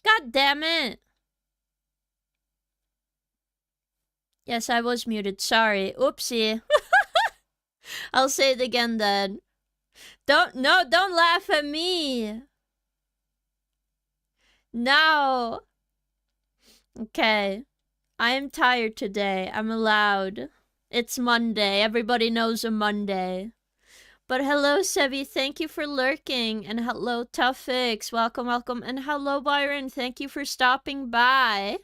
God damn it. Yes, I was muted. Sorry. Oopsie. I'll say it again then. Don't laugh at me. No. Okay. I am tired today. I'm allowed. It's Monday. Everybody knows a Monday. But hello, Sevi. Thank you for lurking. And hello, Tuffix. Welcome, welcome. And hello, Byron. Thank you for stopping by.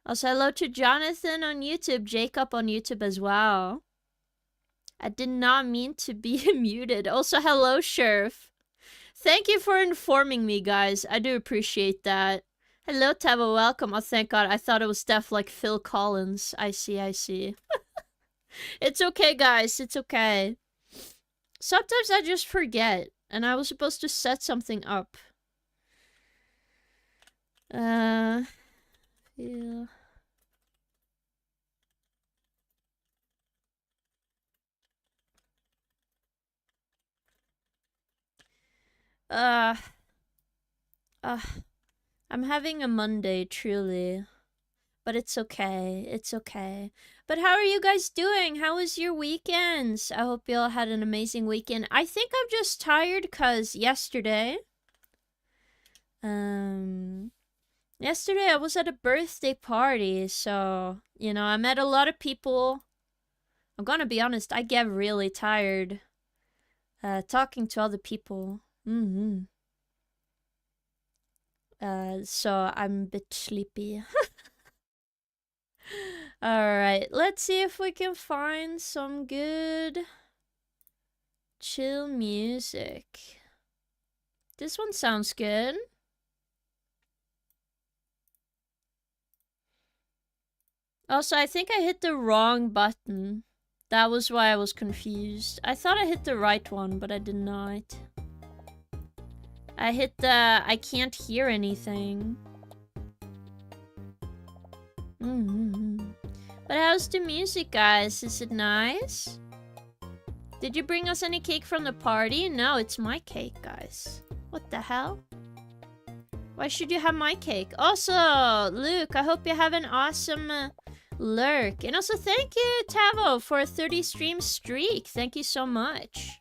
Also, hello to Jonathan on YouTube. Jacob on YouTube as well. I did not mean to be muted. Also, hello, Sheriff. Thank you for informing me, guys. I do appreciate that. Hello, Tavo. Welcome. Oh, thank God. I thought it was Steph like Phil Collins. I see, I see. It's okay, guys. It's okay. Sometimes I just forget. And I was supposed to set something up. Yeah. I'm having a Monday, truly. But it's okay. It's okay. But how are you guys doing? How was your weekends? I hope you all had an amazing weekend. I think I'm just tired because yesterday... Yesterday I was at a birthday party, so... You know, I met a lot of people. I'm gonna be honest, I get really tired. Talking to other people. So I'm a bit sleepy. Alright, let's see if we can find some good chill music. This one sounds good. Also, I think I hit the wrong button. That was why I was confused. I thought I hit the right one, but I did not. I hit the... I can't hear anything. But how's the music, guys? Is it nice? Did you bring us any cake from the party? No, it's my cake, guys. What the hell? Why should you have my cake? Also, Luke, I hope you have an awesome lurk. And also, thank you, Tavo, for a 30 stream streak. Thank you so much.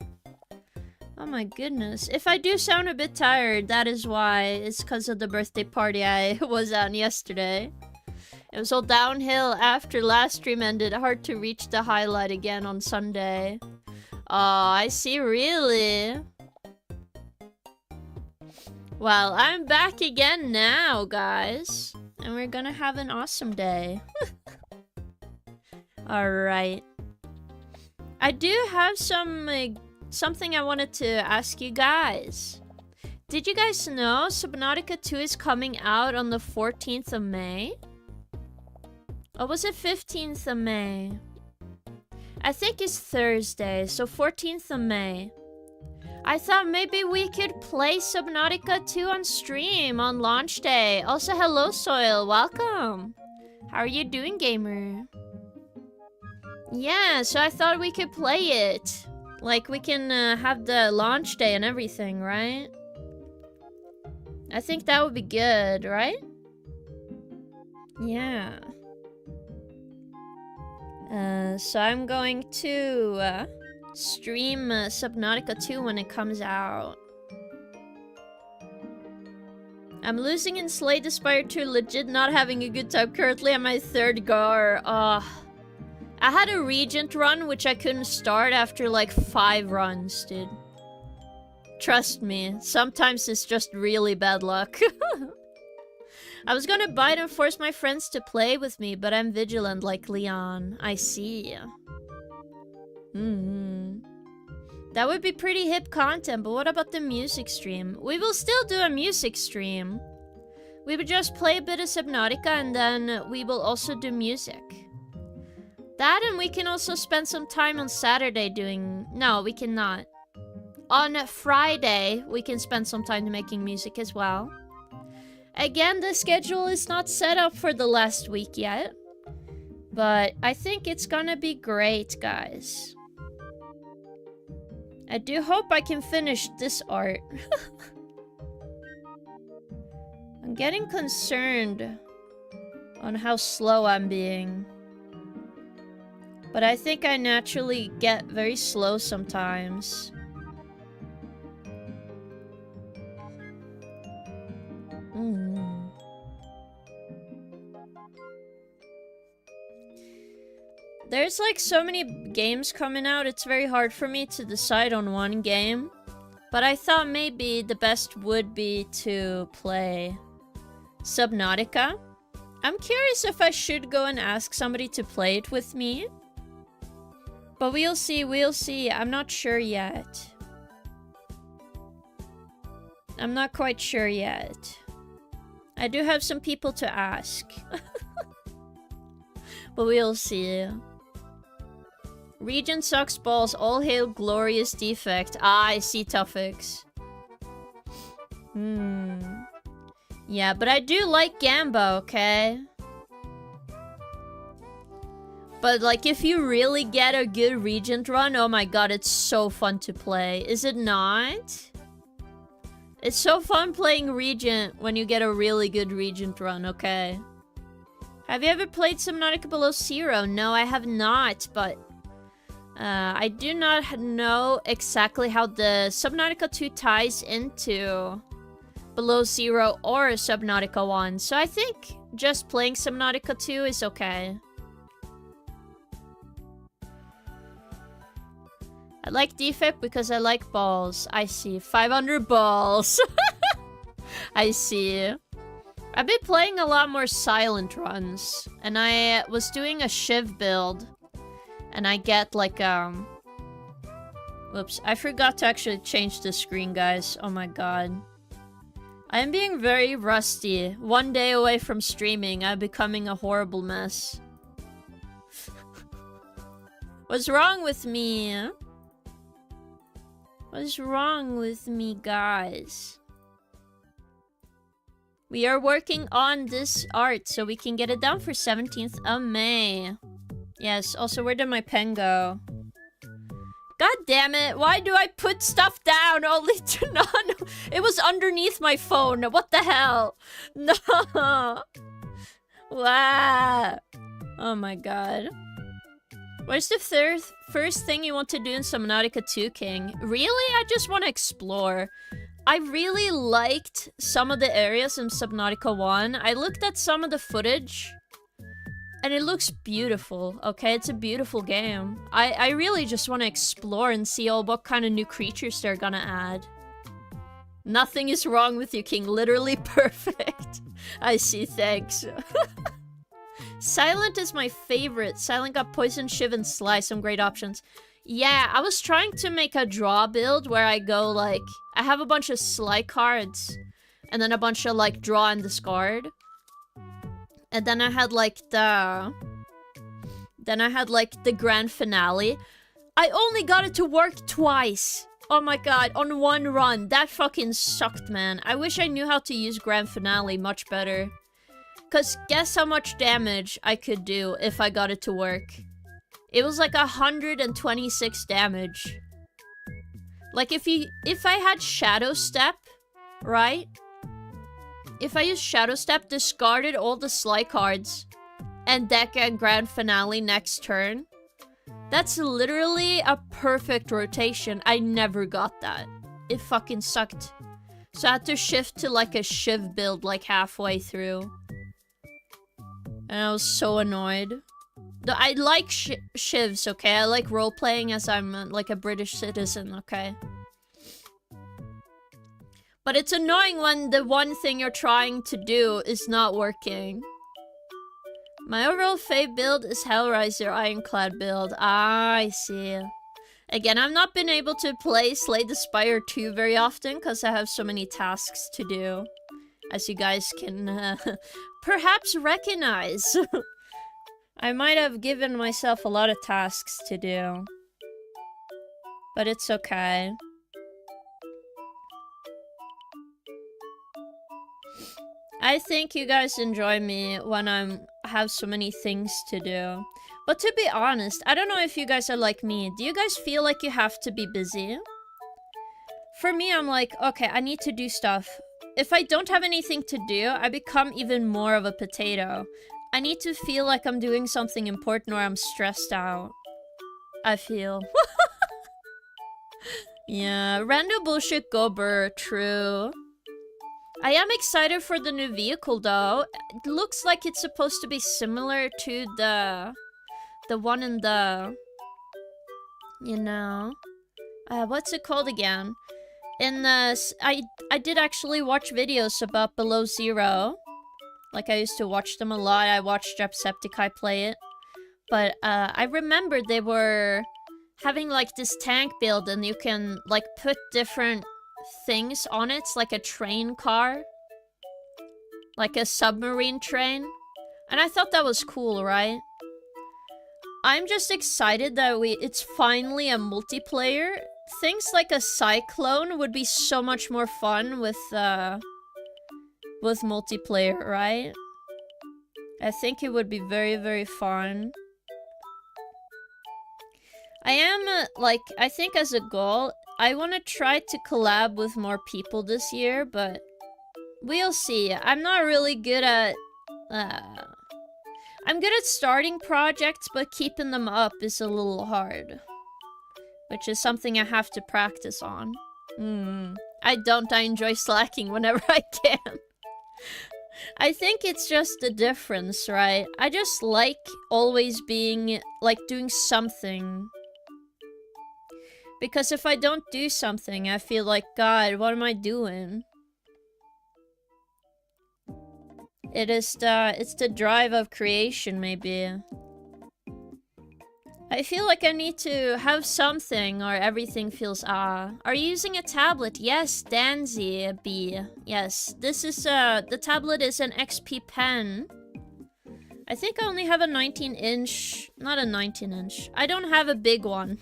Oh my goodness. If I do sound a bit tired, that is why. It's because of the birthday party I was on yesterday. It was all downhill after last stream ended. Hard to reach the highlight again on Sunday. Oh, I see, really? Well, I'm back again now, guys. And we're gonna have an awesome day. Alright. I do have something I wanted to ask you guys. Did you guys know Subnautica 2 is coming out on the 14th of May? Or was it 15th of May? I think it's Thursday, so 14th of May. I thought maybe we could play Subnautica 2 on stream on launch day. Also, hello Soil, welcome. How are you doing, gamer? Yeah, so I thought we could play it. Like, we can have the launch day and everything, right? I think that would be good, right? Yeah. So I'm going to stream Subnautica 2 when it comes out. I'm losing in Slay despite to legit not having a good time. Currently I'm my third gar. I had a Regent run which I couldn't start after like 5 runs, dude. Trust me, sometimes it's just really bad luck. I was gonna bite and force my friends to play with me, but I'm vigilant like Leon. I see. That would be pretty hip content, but what about the music stream? We will still do a music stream. We would just play a bit of Subnautica and then we will also do music. That, and we can also spend some time on Saturday doing... No, we cannot. On Friday, we can spend some time making music as well. Again, the schedule is not set up for the last week yet. But I think it's gonna be great, guys. I do hope I can finish this art. I'm getting concerned on how slow I'm being. But I think I naturally get very slow sometimes. There's like so many games coming out, it's very hard for me to decide on one game. But I thought maybe the best would be to play Subnautica. I'm curious if I should go and ask somebody to play it with me. But we'll see. I'm not sure yet. I'm not quite sure yet. I do have some people to ask. But we'll see. Region sucks balls. All hail glorious defect. Ah, I see, Tuffix. Yeah, but I do like Gamba, okay? But, like, if you really get a good Regent run, oh my god, it's so fun to play. Is it not? It's so fun playing Regent when you get a really good Regent run, okay? Have you ever played Subnautica Below Zero? No, I have not, but... I do not know exactly how the Subnautica 2 ties into Below Zero or Subnautica 1, so I think just playing Subnautica 2 is okay. I like Defect because I like balls. I see. 500 balls. I see. I've been playing a lot more silent runs, and I was doing a Shiv build. And I get like, whoops, I forgot to actually change the screen, guys. Oh my god. I am being very rusty. One day away from streaming, I'm becoming a horrible mess. What's wrong with me? What's wrong with me, guys? We are working on this art so we can get it done for 17th of May. Yes, also, where did my pen go? God damn it, why do I put stuff down only to not... It was underneath my phone, what the hell? No! Wow! Oh my god. What's the first thing you want to do in Subnautica 2, King? Really? I just want to explore. I really liked some of the areas in Subnautica 1. I looked at some of the footage... And it looks beautiful, okay? It's a beautiful game. I really just want to explore and see what kind of new creatures they're gonna add. Nothing is wrong with you, King. Literally perfect. I see, thanks. Silent is my favorite. Silent got Poison, Shiv, and Sly. Some great options. Yeah, I was trying to make a draw build where I go, like... I have a bunch of Sly cards. And then a bunch of, like, draw and discard. And then I had, like, the grand finale. I only got it to work twice. Oh my god, on one run. That fucking sucked, man. I wish I knew how to use grand finale much better. Cause guess how much damage I could do if I got it to work. It was like 126 damage. Like, if I had Shadow Step, right? If I used Shadow Step, discarded all the Sly cards, and deck a Grand Finale next turn, that's literally a perfect rotation. I never got that. It fucking sucked. So I had to shift to like a Shiv build like halfway through. And I was so annoyed. I like Shivs, okay? I like role-playing as I'm like a British citizen, okay? But it's annoying when the one thing you're trying to do is not working. My overall fave build is Hellraiser Ironclad build. Ah, I see. Again, I've not been able to play Slay the Spire 2 very often because I have so many tasks to do. As you guys can perhaps recognize. I might have given myself a lot of tasks to do. But it's okay. I think you guys enjoy me when I have so many things to do. But to be honest, I don't know if you guys are like me. Do you guys feel like you have to be busy? For me, I'm like, okay, I need to do stuff. if I don't have anything to do, I become even more of a potato. I need to feel like I'm doing something important or I'm stressed out. I feel. Yeah, random bullshit gober, true. I am excited for the new vehicle though. It looks like it's supposed to be similar to the one in the, you know, what's it called again? In the, I did actually watch videos about Below Zero. Like, I used to watch them a lot. I watched Jacksepticeye play it. But I remember they were having like this tank build and you can like put different things on it. It's like a train car. Like a submarine train. And I thought that was cool, right? I'm just excited that it's finally a multiplayer. Things like a cyclone would be so much more fun with multiplayer, right? I think it would be very, very fun. I am, like, I think as a goal, I want to try to collab with more people this year, but we'll see. I'm not really good at, I'm good at starting projects, but keeping them up is a little hard. Which is something I have to practice on. I enjoy slacking whenever I can. I think it's just the difference, right? I just like always being, like, doing something. Because if I don't do something, I feel like, God, what am I doing? It's the drive of creation, maybe. I feel like I need to have something or everything feels Are you using a tablet? Yes, Danzy B. Yes, this is the tablet is an XP pen. I think I only have a 19-inch, not a 19-inch. I don't have a big one,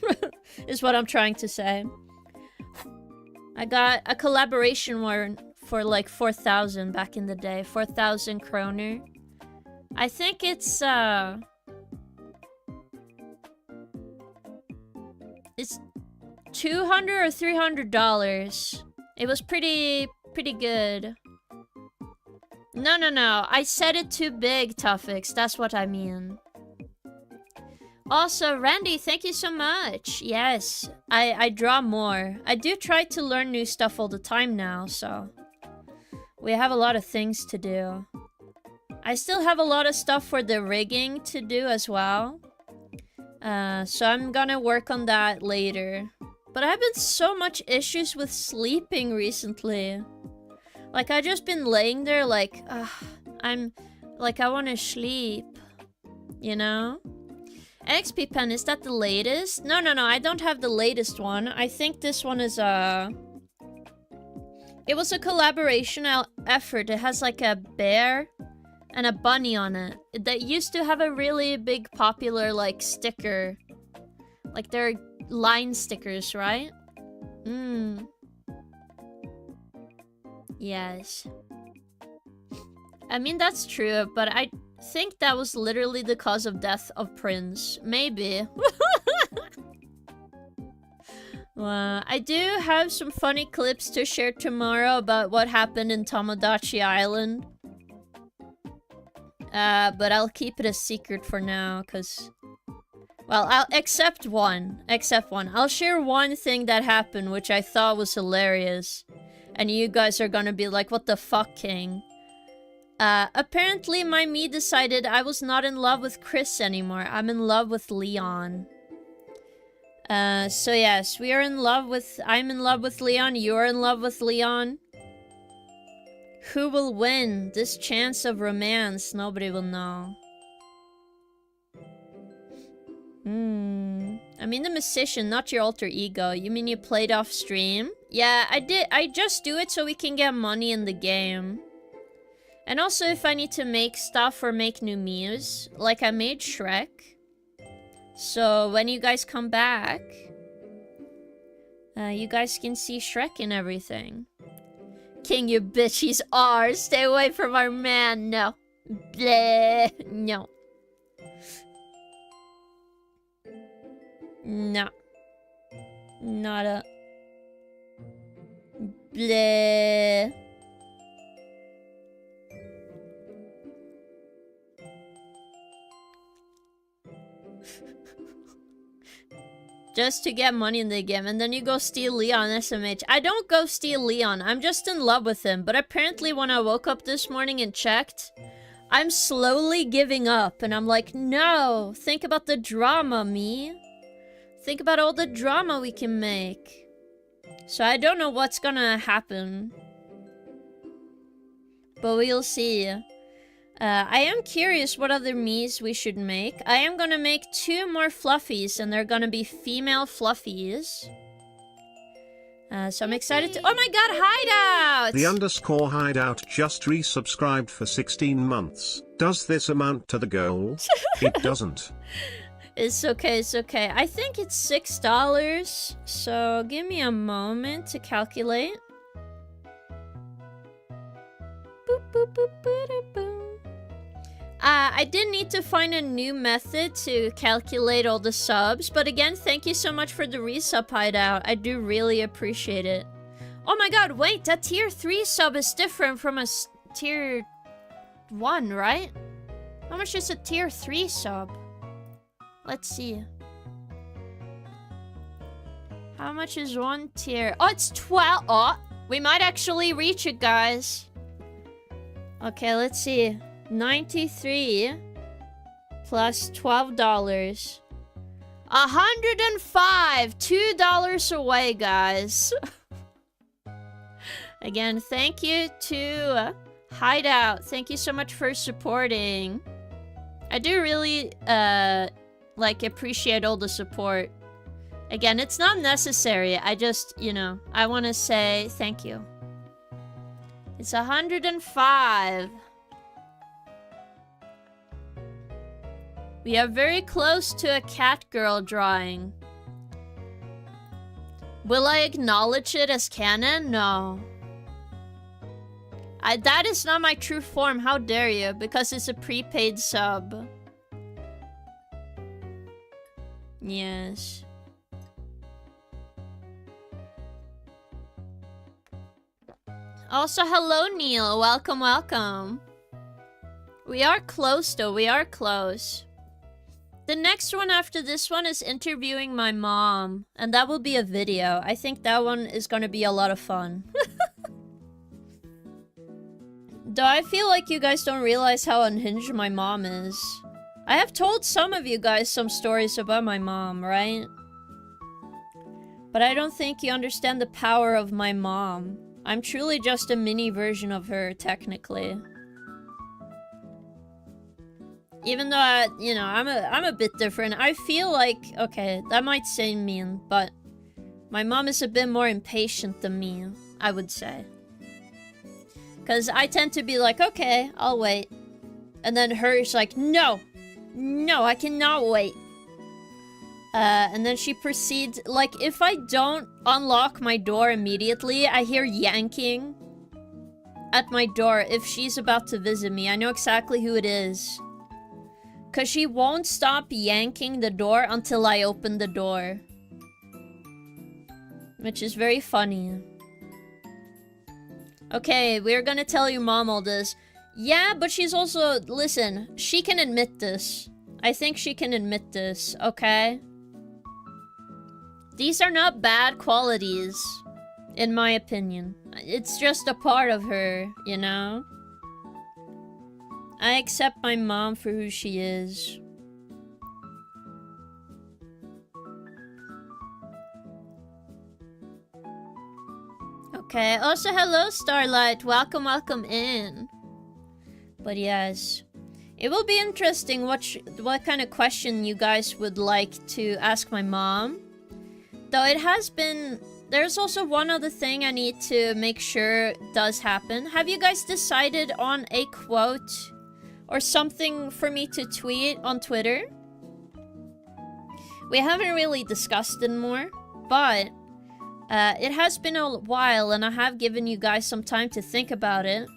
is what I'm trying to say. I got a collaboration one for like 4,000 back in the day, 4,000 kroner. I think it's 200 or $300. It was pretty good. No. I said it too big, Tuffix. That's what I mean. Also, Randy, thank you so much. Yes, I draw more. I do try to learn new stuff all the time now, so we have a lot of things to do. I still have a lot of stuff for the rigging to do as well. So I'm gonna work on that later. But I've been so much issues with sleeping recently. Like, I just been laying there like, I'm, like, I wanna sleep. You know? XP pen, is that the latest? No, I don't have the latest one. I think this one is, it was a collaboration effort. It has like a bear and a bunny on it. That used to have a really big popular, like, sticker. Like, they're line stickers, right? Yes. I mean, that's true, but I think that was literally the cause of death of Prince. Maybe. Well, I do have some funny clips to share tomorrow about what happened in Tomodachi Island. But I'll keep it a secret for now, because... Well, except one. I'll share one thing that happened, which I thought was hilarious. And you guys are gonna be like, what the fuck, King? Apparently my me decided I was not in love with Chris anymore. I'm in love with Leon. So yes, we are in love with... I'm in love with Leon, you're in love with Leon. Who will win this chance of romance? Nobody will know. I mean the musician, not your alter ego. You mean you played off stream? Yeah, I did. I just do it so we can get money in the game. And also if I need to make stuff or make new memes. Like I made Shrek. So when you guys come back, you guys can see Shrek and everything. King, you bitch, he's ours. Stay away from our man. No. Bleh. No. No. Not a... Bleh. Just to get money in the game, and then you go steal Leon SMH. I don't go steal Leon, I'm just in love with him. But apparently when I woke up this morning and checked, I'm slowly giving up. And I'm like, no, think about the drama, me. Think about all the drama we can make. So I don't know what's gonna happen. But we'll see. I am curious what other Miis we should make. I am gonna make 2 more Fluffies, and they're gonna be female Fluffies. So I'm excited to— oh my god, Hideout! The _ hideout just resubscribed for 16 months. Does this amount to the goal? It doesn't. It's okay, it's okay. I think it's $6, so give me a moment to calculate. Boop, boop, boop, boop, boop. I did need to find a new method to calculate all the subs, but again, thank you so much for the resub, Hideout. I do really appreciate it. Oh my god, wait, that tier 3 sub is different from a tier 1, right? How much is a tier 3 sub? Let's see. How much is 1 tier? Oh, it's 12. Oh, we might actually reach it, guys. Okay, let's see. 93 plus $12. 105. $2 away, guys. Again, thank you to Hideout. Thank you so much for supporting. I do really like appreciate all the support. Again, it's not necessary. I just, you know, I want to say thank you. It's 105. We are very close to a cat girl drawing. Will I acknowledge it as canon? No. That is not my true form. How dare you? Because it's a prepaid sub. Yes. Also, hello, Neil. Welcome, welcome. We are close, though. We are close. The next one after this one is interviewing my mom. And that will be a video. I think that one is going to be a lot of fun. Though I feel like you guys don't realize how unhinged my mom is. I have told some of you guys some stories about my mom, right? But I don't think you understand the power of my mom. I'm truly just a mini version of her, technically. Even though you know, I'm a bit different. I feel like, okay, that might seem mean, but my mom is a bit more impatient than me, I would say. Because I tend to be like, okay, I'll wait. And then her's like, no! No, I cannot wait. And then she proceeds, like, if I don't unlock my door immediately, I hear yanking at my door if she's about to visit me. I know exactly who it is. Because she won't stop yanking the door until I open the door. Which is very funny. Okay, we're gonna tell your mom all this. Yeah, but she's also... Listen, she can admit this. I think she can admit this, okay? These are not bad qualities, in my opinion. It's just a part of her, you know? I accept my mom for who she is. Okay, also hello Starlight, welcome, welcome in. But yes, it will be interesting what kind of question you guys would like to ask my mom. Though it has been... There's also one other thing I need to make sure does happen. Have you guys decided on a quote or something for me to tweet on Twitter? We haven't really discussed it more, but it has been a while and I have given you guys some time to think about it.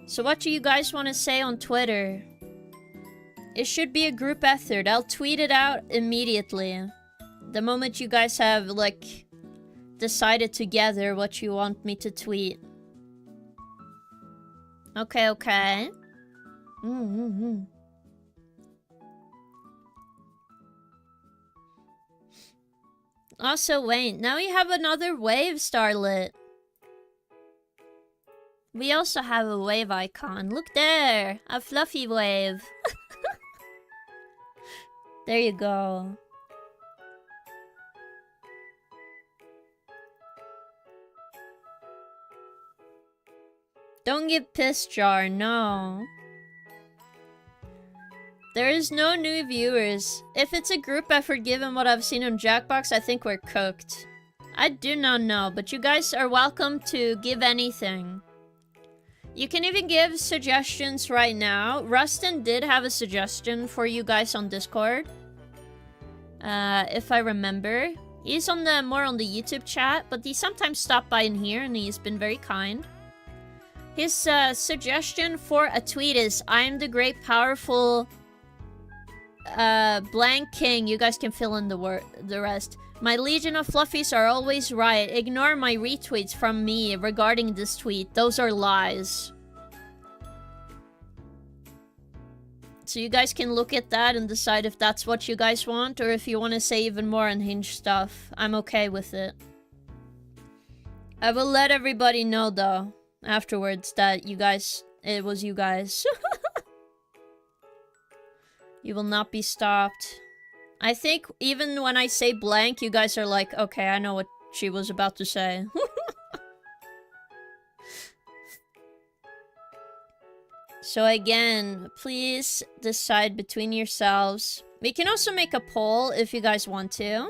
So what do you guys want to say on Twitter? It should be a group effort. I'll tweet it out immediately. The moment you guys have, like, decided together what you want me to tweet. Okay, okay. Also, wait, now we have another wave, Starlit. We also have a wave icon. Look there! A fluffy wave. There you go. Don't get pissed, Jar, no. There is no new viewers. If it's a group effort given what I've seen on Jackbox, I think we're cooked. I do not know, but you guys are welcome to give anything. You can even give suggestions right now. Rustin did have a suggestion for you guys on Discord. If I remember. He's on the more on the YouTube chat, but he sometimes stopped by in here and he's been very kind. His suggestion for a tweet is, I am the great powerful blank king. You guys can fill in the rest. My legion of fluffies are always right. Ignore my retweets from me regarding this tweet. Those are lies. So you guys can look at that and decide if that's what you guys want, or if you want to say even more unhinged stuff. I'm okay with it. I will let everybody know, though, afterwards, that you guys... It was you guys. You will not be stopped. I think even when I say blank, you guys are like, okay, I know what she was about to say. So again, please decide between yourselves. We can also make a poll if you guys want to.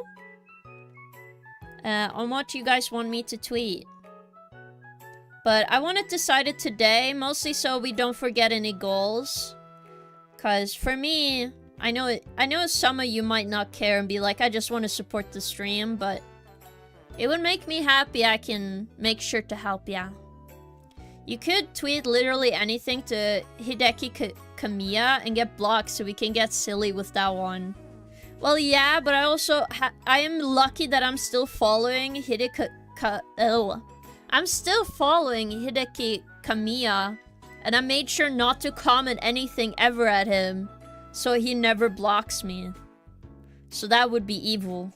On what you guys want me to tweet. But I want it decided today, mostly so we don't forget any goals. Cause for me, I know some of you might not care and be like, I just want to support the stream, but it would make me happy. I can make sure to help ya. You could tweet literally anything to Hideki Kamiya and get blocked so we can get silly with that one. Well, yeah, but I also I am lucky that I'm still following Hideki Kamiya, and I made sure not to comment anything ever at him, so he never blocks me. So that would be evil.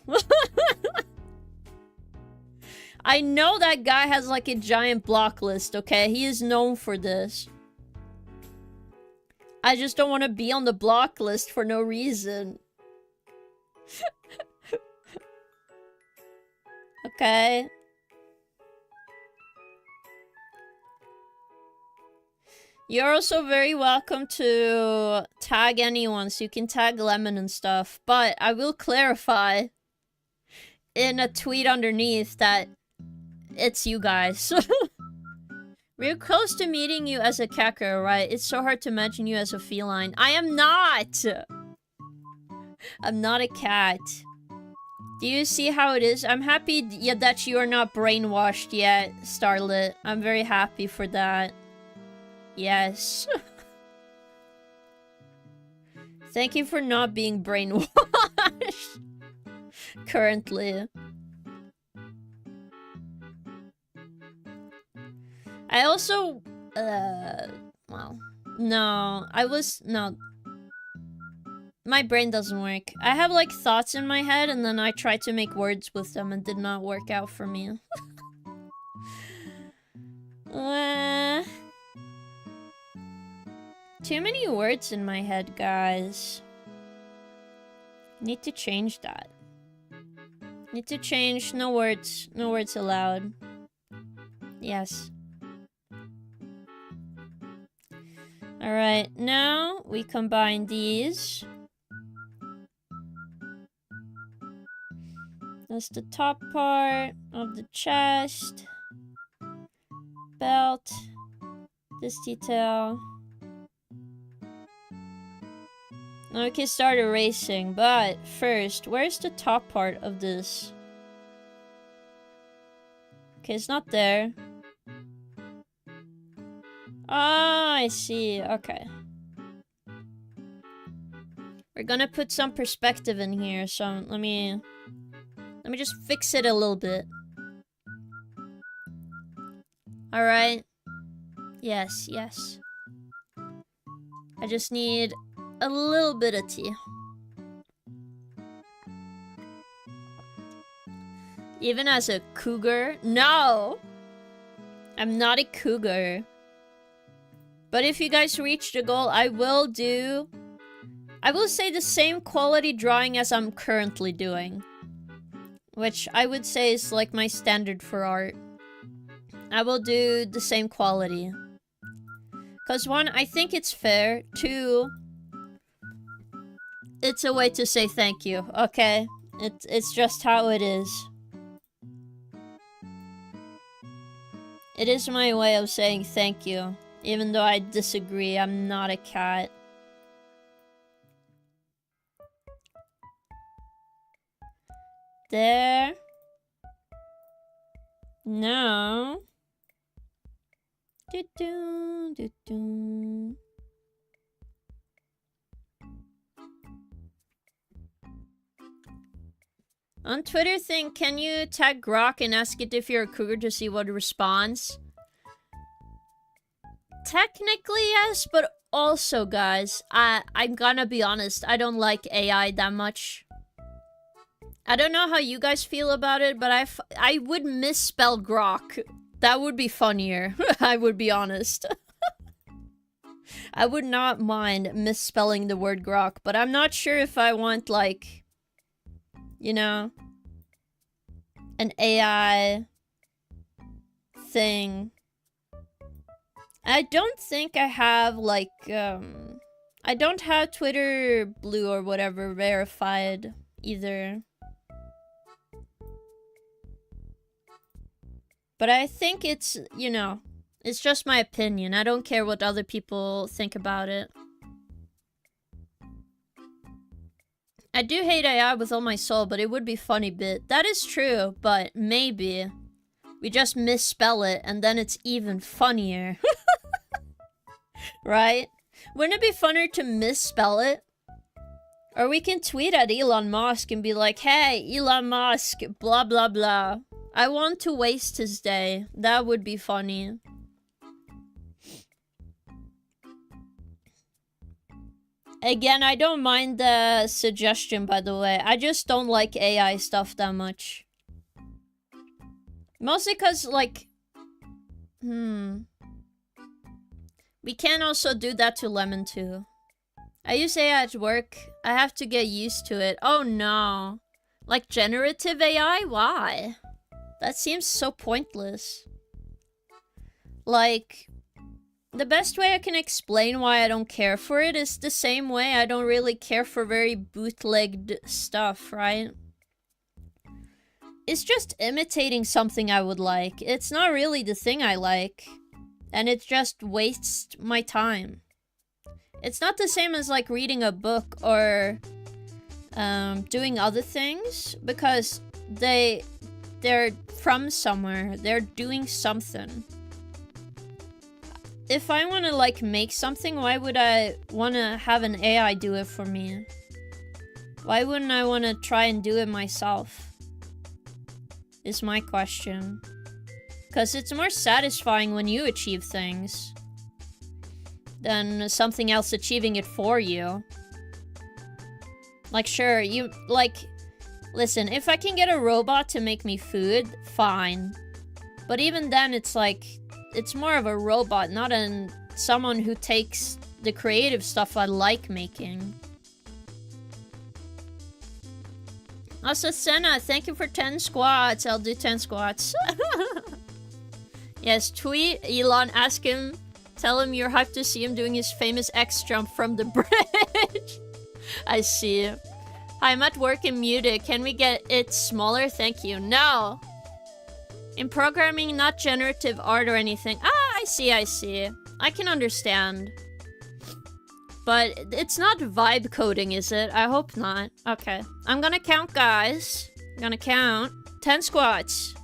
I know that guy has like a giant block list, okay? He is known for this. I just don't want to be on the block list for no reason. Okay. You're also very welcome to tag anyone, so you can tag Lemon and stuff. But I will clarify in a tweet underneath that it's you guys. We're close to meeting you as a cacker, right? It's so hard to imagine you as a feline. I am not! I'm not a cat. Do you see how it is? I'm happy that you are not brainwashed yet, Starlit. I'm very happy for that. Yes. Thank you for not being brainwashed. Currently. I also... well... No. No. My brain doesn't work. I have, like, thoughts in my head, and then I try to make words with them, and did not work out for me. Too many words in my head, guys. Need to change that. Need to change. No words. No words allowed. Yes. Alright, now we combine these. That's the top part of the chest. Belt. This detail. Now we can start erasing, but first, where's the top part of this? Okay, it's not there. Ah, I see. Okay. We're gonna put some perspective in here, so let me just fix it a little bit. Alright. Yes, yes. I just need a little bit of tea. Even as a cougar? No! I'm not a cougar. But if you guys reach the goal, I will say the same quality drawing as I'm currently doing. Which I would say is like my standard for art. I will do the same quality. Because one, I think it's fair. Two, it's a way to say thank you, okay? It's just how it is. It is my way of saying thank you. Even though I disagree, I'm not a cat. There. No. Do-do, do-do. On Twitter thing, can you tag Grok and ask it if you're a cougar to see what responds? Technically, yes, but also, guys, I'm gonna be honest, I don't like AI that much. I don't know how you guys feel about it, but I would misspell Grok. That would be funnier, I would be honest. I would not mind misspelling the word Grok, but I'm not sure if I want, like, you know, an AI thing. I don't think I have, like, I don't have Twitter Blue or whatever verified either. But I think it's, you know, it's just my opinion. I don't care what other people think about it. I do hate AI with all my soul, but it would be funny bit. That is true, but maybe we just misspell it and then it's even funnier. Right? Wouldn't it be funner to misspell it? Or we can tweet at Elon Musk and be like, hey, Elon Musk, blah blah blah. I want to waste his day. That would be funny. Again, I don't mind the suggestion, by the way. I just don't like AI stuff that much. Mostly because, like... We can also do that to Lemon too. I use AI at work. I have to get used to it. Oh no. Like generative AI? Why? That seems so pointless. Like, the best way I can explain why I don't care for it is the same way I don't really care for very bootlegged stuff, right? It's just imitating something I would like. It's not really the thing I like. And it just wastes my time. It's not the same as like reading a book or doing other things, because they're from somewhere. They're doing something. If I want to like make something, why would I want to have an AI do it for me? Why wouldn't I want to try and do it myself? Is my question. Because it's more satisfying when you achieve things than something else achieving it for you. Like, sure, you, like, listen, if I can get a robot to make me food, fine. But even then, it's like, it's more of a robot, not someone who takes the creative stuff I like making. Also, Senna, thank you for 10 squats. I'll do 10 squats. Yes, tweet Elon, ask him, tell him you're hyped to see him doing his famous X jump from the bridge. I see. Hi, I'm at work and muted. Can we get it smaller? Thank you. No. In programming, not generative art or anything. Ah, I see. I can understand. But it's not vibe coding, is it? I hope not. Okay. I'm gonna count, guys. I'm gonna count. 10 squats.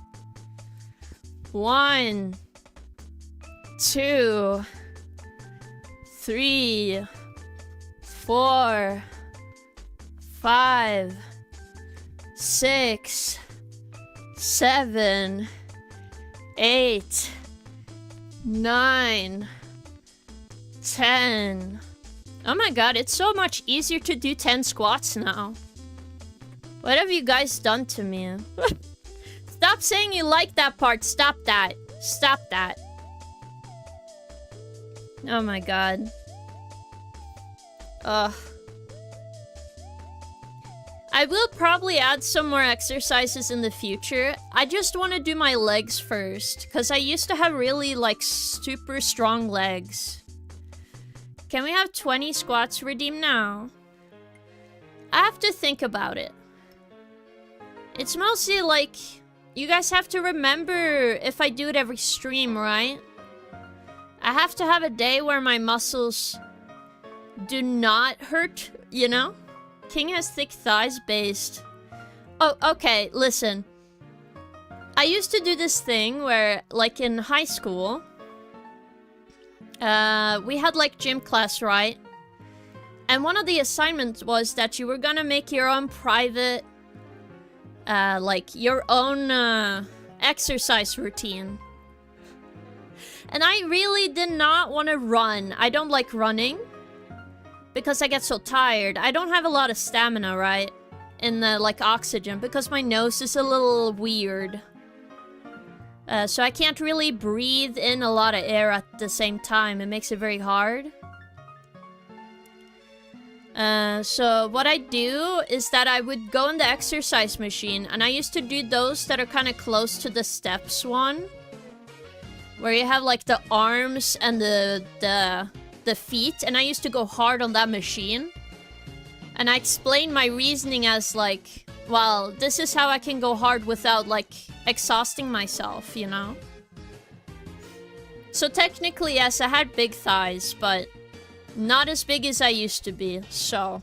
1, 2, 3, 4, 5, 6, 7, 8, 9, 10. Oh my god, it's so much easier to do 10 squats now. What have you guys done to me? Stop saying you like that part. Stop that. Stop that. Oh my god. Ugh. I will probably add some more exercises in the future. I just want to do my legs first, because I used to have really, like, super strong legs. Can we have 20 squats redeemed now? I have to think about it. It's mostly like, you guys have to remember if I do it every stream, right? I have to have a day where my muscles do not hurt, you know? King has thick thighs based. Oh, okay, listen. I used to do this thing where, like in high school, we had like gym class, right? And one of the assignments was that you were gonna make your own private, like your own exercise routine. And I really did not want to run. I don't like running. Because I get so tired. I don't have a lot of stamina, right? In the, like, oxygen. Because my nose is a little weird. So I can't really breathe in a lot of air at the same time. It makes it very hard. So what I do is that I would go in the exercise machine. And I used to do those that are kind of close to the steps one. Where you have, like, the arms and the feet, and I used to go hard on that machine. And I explained my reasoning as like, well, this is how I can go hard without like exhausting myself, you know? So technically, yes, I had big thighs, but not as big as I used to be, so.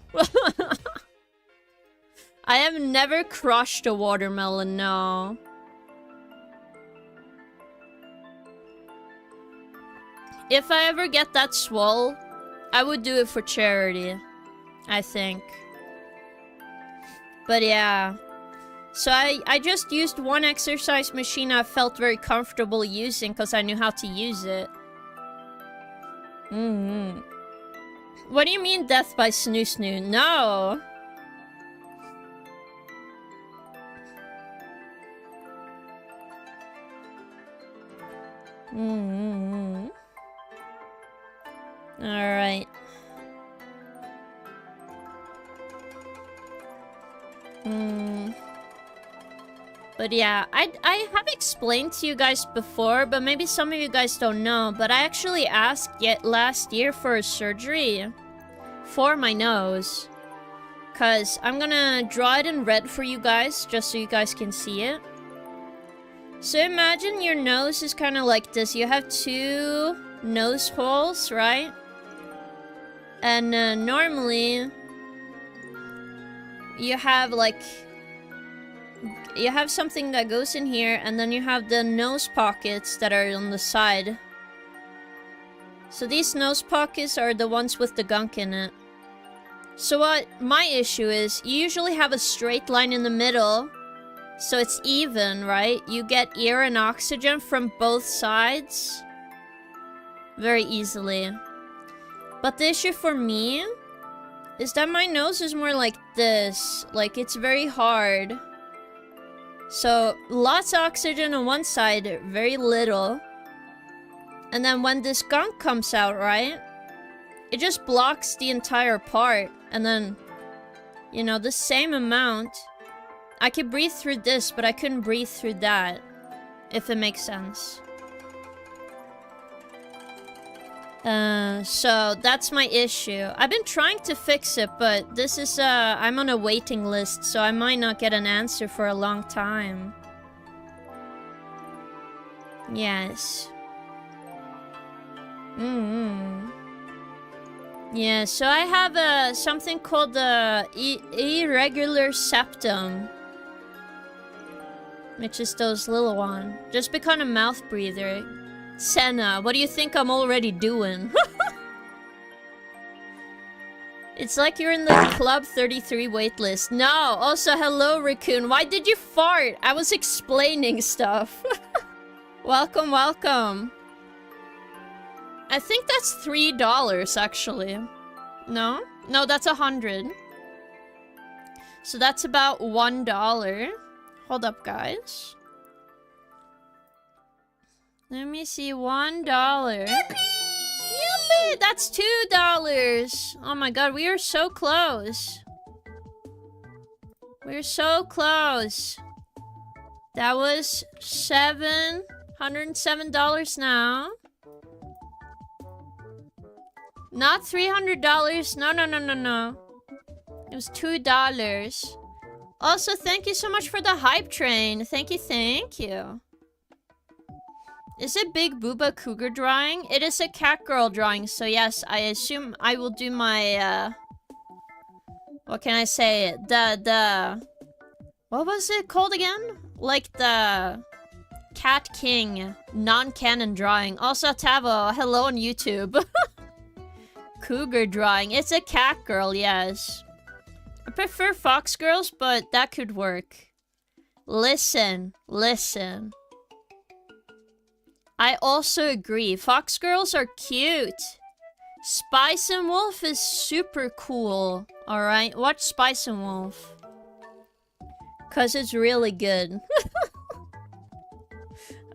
I have never crushed a watermelon, no. If I ever get that swole, I would do it for charity, I think. But yeah. So I just used one exercise machine I felt very comfortable using because I knew how to use it. What do you mean death by snoo snoo? No! Alright. But yeah, I have explained to you guys before, but maybe some of you guys don't know, but I actually asked last year for a surgery for my nose. Because I'm gonna draw it in red for you guys, just so you guys can see it. So imagine your nose is kind of like this. You have two nose holes, right? And normally you have like something that goes in here, and then you have the nose pockets that are on the side. So these nose pockets are the ones with the gunk in it. So what my issue is, you usually have a straight line in the middle, so it's even, right? You get air and oxygen from both sides very easily. But the issue for me is that my nose is more like this. Like, it's very hard. So, lots of oxygen on one side, very little. And then when this gunk comes out, right? It just blocks the entire part. And then, you know, the same amount. I could breathe through this, but I couldn't breathe through that. If it makes sense. So that's my issue. I've been trying to fix it, but this is, I'm on a waiting list, so I might not get an answer for a long time. Yes. Yeah, so I have, something called the irregular septum. Which is those little one. Just become a mouth breather. Senna, what do you think I'm already doing? It's like you're in the Club 33 waitlist. No, also hello Raccoon. Why did you fart? I was explaining stuff. Welcome, welcome. I think that's $3 actually. No? No, that's 100. So that's about $1. Hold up, guys. Let me see, $1. Yippee! That's $2. Oh my god, we are so close. We're so close. That was $707 now. Not $300. No, no, no, no, no. It was $2. Also, thank you so much for the hype train. Thank you, thank you. Is it Big Booba Cougar drawing? It is a cat girl drawing, so yes, I assume I will do my, what can I say? What was it called again? Like the Cat King non-canon drawing. Also, Tavo, hello on YouTube. Cougar drawing. It's a cat girl, yes. I prefer fox girls, but that could work. Listen, listen. I also agree. Fox girls are cute. Spice and Wolf is super cool. Alright, watch Spice and Wolf. Cause it's really good.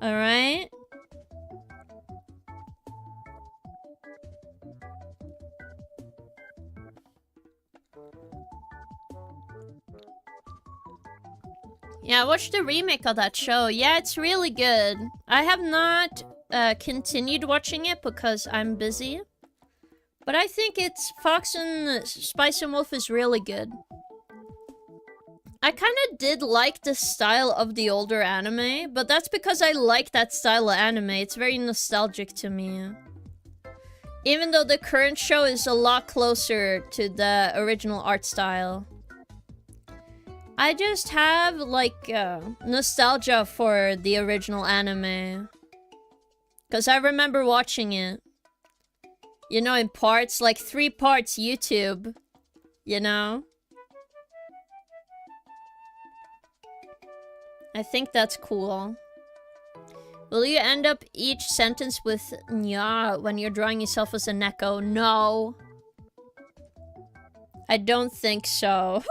Alright? Yeah, watch the remake of that show. Yeah, it's really good. I have not continued watching it because I'm busy. But I think it's Fox and Spice and Wolf is really good. I kind of did like the style of the older anime, but that's because I like that style of anime. It's very nostalgic to me. Even though the current show is a lot closer to the original art style. I just have, like, nostalgia for the original anime. Because I remember watching it. You know, in parts, like 3 parts YouTube. You know? I think that's cool. Will you end up each sentence with nya when you're drawing yourself as a neko? No. I don't think so.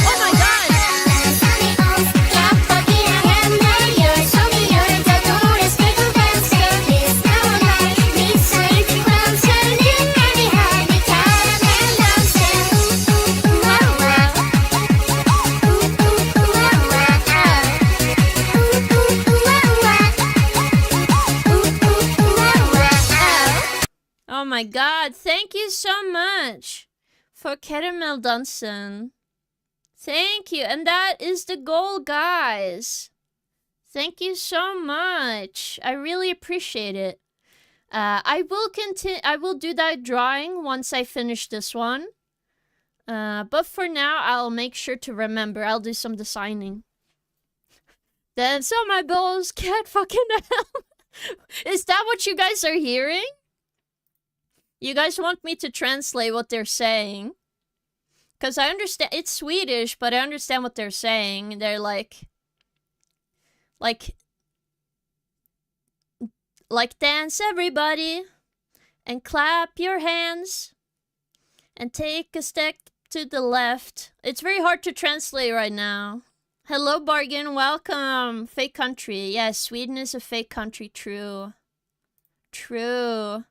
Oh my god! Oh my god, thank you so much for Caramel Dunson. Thank you, and that is the goal, guys. Thank you so much. I really appreciate it. I will do that drawing once I finish this one. But for now, I'll make sure to remember. I'll do some designing. Dance on my balls, can't fucking help. Is that what you guys are hearing? You guys want me to translate what they're saying? Because I understand, it's Swedish, but I understand what they're saying. They're like, dance everybody, and clap your hands, and take a step to the left. It's very hard to translate right now. Hello, Bargain, welcome. Fake country. Yes, Sweden is a fake country, true. True.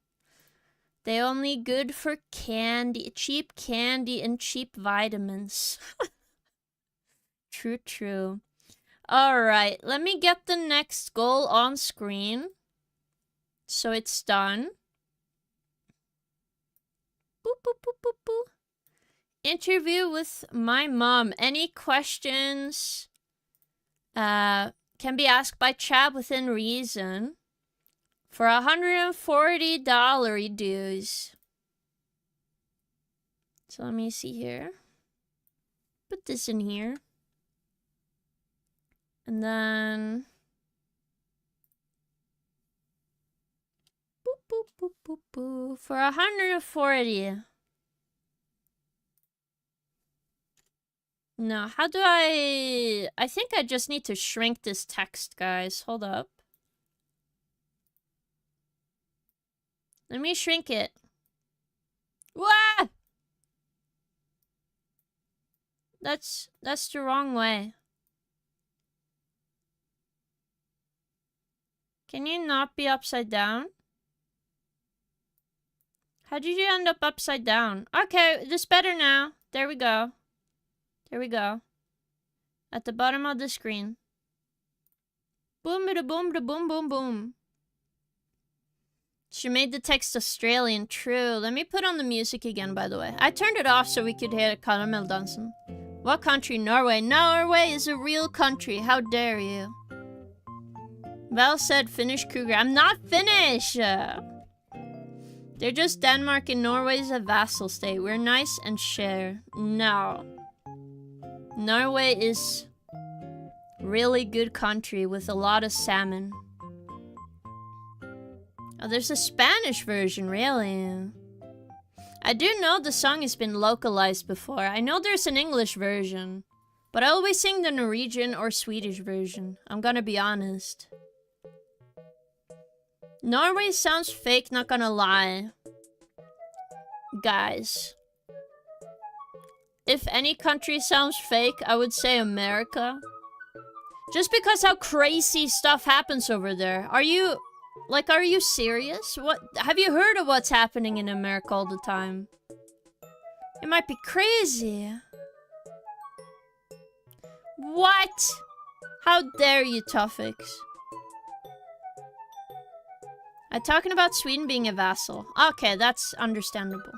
They only good for candy, cheap candy and cheap vitamins. True, true. Alright, let me get the next goal on screen. So it's done. Boop, boop, boop, boop, boop. Interview with my mom. Any questions can be asked by chat within reason. For $140 dues. So let me see here. Put this in here. And then... Boop, boop, boop, boop, boop. For 140. No, how do I think I just need to shrink this text, guys. Hold up. Let me shrink it. Wah! That's the wrong way. Can you not be upside down? How did you end up upside down? Okay, this better now. There we go. There we go. At the bottom of the screen. Boom, bada boom, bada boom, boom, boom. She made the text Australian. True. Let me put on the music again, by the way. I turned it off so we could hear Caramel dancing. What country? Norway. Norway is a real country. How dare you? Val said Finnish Kruger. I'm not Finnish! They're just Denmark and Norway's a vassal state. We're nice and share. No. Norway is really good country with a lot of salmon. Oh, there's a Spanish version, really. I do know the song has been localized before. I know there's an English version. But I always sing the Norwegian or Swedish version. I'm gonna be honest. Norway sounds fake, not gonna lie. Guys. If any country sounds fake, I would say America. Just because how crazy stuff happens over there. Are you serious? What? Have you heard of what's happening in America all the time? It might be crazy. What? How dare you, Tuffix? I'm talking about Sweden being a vassal. Okay, that's understandable.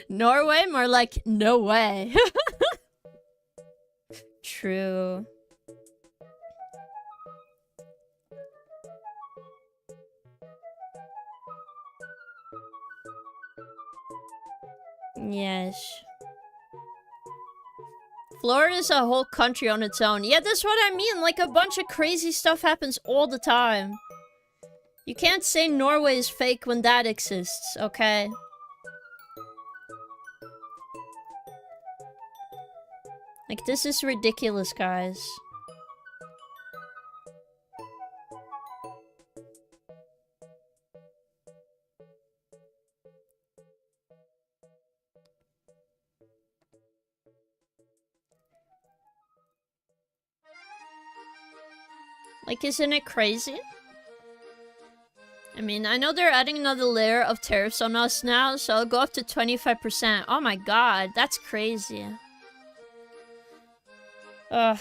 Norway? More like, no way. True. Yes. Florida's a whole country on its own. Yeah, that's what I mean. Like, a bunch of crazy stuff happens all the time. You can't say Norway is fake when that exists, okay? Like, this is ridiculous, guys. Like, isn't it crazy? I mean, I know they're adding another layer of tariffs on us now, so I'll go up to 25%. Oh my god, that's crazy. Ugh.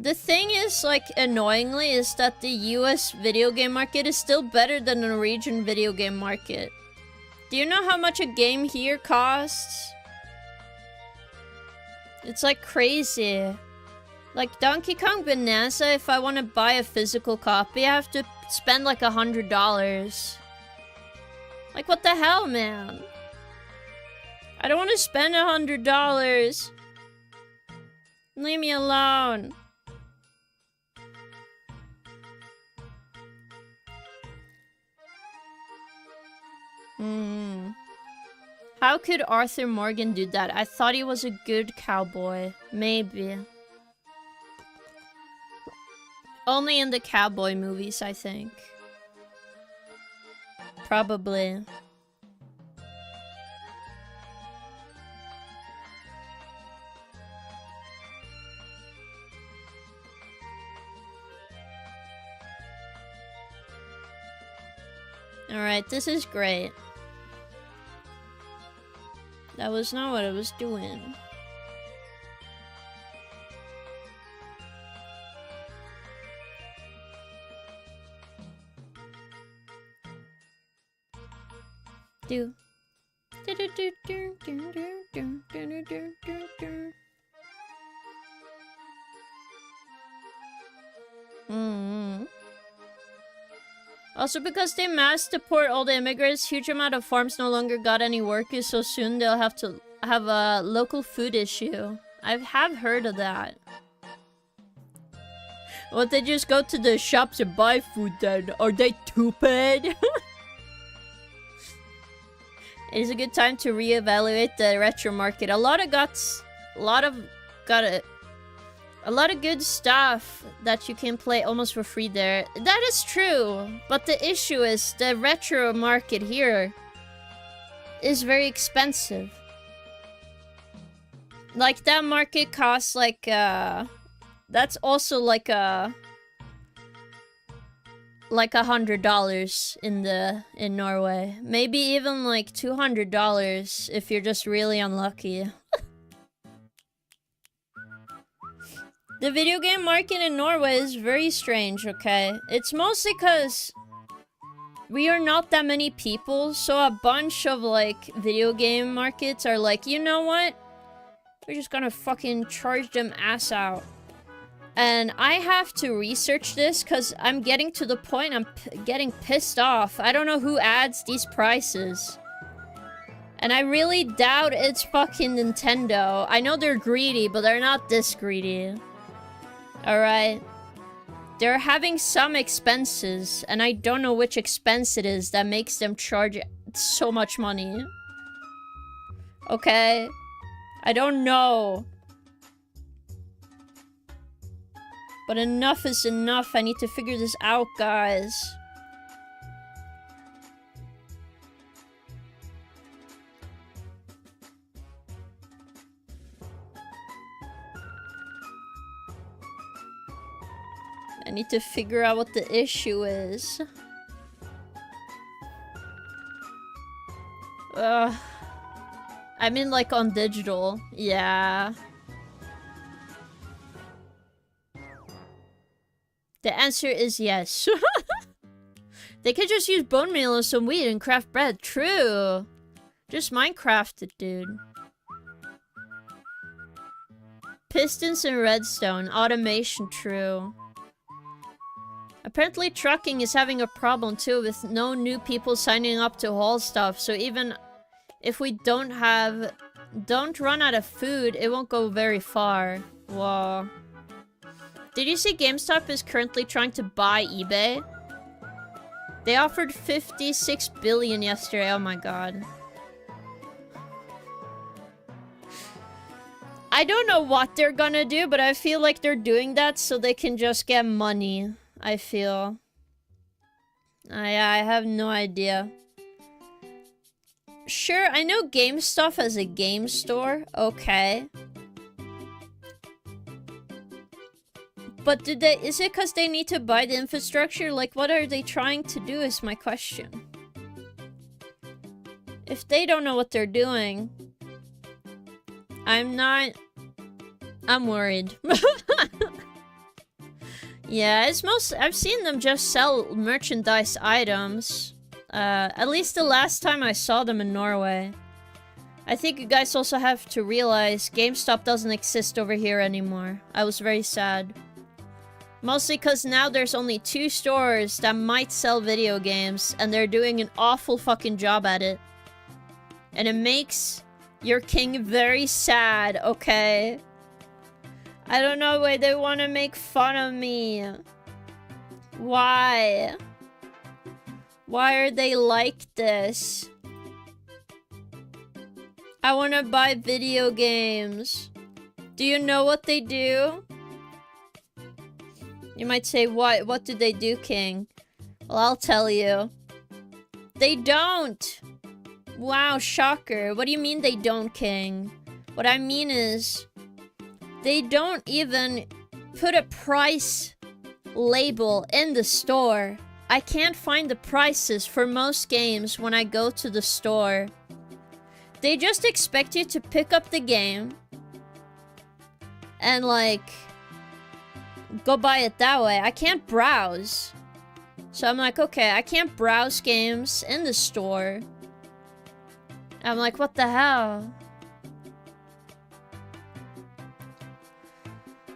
The thing is, like, annoyingly, is that the US video game market is still better than the Norwegian video game market. Do you know how much a game here costs? It's like crazy. Like, Donkey Kong Bonanza, if I want to buy a physical copy, I have to spend like $100. Like, what the hell, man? I don't want to spend $100. Leave me alone. How could Arthur Morgan do that? I thought he was a good cowboy. Maybe. Only in the cowboy movies, I think. Probably. Alright, this is great. That was not what I was doing. Do. Also, because they mass deport all the immigrants, huge amount of farms no longer got any workers, so soon they'll have to have a local food issue. I have heard of that. Well, they just go to the shops and buy food then. Are they stupid? It is a good time to reevaluate the retro market. A lot of good stuff that you can play almost for free there. That is true, but the issue is the retro market here is very expensive. Like, that market costs, like, that's also, like, $100 in Norway. Maybe even, like, $200 if you're just really unlucky. The video game market in Norway is very strange, okay? It's mostly because we are not that many people, so a bunch of, like, video game markets are like, you know what? We're just gonna fucking charge them ass out. And I have to research this because I'm getting to the point I'm getting pissed off. I don't know who adds these prices. And I really doubt it's fucking Nintendo. I know they're greedy, but they're not this greedy. Alright? They're having some expenses, and I don't know which expense it is that makes them charge so much money. Okay? I don't know. But enough is enough. I need to figure this out, guys. I need to figure out what the issue is. I mean, like, on digital. Yeah. The answer is yes. They could just use bone meal and some wheat and craft bread. True. Just Minecraft it, dude. Pistons and redstone. Automation, true. Apparently trucking is having a problem too with no new people signing up to haul stuff. So even if we don't run out of food, it won't go very far. Whoa. Did you see GameStop is currently trying to buy eBay? They offered 56 billion yesterday. Oh my god. I don't know what they're gonna do, but I feel like they're doing that so they can just get money. I feel. I have no idea. Sure, I know GameStop as a game store. Okay. But is it because they need to buy the infrastructure? Like, what are they trying to do is my question. If they don't know what they're doing, I'm worried. Yeah, I've seen them just sell merchandise items. At least the last time I saw them in Norway. I think you guys also have to realize GameStop doesn't exist over here anymore. I was very sad. Mostly because now there's only 2 stores that might sell video games, and they're doing an awful fucking job at it. And it makes your king very sad, okay? I don't know why they want to make fun of me. Why? Why are they like this? I want to buy video games. Do you know what they do? You might say, what do they do, King? Well, I'll tell you. They don't! Wow, shocker. What do you mean they don't, King? What I mean is, they don't even put a price label in the store. I can't find the prices for most games when I go to the store. They just expect you to pick up the game and, like, go buy it that way. I can't browse. So I'm like, okay, I can't browse games in the store. I'm like, what the hell?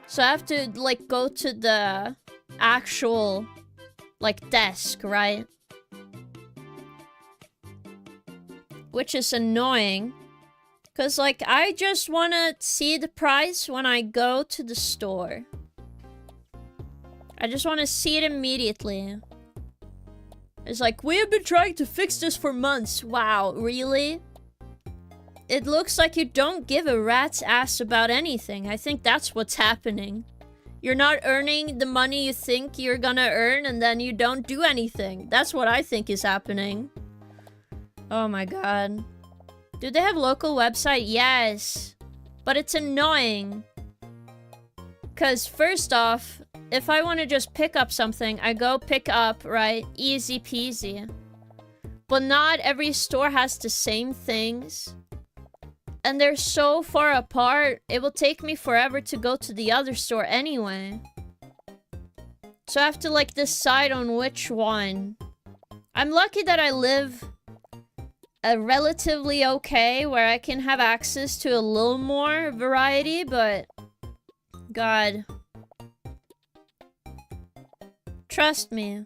So I have to, like, go to the actual, like, desk, right? Which is annoying. Because, like, I just want to see the price when I go to the store. I just want to see it immediately. It's like, we have been trying to fix this for months. Wow, really? It looks like you don't give a rat's ass about anything. I think that's what's happening. You're not earning the money you think you're gonna earn, and then you don't do anything. That's what I think is happening. Oh my god. Do they have local website? Yes. But it's annoying. Because first off, if I want to just pick up something, I go pick up, right? Easy peasy. But not every store has the same things. And they're so far apart, it will take me forever to go to the other store anyway. So I have to like decide on which one. I'm lucky that I live relatively okay, where I can have access to a little more variety, but God. Trust me.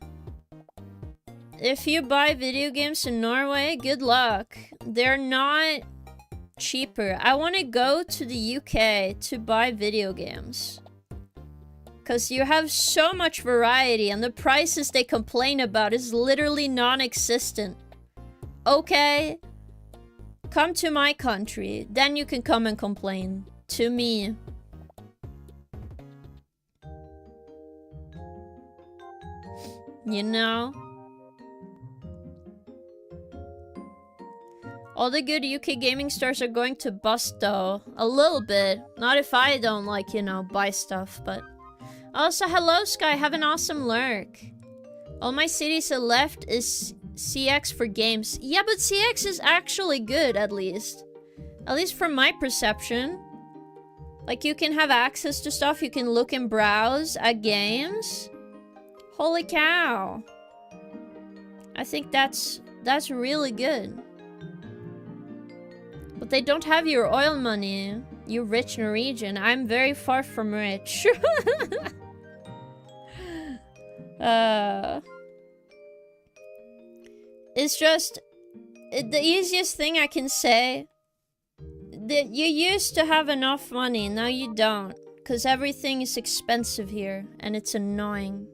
If you buy video games in Norway, good luck. They're not cheaper. I want to go to the UK to buy video games. Because you have so much variety and the prices they complain about is literally non-existent. Okay? Come to my country. Then you can come and complain. To me. You know? All the good UK gaming stores are going to bust though. A little bit. Not if I don't like, you know, buy stuff, but... Also, hello Sky, have an awesome lurk. All my cities are left is CX for games. Yeah, but CX is actually good, at least. At least from my perception. Like, you can have access to stuff, you can look and browse at games. Holy cow. I think that's really good. But they don't have your oil money. You rich Norwegian. I'm very far from rich. It's just... the easiest thing I can say... that you used to have enough money, now you don't. Because everything is expensive here. And it's annoying.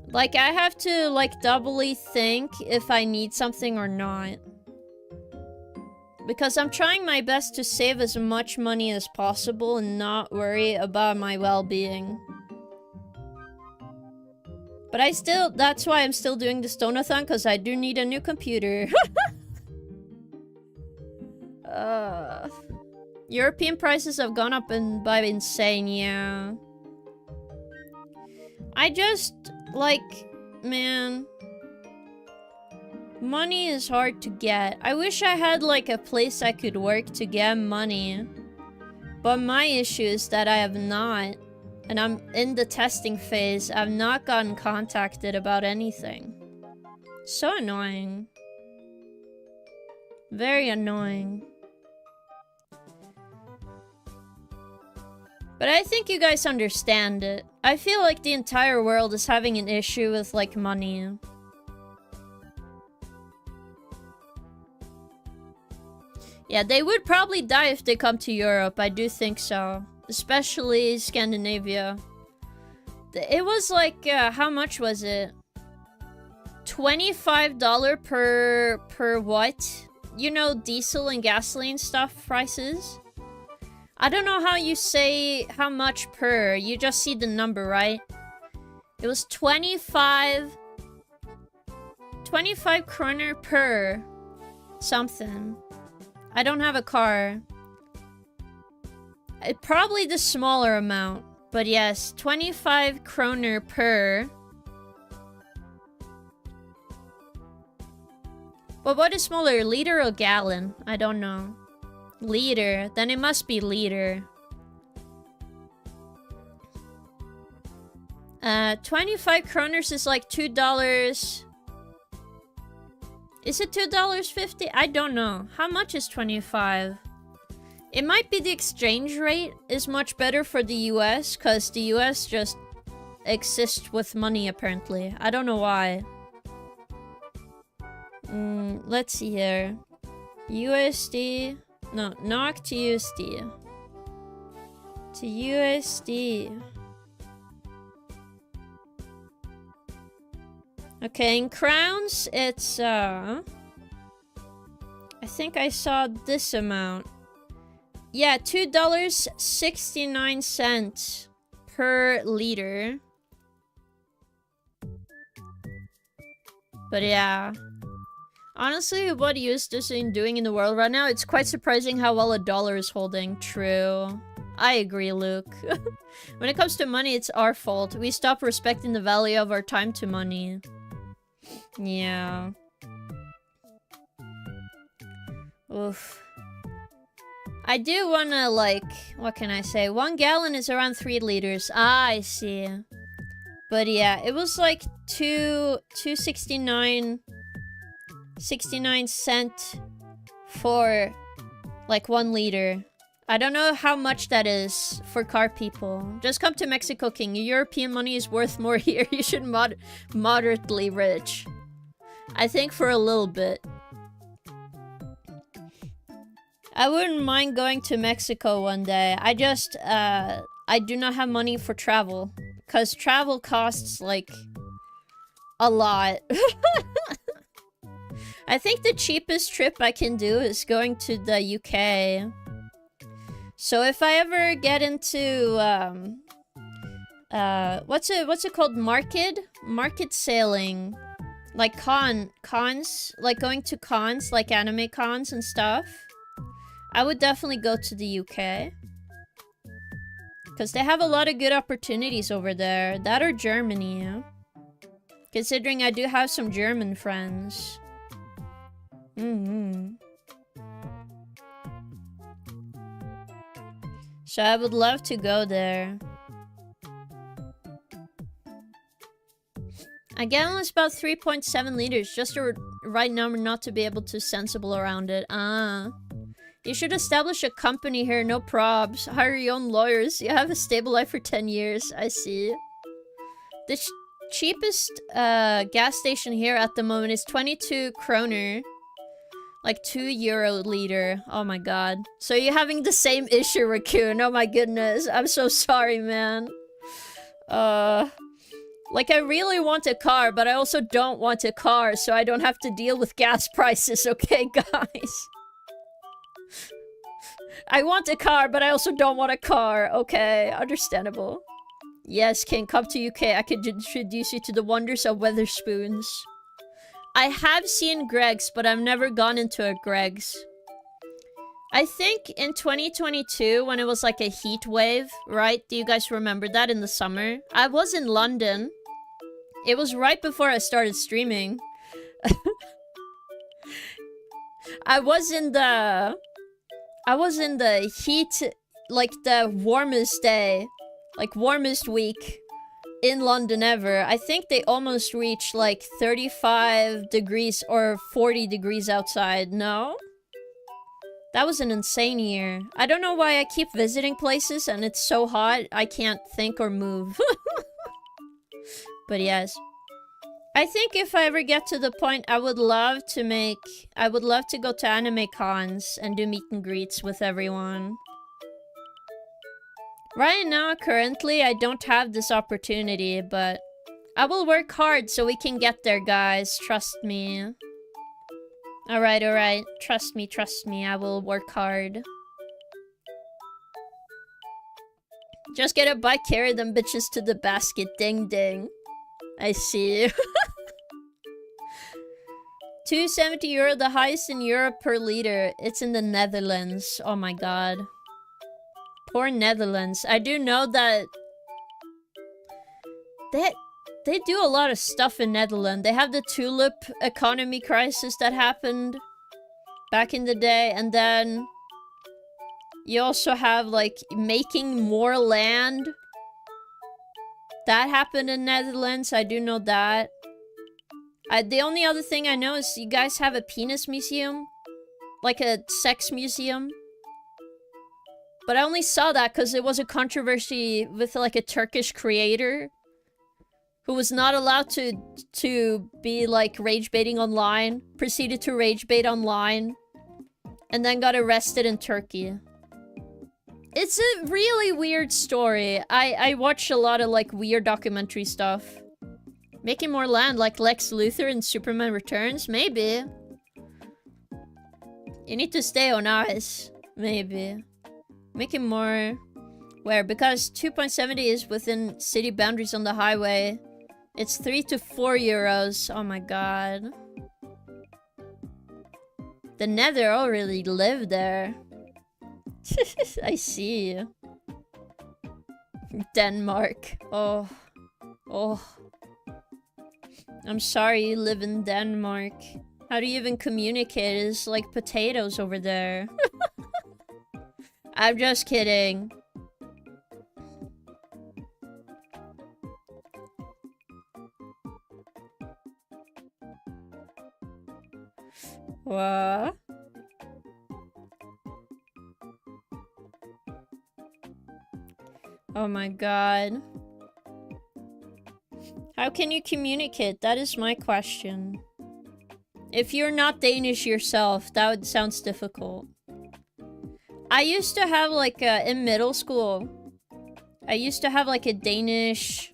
Like, I have to, like, doubly think if I need something or not. Because I'm trying my best to save as much money as possible and not worry about my well-being. But I still... that's why I'm still doing the Stonathon, because I do need a new computer. European prices have gone up by insane, yeah. I just... like, man... money is hard to get. I wish I had, like, a place I could work to get money. But my issue is that I have not. And I'm in the testing phase. I've not gotten contacted about anything. So annoying. Very annoying. But I think you guys understand it. I feel like the entire world is having an issue with, like, money. Yeah, they would probably die if they come to Europe. I do think so. Especially Scandinavia. It was like, how much was it? $25 per what? You know, diesel and gasoline stuff prices? I don't know how you say how much per. You just see the number, right? It was 25 kroner per something. I don't have a car. Probably the smaller amount. But yes, 25 kroner per. But what is smaller, liter or gallon? I don't know. Liter. Then it must be liter. 25 kroners is like $2. Is it $2.50? I don't know. How much is 25? It might be the exchange rate is much better for the US, because the US just exists with money, apparently. I don't know why. Let's see here. USD... no, NOK to USD. To USD. Okay, in crowns, it's, I think I saw this amount. Yeah, $2.69 per liter. But yeah. Honestly, what Eustace is doing in the world right now, it's quite surprising how well a dollar is holding. True. I agree, Luke. When it comes to money, it's our fault. We stop respecting the value of our time to money. Yeah. Oof. I do wanna, like, what can I say? 1 gallon is around 3 liters. Ah, I see. But yeah, it was like 2.69 cent for like 1 liter. I don't know how much that is for car people. Just come to Mexico, King. Your European money is worth more here. You should moderately rich. I think for a little bit. I wouldn't mind going to Mexico one day. I just, I do not have money for travel. Because travel costs, like, a lot. I think the cheapest trip I can do is going to the UK. So if I ever get into, what's it called? Market sailing. Like cons, like going to cons, like anime cons and stuff. I would definitely go to the UK. Because they have a lot of good opportunities over there. That or Germany. Considering I do have some German friends. So I would love to go there. A gallon is about 3.7 liters. Just a right number not to be able to sensible around it. Ah. You should establish a company here, no probs. Hire your own lawyers. You have a stable life for 10 years. I see. The cheapest gas station here at the moment is 22 kroner. Like €2 liter. Oh my god. So you're having the same issue, Raccoon. Oh my goodness. I'm so sorry, man. Like, I really want a car, but I also don't want a car, so I don't have to deal with gas prices, okay, guys? I want a car, but I also don't want a car. Okay, understandable. Yes, King, come to UK. I can introduce you to the wonders of Weatherspoons. I have seen Greg's, but I've never gone into a Greg's. I think in 2022, when it was like a heat wave, right? Do you guys remember that in the summer? I was in London. It was right before I started streaming. I was in the heat, like the warmest day, like warmest week in London ever. I think they almost reached like 35 degrees or 40 degrees outside. No? That was an insane year. I don't know why I keep visiting places and it's so hot I can't think or move. But yes. I think if I ever get to the point, I would love to go to anime cons and do meet and greets with everyone. Right now, currently, I don't have this opportunity, but I will work hard so we can get there, guys. Trust me. Alright, alright. Trust me, I will work hard. Just get a bike, carry them bitches to the basket. Ding ding. I see. €270, the highest in Europe per liter. It's in the Netherlands. Oh my god. Poor Netherlands. I do know that they do a lot of stuff in Netherlands. They have the tulip economy crisis that happened back in the day, and then you also have like making more land. That happened in Netherlands. I do know that. The only other thing I know is you guys have a penis museum. Like a sex museum. But I only saw that because it was a controversy with like a Turkish creator who was not allowed to be like rage baiting online. Proceeded to rage bait online. And then got arrested in Turkey. It's a really weird story. I watch a lot of like weird documentary stuff. Making more land like Lex Luthor in Superman Returns? Maybe. You need to stay on ice. Maybe. Making more... Where? Because 2.70 is within city boundaries on the highway. It's €3 to €4. Oh my god. The Nether already lived there. I see. Denmark. Oh. Oh. I'm sorry you live in Denmark. How do you even communicate? It's like potatoes over there. I'm just kidding. What? Oh my god. How can you communicate? That is my question. If you're not Danish yourself, that sounds difficult. I used to have like in middle school, I used to have like a Danish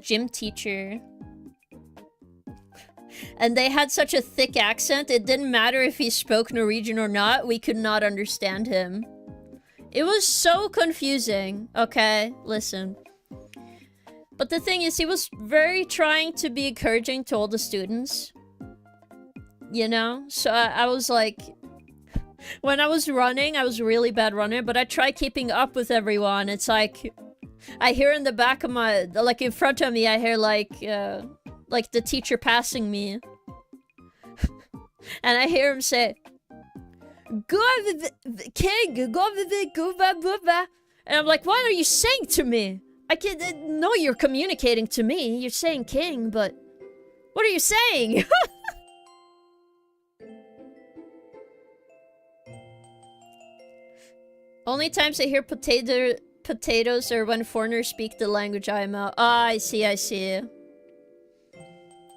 gym teacher. And they had such a thick accent, it didn't matter if he spoke Norwegian or not, we could not understand him. It was so confusing. Okay, listen. But the thing is, he was very trying to be encouraging to all the students. You know? So I was like... When I was running, I was a really bad runner, but I tried keeping up with everyone. It's like... I hear in the back of my... Like, in front of me, I hear like the teacher passing me. And I hear him say... Go King! Go. And I'm like, what are you saying to me? I can't know you're communicating to me. You're saying king, but what are you saying? Only times I hear potatoes are when foreigners speak the language I'm out. Ah, I see.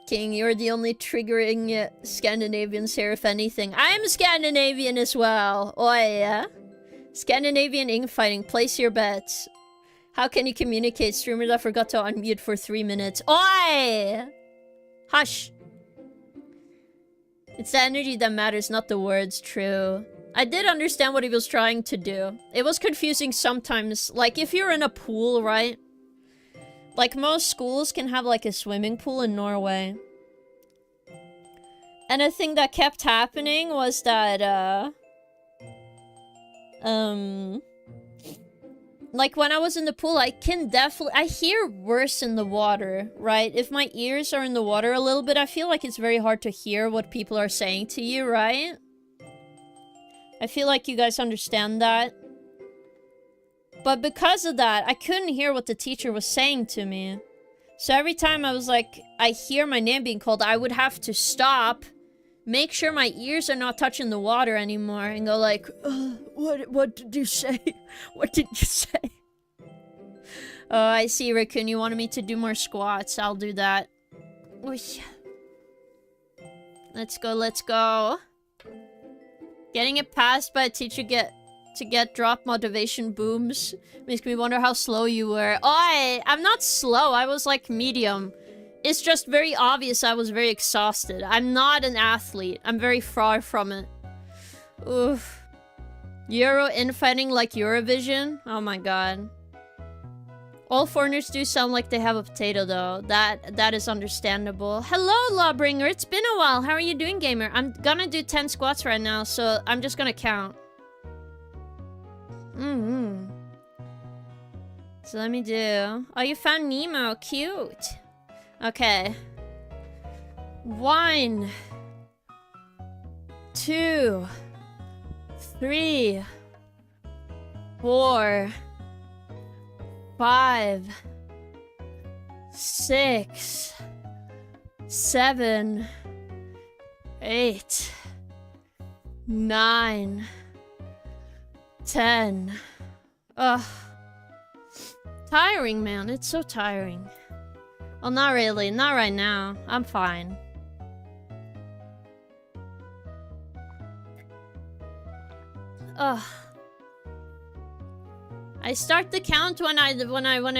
King, you're the only triggering Scandinavians here, if anything. I'm Scandinavian as well. Oh yeah. Scandinavian infighting. Place your bets. How can you communicate? Streamer that forgot to unmute for 3 minutes. Oi! Hush. It's the energy that matters, not the words. True. I did understand what he was trying to do. It was confusing sometimes. Like, if you're in a pool, right? Like, most schools can have, like, a swimming pool in Norway. And a thing that kept happening was that, like, when I was in the pool, I hear worse in the water, right? If my ears are in the water a little bit, I feel like it's very hard to hear what people are saying to you, right? I feel like you guys understand that. But because of that, I couldn't hear what the teacher was saying to me. So every time I was like, I hear my name being called, I would have to stop, make sure my ears are not touching the water anymore, and go like, what did you say? What did you say? Oh, I see, Raccoon. You wanted me to do more squats. I'll do that. Let's go. Getting it passed by a teacher to get drop motivation booms makes me wonder how slow you were. Oh, I'm not slow. I was like medium. It's just very obvious I was very exhausted. I'm not an athlete. I'm very far from it. Oof. Euro infighting like Eurovision? Oh my god. All foreigners do sound like they have a potato though. That is understandable. Hello, Lawbringer. It's been a while. How are you doing, gamer? I'm gonna do 10 squats right now, so I'm just gonna count. So let me do... Oh, you found Nemo. Cute. Okay. 1, 2, 3, 4, 5, 6, 7, 8, 9, 10. Ugh. Tiring, man. It's so tiring. Well, not really. Not right now. I'm fine. Ugh. I start the count when I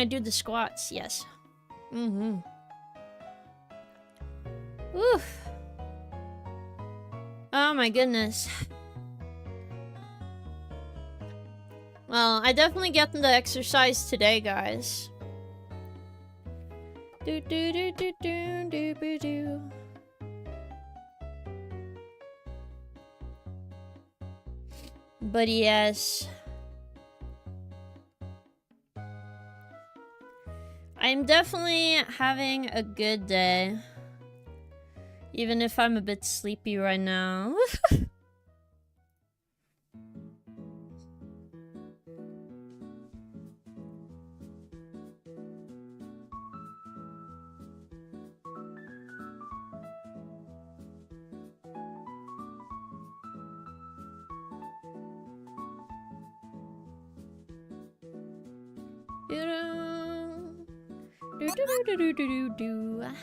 do the squats. Yes. Oof. Oh my goodness. Well, I definitely get the exercise today, guys. Do do do do do do do do. But yes. I'm definitely having a good day. Even if I'm a bit sleepy right now.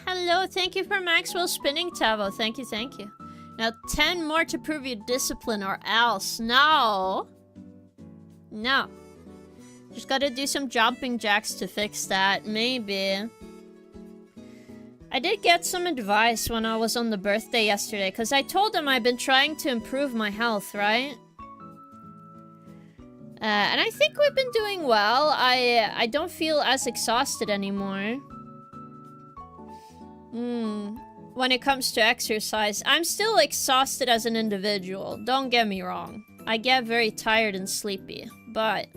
Hello, thank you for Maxwell spinning, Tavo. Thank you, thank you. Now 10 more to prove your discipline or else. No. No. Just gotta do some jumping jacks to fix that. Maybe. I did get some advice when I was on the birthday yesterday, because I told them I've been trying to improve my health, right? And I think we've been doing well. I don't feel as exhausted anymore. When it comes to exercise, I'm still exhausted as an individual. Don't get me wrong. I get very tired and sleepy. But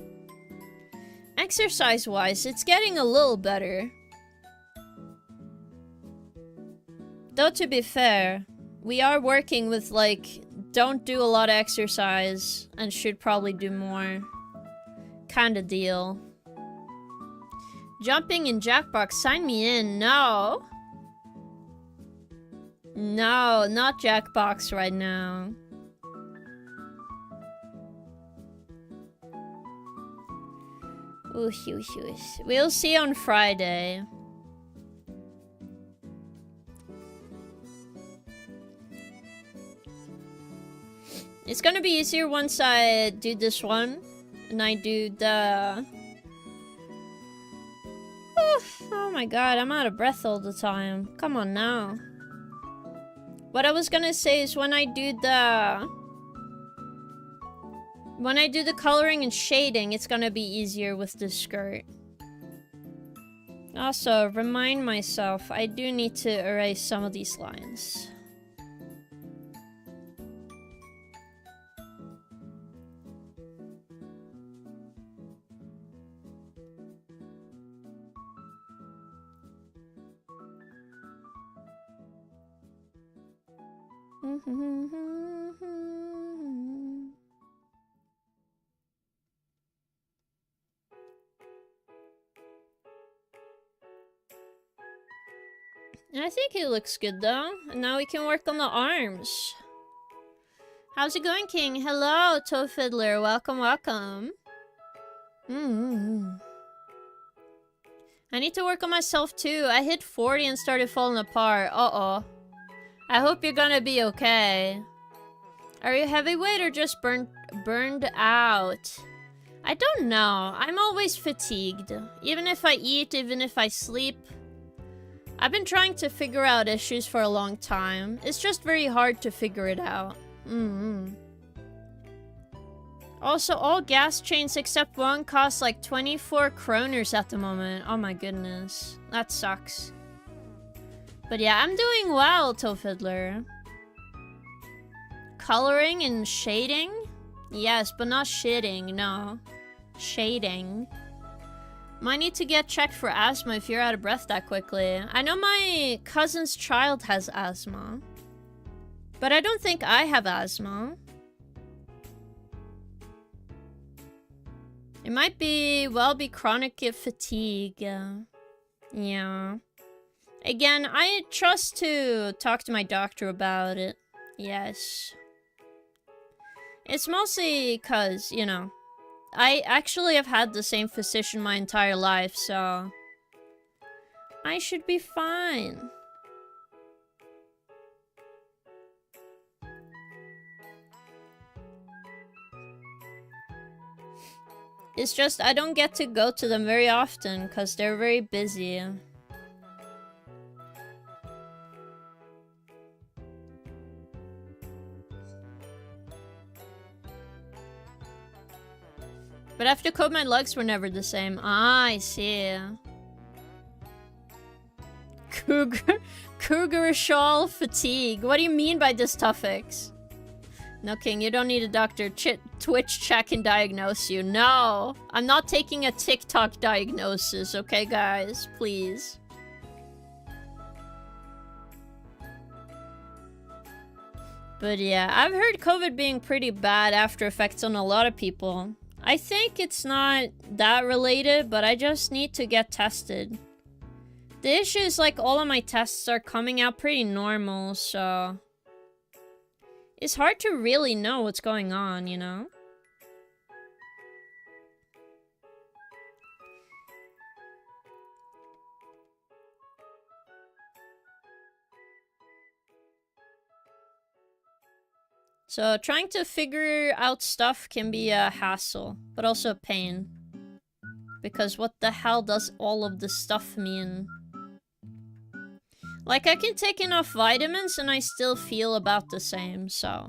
exercise-wise, it's getting a little better. Though to be fair, we are working with like, don't do a lot of exercise and should probably do more kind of deal. Jumping in Jackbox, sign me in. No. No, not Jackbox right now. Oosh, oosh, oosh. We'll see on Friday. It's gonna be easier once I do this one. And I do the... Oh my god, I'm out of breath all the time. Come on now. What I was gonna say is when I do the... When I do the coloring and shading, it's gonna be easier with the skirt. Also, remind myself, I do need to erase some of these lines. I think it looks good though. And now we can work on the arms. How's it going, King? Hello, Toe Fiddler. Welcome, welcome. I need to work on myself too. I hit 40 and started falling apart. Uh-oh. I hope you're gonna be okay. Are you heavyweight or just burned out? I don't know. I'm always fatigued. Even if I eat, even if I sleep. I've been trying to figure out issues for a long time. It's just very hard to figure it out. Also, all gas chains except one cost like 24 kroners at the moment. Oh my goodness. That sucks. But yeah, I'm doing well, Toe Fiddler. Coloring and shading? Yes, but not shitting, no. Shading. Might need to get checked for asthma if you're out of breath that quickly. I know my cousin's child has asthma. But I don't think I have asthma. It might be, well, be chronic fatigue. Yeah. Again, I trust to talk to my doctor about it. Yes. It's mostly because, you know, I actually have had the same physician my entire life, so I should be fine. It's just I don't get to go to them very often because they're very busy. But after COVID, my legs were never the same. Ah, I see. Cougar shawl fatigue. What do you mean by this, Tuffix? No, King, you don't need a doctor. Twitch chat can diagnose you. No! I'm not taking a TikTok diagnosis, okay, guys? Please. But yeah, I've heard COVID being pretty bad after effects on a lot of people. I think it's not that related, but I just need to get tested. The issue is, like, all of my tests are coming out pretty normal, so... It's hard to really know what's going on, you know? So trying to figure out stuff can be a hassle, but also a pain. Because what the hell does all of this stuff mean? Like, I can take enough vitamins and I still feel about the same, so...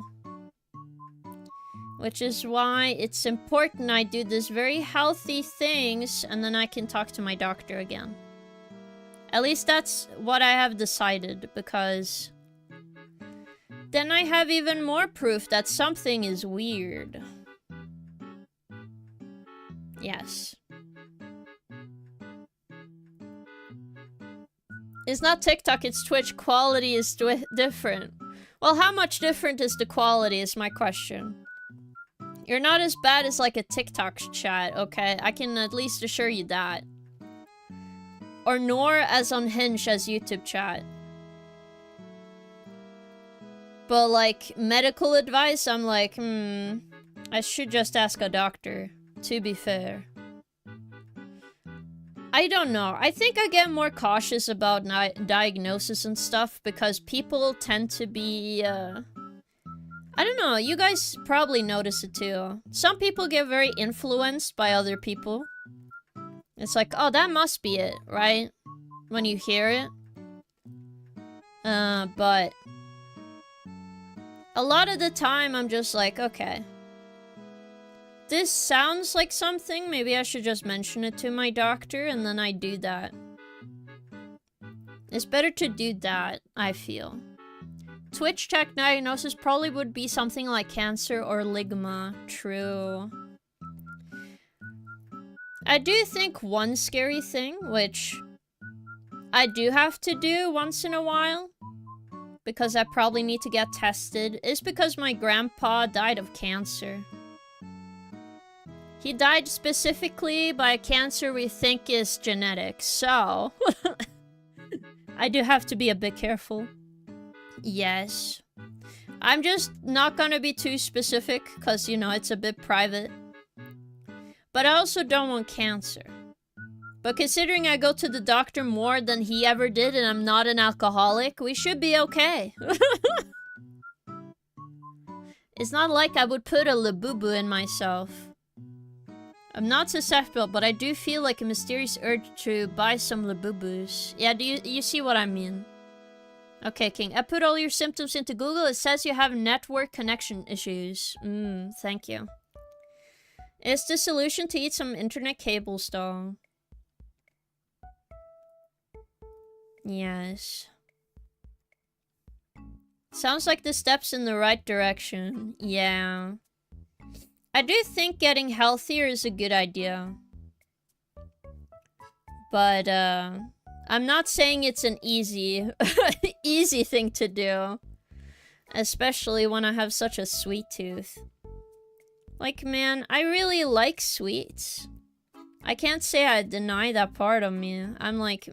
Which is why it's important I do these very healthy things and then I can talk to my doctor again. At least that's what I have decided, because... Then I have even more proof that something is weird. Yes. It's not TikTok, it's Twitch. Quality is different. Well, how much different is the quality is my question. You're not as bad as like a TikTok chat, okay? I can at least assure you that. Or nor as unhinged as YouTube chat. But like, medical advice, I'm like, I should just ask a doctor, to be fair. I don't know. I think I get more cautious about diagnosis and stuff because people tend to be, I don't know, you guys probably notice it too. Some people get very influenced by other people. It's like, oh, that must be it, right? When you hear it. But... A lot of the time, I'm just like, okay. This sounds like something, maybe I should just mention it to my doctor, and then I do that. It's better to do that, I feel. Twitch check diagnosis probably would be something like cancer or ligma. True. I do think one scary thing, which I do have to do once in a while, because I probably need to get tested, is because my grandpa died of cancer. He died specifically by a cancer we think is genetic, so... I do have to be a bit careful. Yes. I'm just not gonna be too specific, because, you know, it's a bit private. But I also don't want cancer. But considering I go to the doctor more than he ever did and I'm not an alcoholic, we should be okay. It's not like I would put a labubu in myself. I'm not susceptible, but I do feel like a mysterious urge to buy some labubus. Yeah, do you see what I mean? Okay, King. I put all your symptoms into Google. It says you have network connection issues. Thank you. Is the solution to eat some internet cables, though? Yes. Sounds like the steps in the right direction. Yeah. I do think getting healthier is a good idea. But, I'm not saying it's an easy, easy thing to do. Especially when I have such a sweet tooth. Like, man, I really like sweets. I can't say I deny that part of me. I'm like,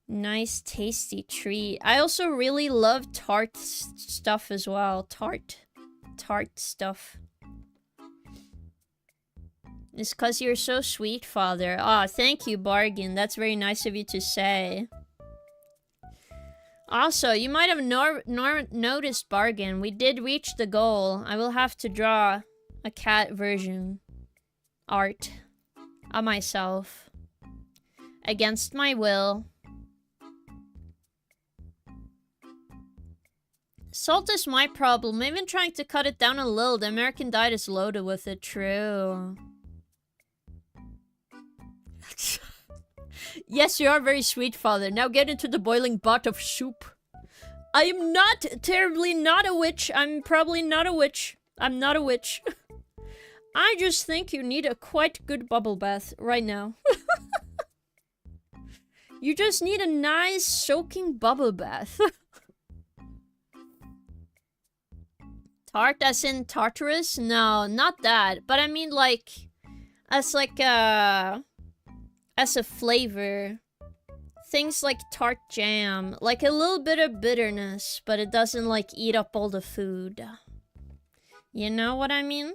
nice, tasty treat. I also really love tart stuff as well. Tart stuff. It's cause you're so sweet, father. Ah, thank you, Bargain. That's very nice of you to say. Also, you might have noticed, Bargain, we did reach the goal. I will have to draw a cat version art of myself. Against my will. Salt is my problem. Even trying to cut it down a little, the American diet is loaded with it. True. Yes, you are very sweet, father. Now get into the boiling pot of soup. I am not terribly not a witch. I'm probably not a witch. I'm not a witch. I just think you need a quite good bubble bath right now. You just need a nice soaking bubble bath. Tart as in Tartarus? No, not that. But I mean like as like as a flavor. Things like tart jam, like a little bit of bitterness, but it doesn't like eat up all the food. You know what I mean?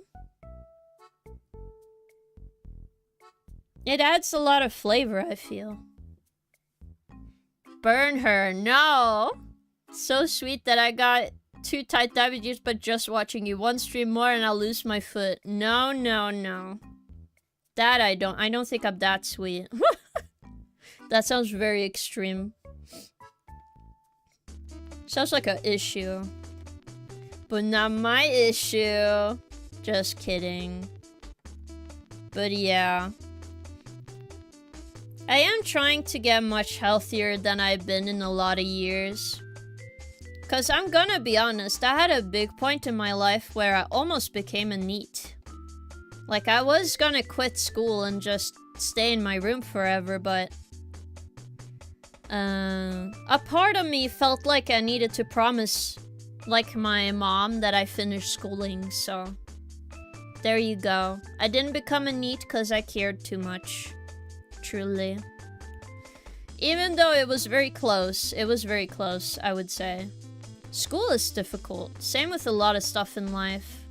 It adds a lot of flavor, I feel. Burn her, no! So sweet that I got 2 tight diabetes, but just watching you. 1 stream more and I'll lose my foot. No, no, no. That I don't think I'm that sweet. That sounds very extreme. Sounds like an issue. But not my issue. Just kidding. But yeah. I am trying to get much healthier than I've been in a lot of years. Cause I'm gonna be honest, I had a big point in my life where I almost became a NEET. Like I was gonna quit school and just stay in my room forever, but a part of me felt like I needed to promise, like my mom, that I finished schooling, so there you go. I didn't become a NEET because I cared too much. Truly. Even though it was very close. It was very close, I would say. School is difficult. Same with a lot of stuff in life.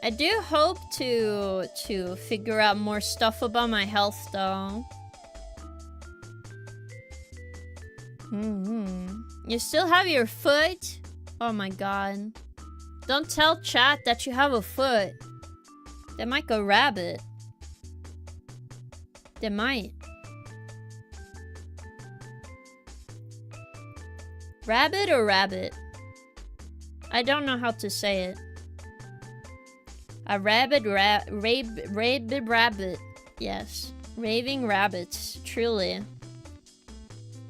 I do hope to figure out more stuff about my health, though. You still have your foot? Oh my god. Don't tell chat that you have a foot. They might go rabbit. They might. Rabbit or rabbit? I don't know how to say it. A rabid rabbit. Yes. Raving rabbits. Truly.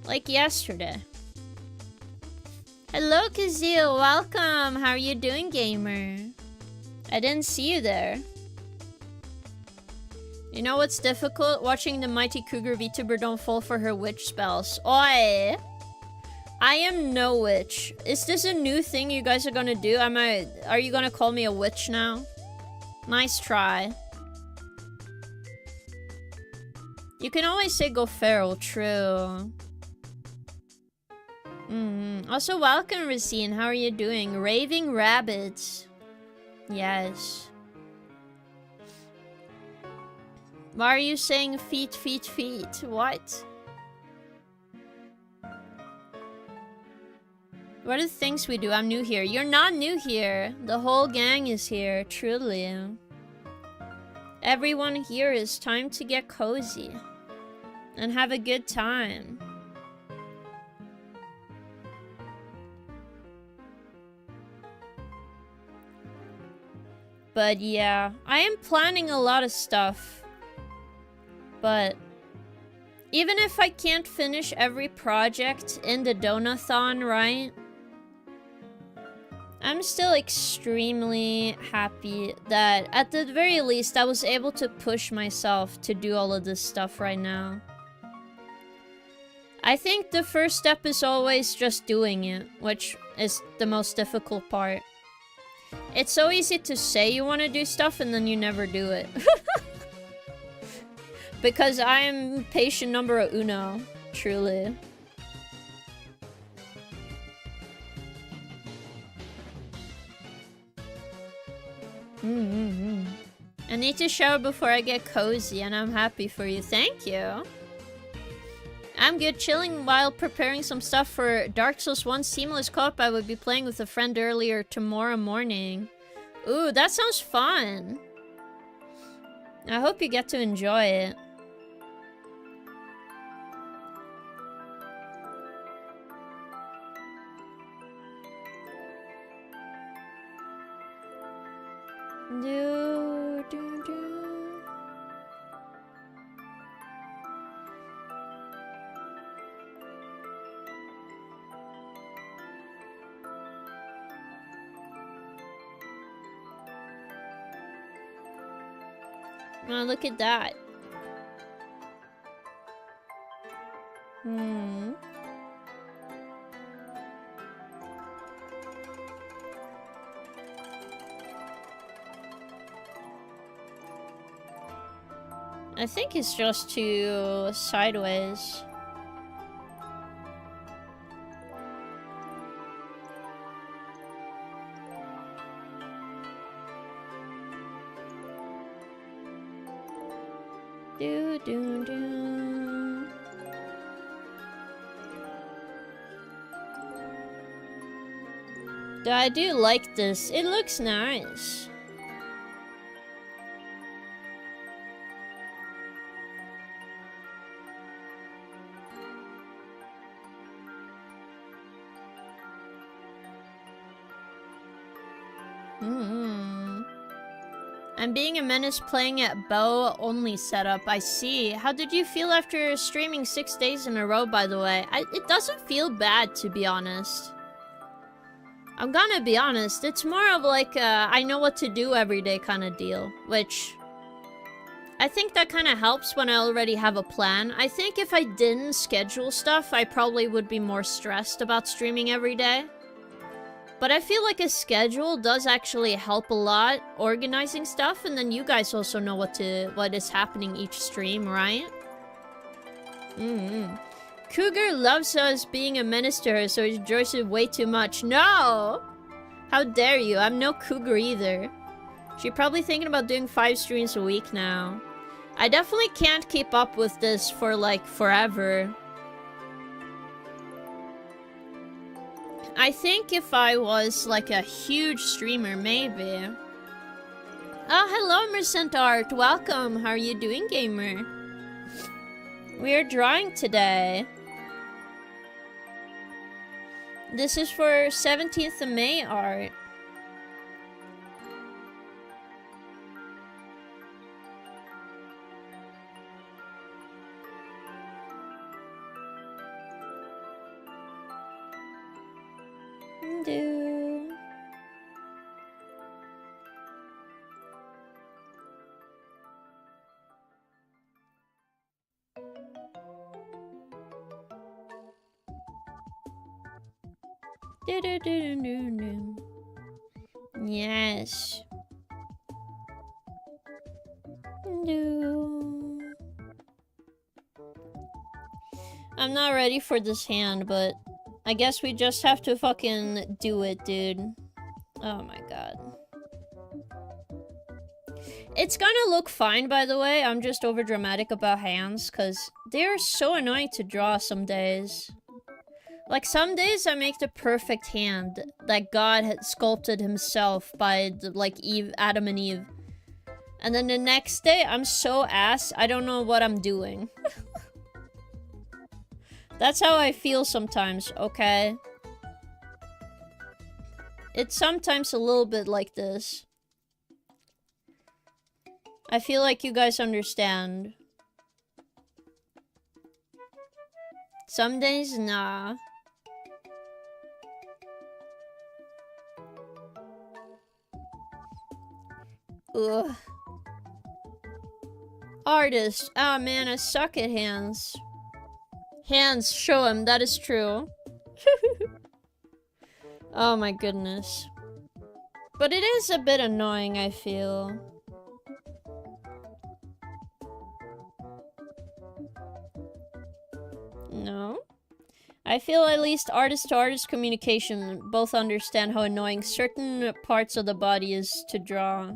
Like yesterday. Hello, Kazeel. Welcome. How are you doing, gamer? I didn't see you there. You know what's difficult? Watching the mighty cougar VTuber don't fall for her witch spells. Oi! I am no witch. Is this a new thing you guys are gonna do? Are you gonna call me a witch now? Nice try. You can always say go feral, true. Also, welcome, Racine. How are you doing? Raving rabbits. Yes. Why are you saying feet, feet, feet? What? What are the things we do? I'm new here. You're not new here. The whole gang is here, truly. Everyone here is time to get cozy. And have a good time. But yeah, I am planning a lot of stuff. But even if I can't finish every project in the Donathon, right? I'm still extremely happy that at the very least I was able to push myself to do all of this stuff right now. I think the first step is always just doing it, which is the most difficult part. It's so easy to say you want to do stuff and then you never do it. Because I am patient number uno, truly. I need to shower before I get cozy, and I'm happy for you. Thank you. I'm good, chilling while preparing some stuff for Dark Souls 1 Seamless Co-op I would be playing with a friend earlier tomorrow morning. Ooh, that sounds fun. I hope you get to enjoy it. Oh, look at that. I think it's just too sideways. Do do do. I do like this. It looks nice. I'm being a menace playing at bow only setup. I see. How did you feel after streaming 6 days in a row, by the way? It doesn't feel bad, to be honest. I'm gonna be honest. It's more of like a I know what to do every day kind of deal, which I think that kind of helps when I already have a plan. I think if I didn't schedule stuff, I probably would be more stressed about streaming every day. But I feel like a schedule does actually help a lot organizing stuff, and then you guys also know what is happening each stream, right? Cougar loves us being a menace to her, so he enjoys it way too much. No! How dare you? I'm no cougar either. She's probably thinking about doing 5 streams a week now. I definitely can't keep up with this for like forever. I think if I was like a huge streamer, maybe. Oh, hello, Mercent Art. Welcome. How are you doing, gamer? We are drawing today. This is for 17th of May art. Do. Do do do do do. Yes. Do. I'm not ready for this hand, but I guess we just have to fucking do it, dude. Oh my god. It's gonna look fine, by the way. I'm just overdramatic about hands, because they're so annoying to draw some days. Like, some days I make the perfect hand that God had sculpted himself by, like, Adam and Eve. And then the next day, I'm so ass, I don't know what I'm doing. That's how I feel sometimes, okay? It's sometimes a little bit like this. I feel like you guys understand. Some days, nah. Ugh. Artist. Oh man, I suck at hands. Hands, show him, that is true. Oh my goodness. But it is a bit annoying, I feel. No? I feel at least artist-to-artist communication both understand how annoying certain parts of the body is to draw.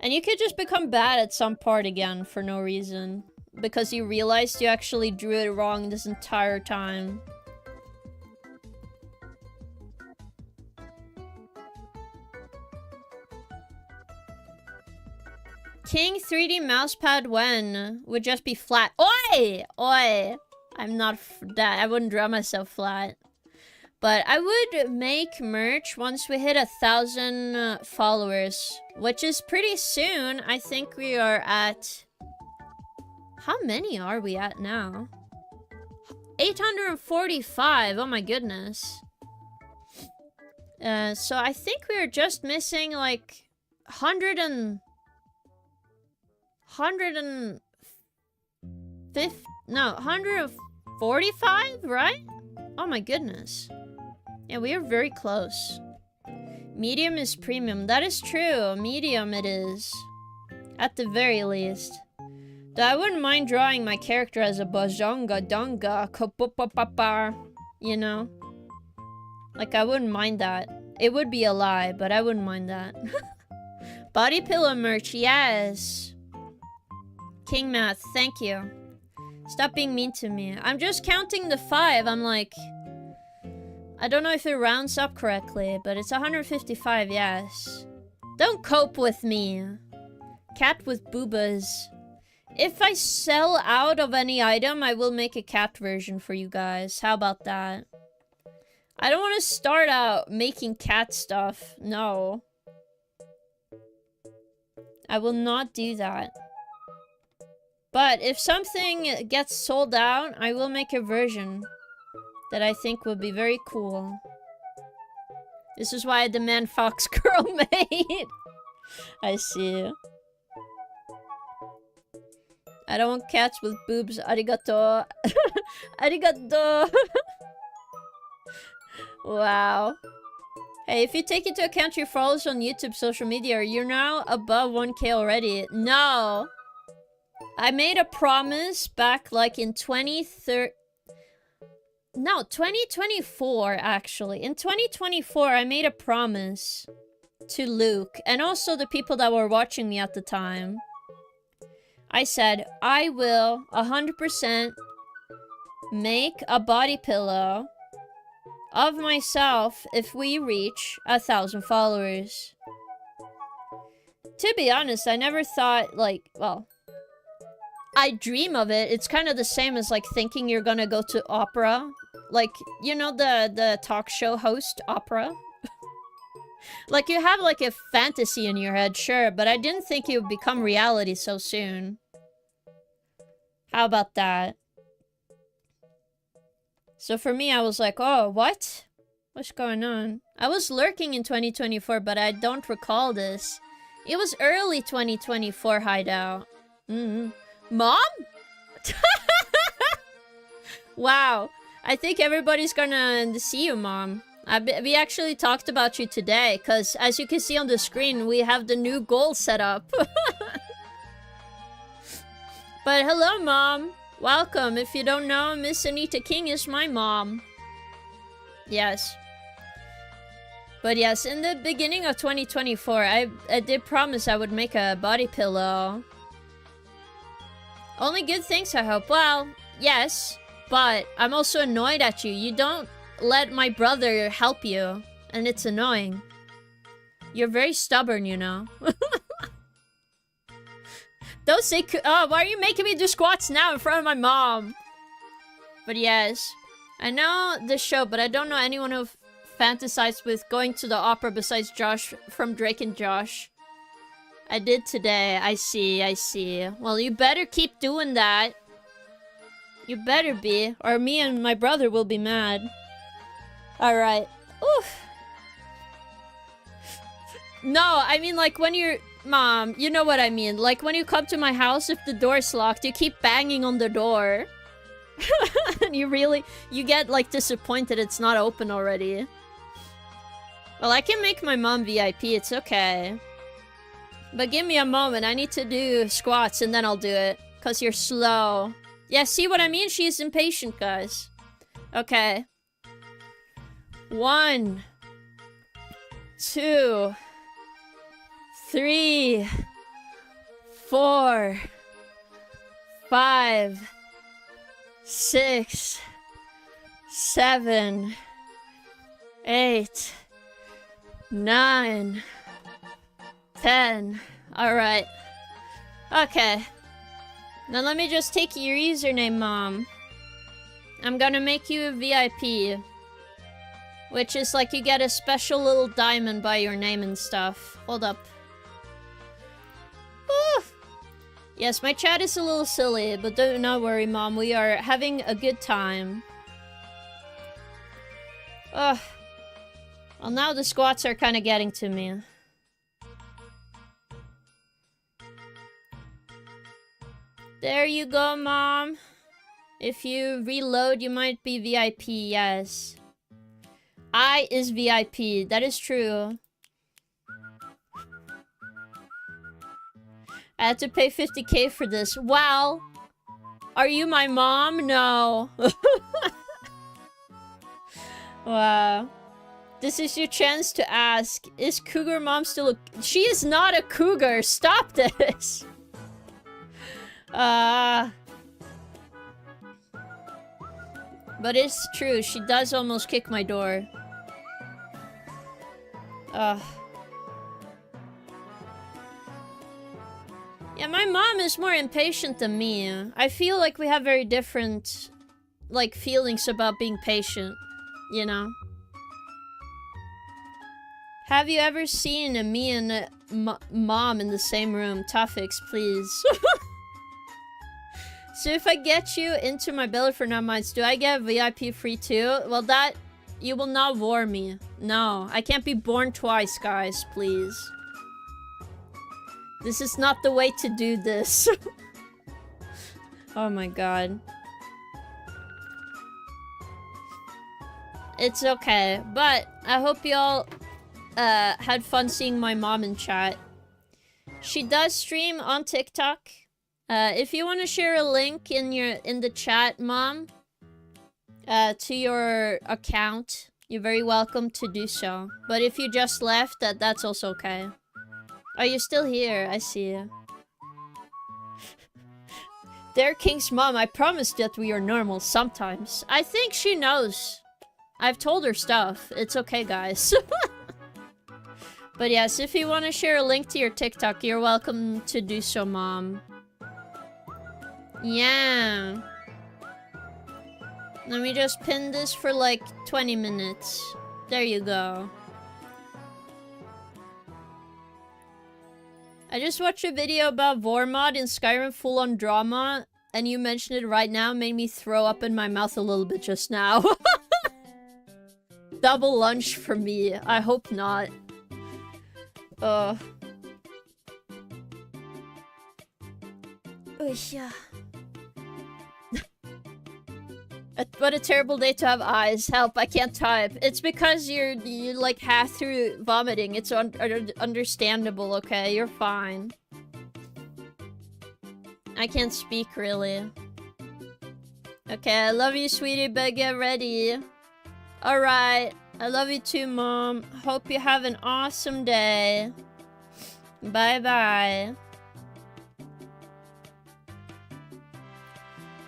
And you could just become bad at some part again for no reason. Because you realized you actually drew it wrong this entire time. King 3D mousepad when? Would just be flat. Oi! Oi! I'm not that. I wouldn't draw myself flat. But I would make merch once we hit 1,000 followers. Which is pretty soon. I think we are at... How many are we at now? 845. Oh my goodness. So I think we are just missing like 100 and... 145, right? Oh my goodness. Yeah, we are very close. Medium is premium. That is true. Medium it is. At the very least. Though I wouldn't mind drawing my character as a bajonga donga kopopopapa. You know? Like, I wouldn't mind that. It would be a lie, but I wouldn't mind that. Body pillow merch, yes. King Math, thank you. Stop being mean to me. I'm just counting the 5. I'm like... I don't know if it rounds up correctly, but it's 155, yes. Don't cope with me. Cat with boobas. If I sell out of any item, I will make a cat version for you guys. How about that? I don't want to start out making cat stuff. No. I will not do that. But if something gets sold out, I will make a version that I think will be very cool. This is why I demand Fox Girl made. I see. I don't want cats with boobs. Arigato. Arigato. Wow. Hey, if you take into account your followers on YouTube, social media, you're now above 1K already. No. I made a promise back like in 2024 actually. In 2024, I made a promise to Luke and also the people that were watching me at the time. I said, I will 100% make a body pillow of myself if we reach 1,000 followers. To be honest, I never thought, like, well, I dream of it. It's kind of the same as, like, thinking you're gonna go to opera. Like, you know, the talk show host opera? Like, you have, like, a fantasy in your head, sure, but I didn't think it would become reality so soon. How about that? So for me, I was like, oh, what? What's going on? I was lurking in 2024, but I don't recall this. It was early 2024 hideout. Mom? Wow. I think everybody's gonna see you, Mom. We actually talked about you today, because as you can see on the screen, we have the new goal set up. But hello, Mom. Welcome. If you don't know, Miss Anita King is my mom. Yes. But yes, in the beginning of 2024, I did promise I would make a body pillow. Only good things, I hope. Well, yes, but I'm also annoyed at you. You don't let my brother help you, and it's annoying. You're very stubborn, you know. Don't say, oh, why are you making me do squats now in front of my mom? But yes, I know this show, but I don't know anyone who fantasized with going to the opera besides Josh from Drake and Josh. I did today. I see, I see. Well, you better keep doing that. You better be, or me and my brother will be mad. Alright. Oof. No, I mean, like, when you're... Mom, you know what I mean. Like, when you come to my house, if the door's locked, you keep banging on the door. And you get, like, disappointed it's not open already. Well, I can make my mom VIP, it's okay. But give me a moment, I need to do squats and then I'll do it. Because you're slow. Yeah, see what I mean? She's impatient, guys. Okay. 1, 2... 3, 4, 5, 6, 7, 8, 9, 10. Alright. Okay. Now let me just take your username, Mom. I'm gonna make you a VIP. Which is like you get a special little diamond by your name and stuff. Hold up. Woo! Yes, my chat is a little silly, but do not worry, Mom. We are having a good time. Ugh. Well, now the squats are kind of getting to me. There you go, Mom. If you reload, you might be VIP, yes. I is VIP, that is true. I had to pay 50K for this. Wow. Are you my mom? No. Wow. This is your chance to ask. Is Cougar Mom still a... She is not a cougar. Stop this. But it's true. She does almost kick my door. Yeah, my mom is more impatient than me. I feel like we have very different, like, feelings about being patient, you know? Have you ever seen me and Mom in the same room? Toughics, please. So if I get you into my belly for 9 months, do I get VIP free too? Well, that... You will not war me. No, I can't be born twice, guys, please. This is not the way to do this. Oh my god. It's okay, but I hope y'all had fun seeing my mom in chat. She does stream on TikTok. If you want to share a link in the chat, Mom, to your account, you're very welcome to do so. But if you just left, that's also okay. Oh, you're still here. I see you. They're King's mom. I promised that we are normal sometimes. I think she knows. I've told her stuff. It's okay, guys. But yes, if you want to share a link to your TikTok, you're welcome to do so, Mom. Yeah. Let me just pin this for like 20 minutes. There you go. I just watched a video about Vormod in Skyrim full-on drama, and you mentioned it right now, made me throw up in my mouth a little bit just now. Double lunch for me. I hope not. Oh yeah. What a terrible day to have eyes. Help, I can't type. It's because you're like half through vomiting. It's understandable, okay? You're fine. I can't speak, really. Okay, I love you, sweetie, but get ready. Alright. I love you too, Mom. Hope you have an awesome day. Bye-bye.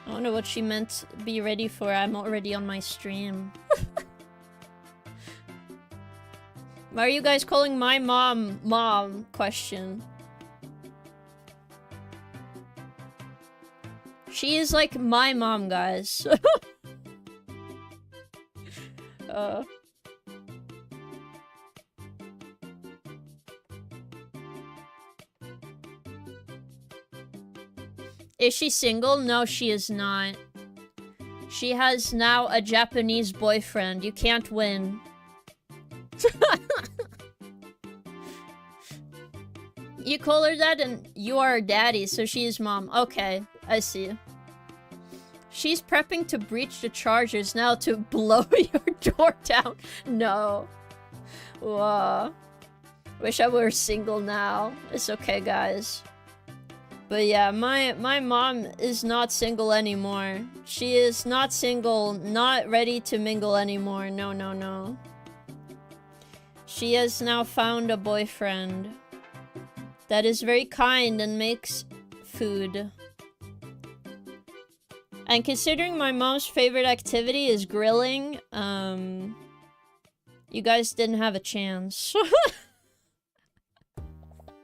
I wonder what she meant be ready for. I'm already on my stream. Why are you guys calling my mom Mom? Question. She is like my mom, guys. Is she single? No, she is not. She has now a Japanese boyfriend. You can't win. You call her that and you are her daddy, so she is mom. Okay, I see. She's prepping to breach the charges now to blow your door down. No. Whoa. Wish I were single now. It's okay, guys. But yeah, my mom is not single anymore. She is not single, not ready to mingle anymore. No, no, no. She has now found a boyfriend that is very kind and makes food. And considering my mom's favorite activity is grilling, you guys didn't have a chance.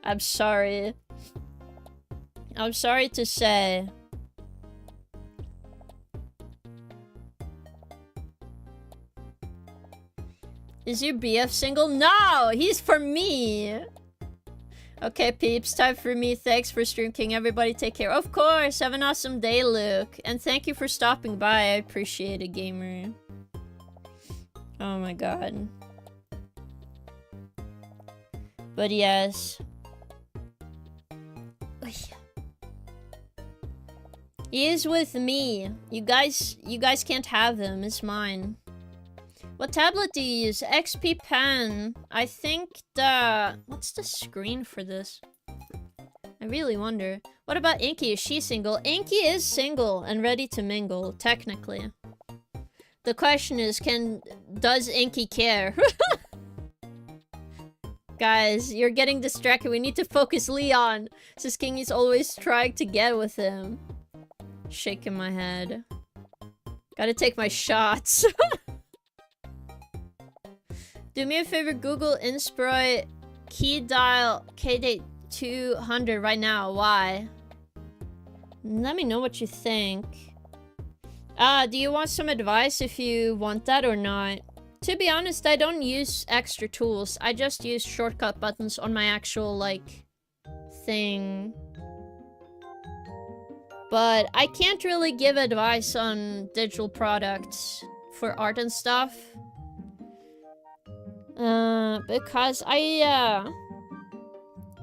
I'm sorry. I'm sorry to say. Is your BF single? No! He's for me! Okay, peeps, time for me. Thanks for Stream King. Everybody take care. Of course! Have an awesome day, Luke. And thank you for stopping by. I appreciate it, gamer. Oh my god. But yes. He is with me. You guys can't have him. It's mine. What tablet do you use? XP Pen. I think what's the screen for this? I really wonder. What about Inky? Is she single? Inky is single and ready to mingle, technically. The question is, does Inky care? Guys, you're getting distracted. We need to focus Leon. Since Kingy's always trying to get with him. Shaking my head. Gotta take my shots. Do me a favor, Google Inspire key dial KDate 200 right now. Why? Let me know what you think. Do you want some advice if you want that or not? To be honest, I don't use extra tools. I just use shortcut buttons on my actual, like, thing. But I can't really give advice on digital products for art and stuff. Because I,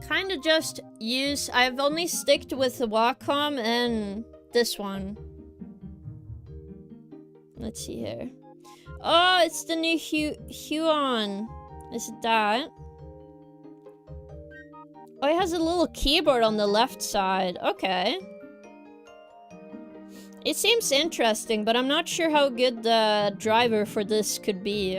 kind of just use... I've only sticked with the Wacom and this one. Let's see here. Oh, it's the new Huon. Is it that? Oh, it has a little keyboard on the left side. Okay. It seems interesting, but I'm not sure how good the driver for this could be.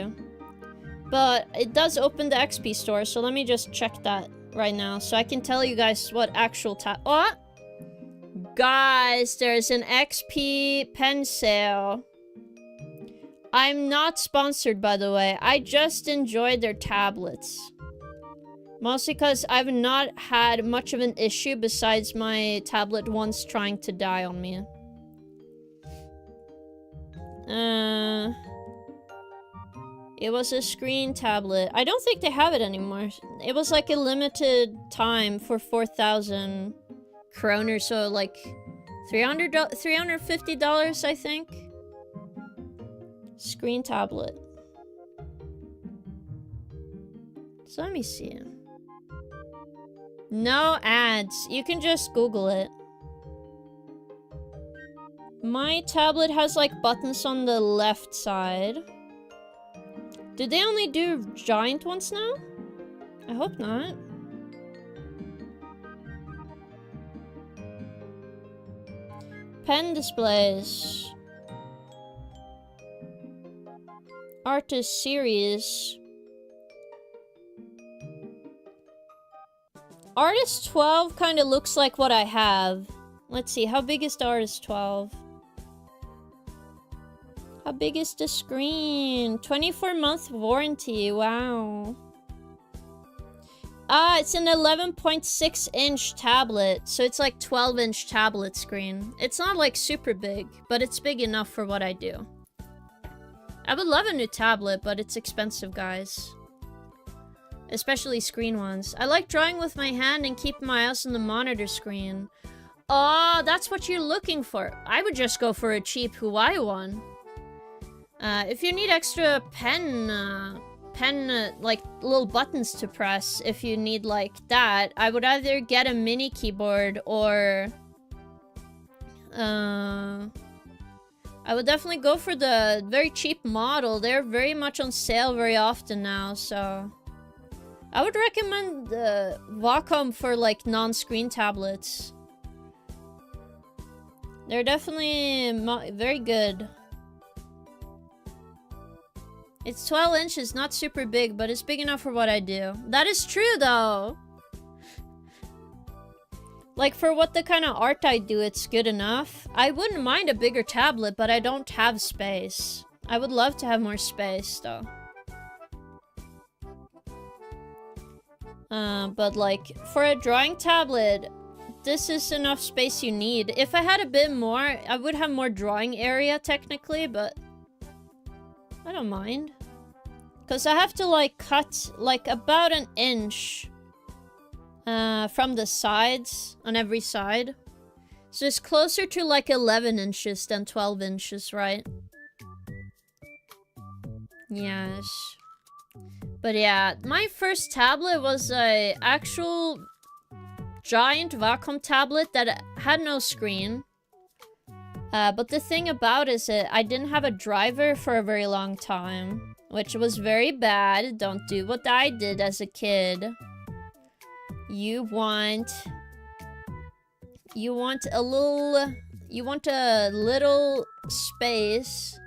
But it does open the XP store, so let me just check that right now so I can tell you guys what actual Oh! Guys, there's an XP pen sale. I'm not sponsored, by the way. I just enjoyed their tablets. Mostly because I've not had much of an issue besides my tablet once trying to die on me. It was a screen tablet. I don't think they have it anymore. It was like a limited time for 4,000 kroner, so like $350, I think. Screen tablet. So let me see. No ads. You can just Google it. My tablet has like buttons on the left side. Do they only do giant ones now? I hope not. Pen displays. Artist series. Artist 12 kind of looks like what I have. Let's see, how big is the Artist 12? How big is the screen? 24-month warranty, wow. It's an 11.6-inch tablet, so it's like 12-inch tablet screen. It's not like super big, but it's big enough for what I do. I would love a new tablet, but it's expensive, guys. Especially screen ones. I like drawing with my hand and keep my eyes on the monitor screen. Oh, that's what you're looking for. I would just go for a cheap Huawei one. If you need extra pen, like, little buttons to press, if you need, like, that, I would either get a mini keyboard or... I would definitely go for the very cheap model. They're very much on sale very often now, so... I would recommend the Wacom for, like, non-screen tablets. They're definitely very good. It's 12 inches, not super big, but it's big enough for what I do. That is true, though! Like, for what the kind of art I do, it's good enough. I wouldn't mind a bigger tablet, but I don't have space. I would love to have more space, though. But, like, for a drawing tablet, this is enough space you need. If I had a bit more, I would have more drawing area, technically, but... I don't mind. Because I have to, like, cut, like, about an inch from the sides, on every side. So it's closer to, like, 11 inches than 12 inches, right? Yes. But yeah, my first tablet was a actual giant Wacom tablet that had no screen. But the thing about it is that I didn't have a driver for a very long time, which was very bad. Don't do what I did as a kid. You want a little space.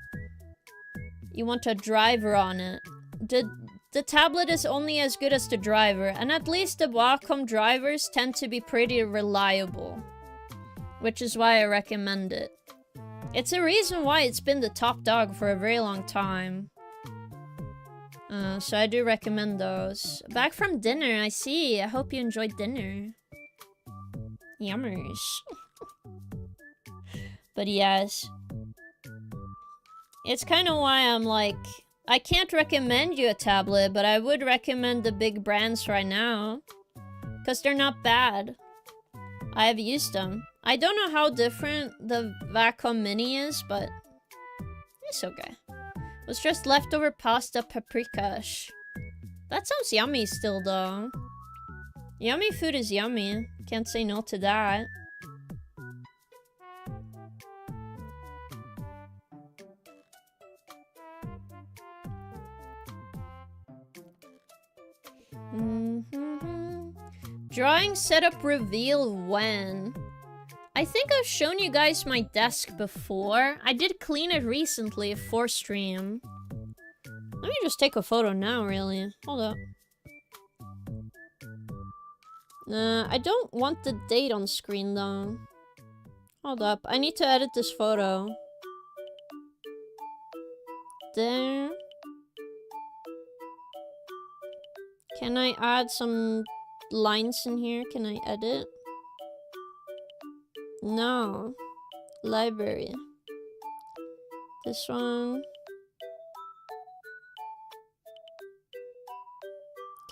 You want a driver on it. The tablet is only as good as the driver, and at least the Wacom drivers tend to be pretty reliable, which is why I recommend it. It's a reason why it's been the top dog for a very long time. So I do recommend those. Back from dinner, I see. I hope you enjoyed dinner. Yummers. But yes. It's kind of why I'm like, I can't recommend you a tablet, but I would recommend the big brands right now. Because they're not bad. I have used them. I don't know how different the Wacom Mini is, but it's okay. It was just leftover pasta paprikash. That sounds yummy still, though. Yummy food is yummy. Can't say no to that. Drawing setup reveal when? I think I've shown you guys my desk before. I did clean it recently for stream. Let me just take a photo now, really. Hold up. I don't want the date on screen, though. Hold up. I need to edit this photo. There. Can I add some lines in here? Can I edit? No. Library. This one.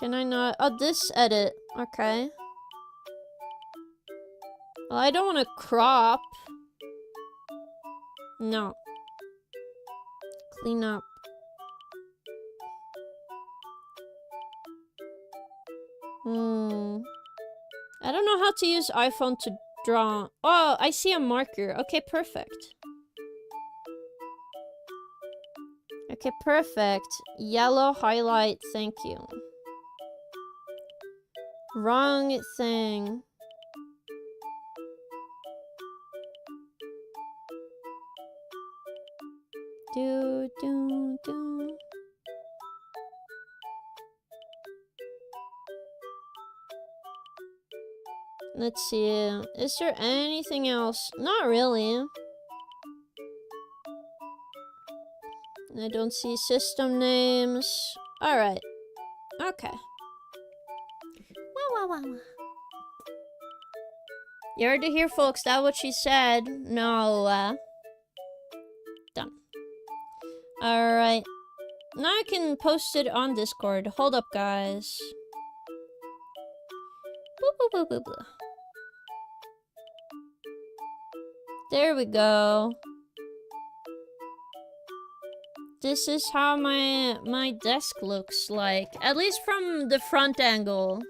Can I not? Oh, this edit. Okay. Well, I don't want to crop. No. Clean up. I don't know how to use iPhone to draw. Oh, I see a marker. Okay, perfect. Okay, perfect. Yellow highlight, thank you. Wrong thing. Do. Let's see. Is there anything else? Not really. I don't see system names. Alright. Okay. Wow. You heard it here, folks. That's what she said. No. Done. Alright. Now I can post it on Discord. Hold up, guys. Boop. There we go. This is how my desk looks like. At least from the front angle.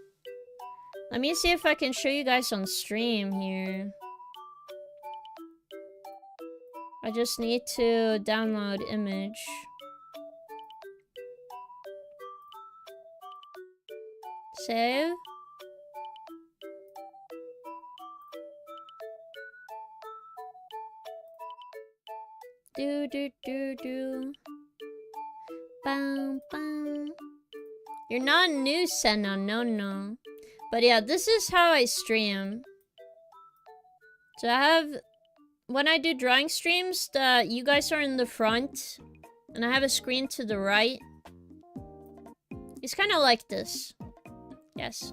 Let me see if I can show you guys on stream here. I just need to download image. Save. Do. Bam. You're not new, Senna. No. But yeah, this is how I stream. So I have... When I do drawing streams, you guys are in the front. And I have a screen to the right. It's kind of like this. Yes.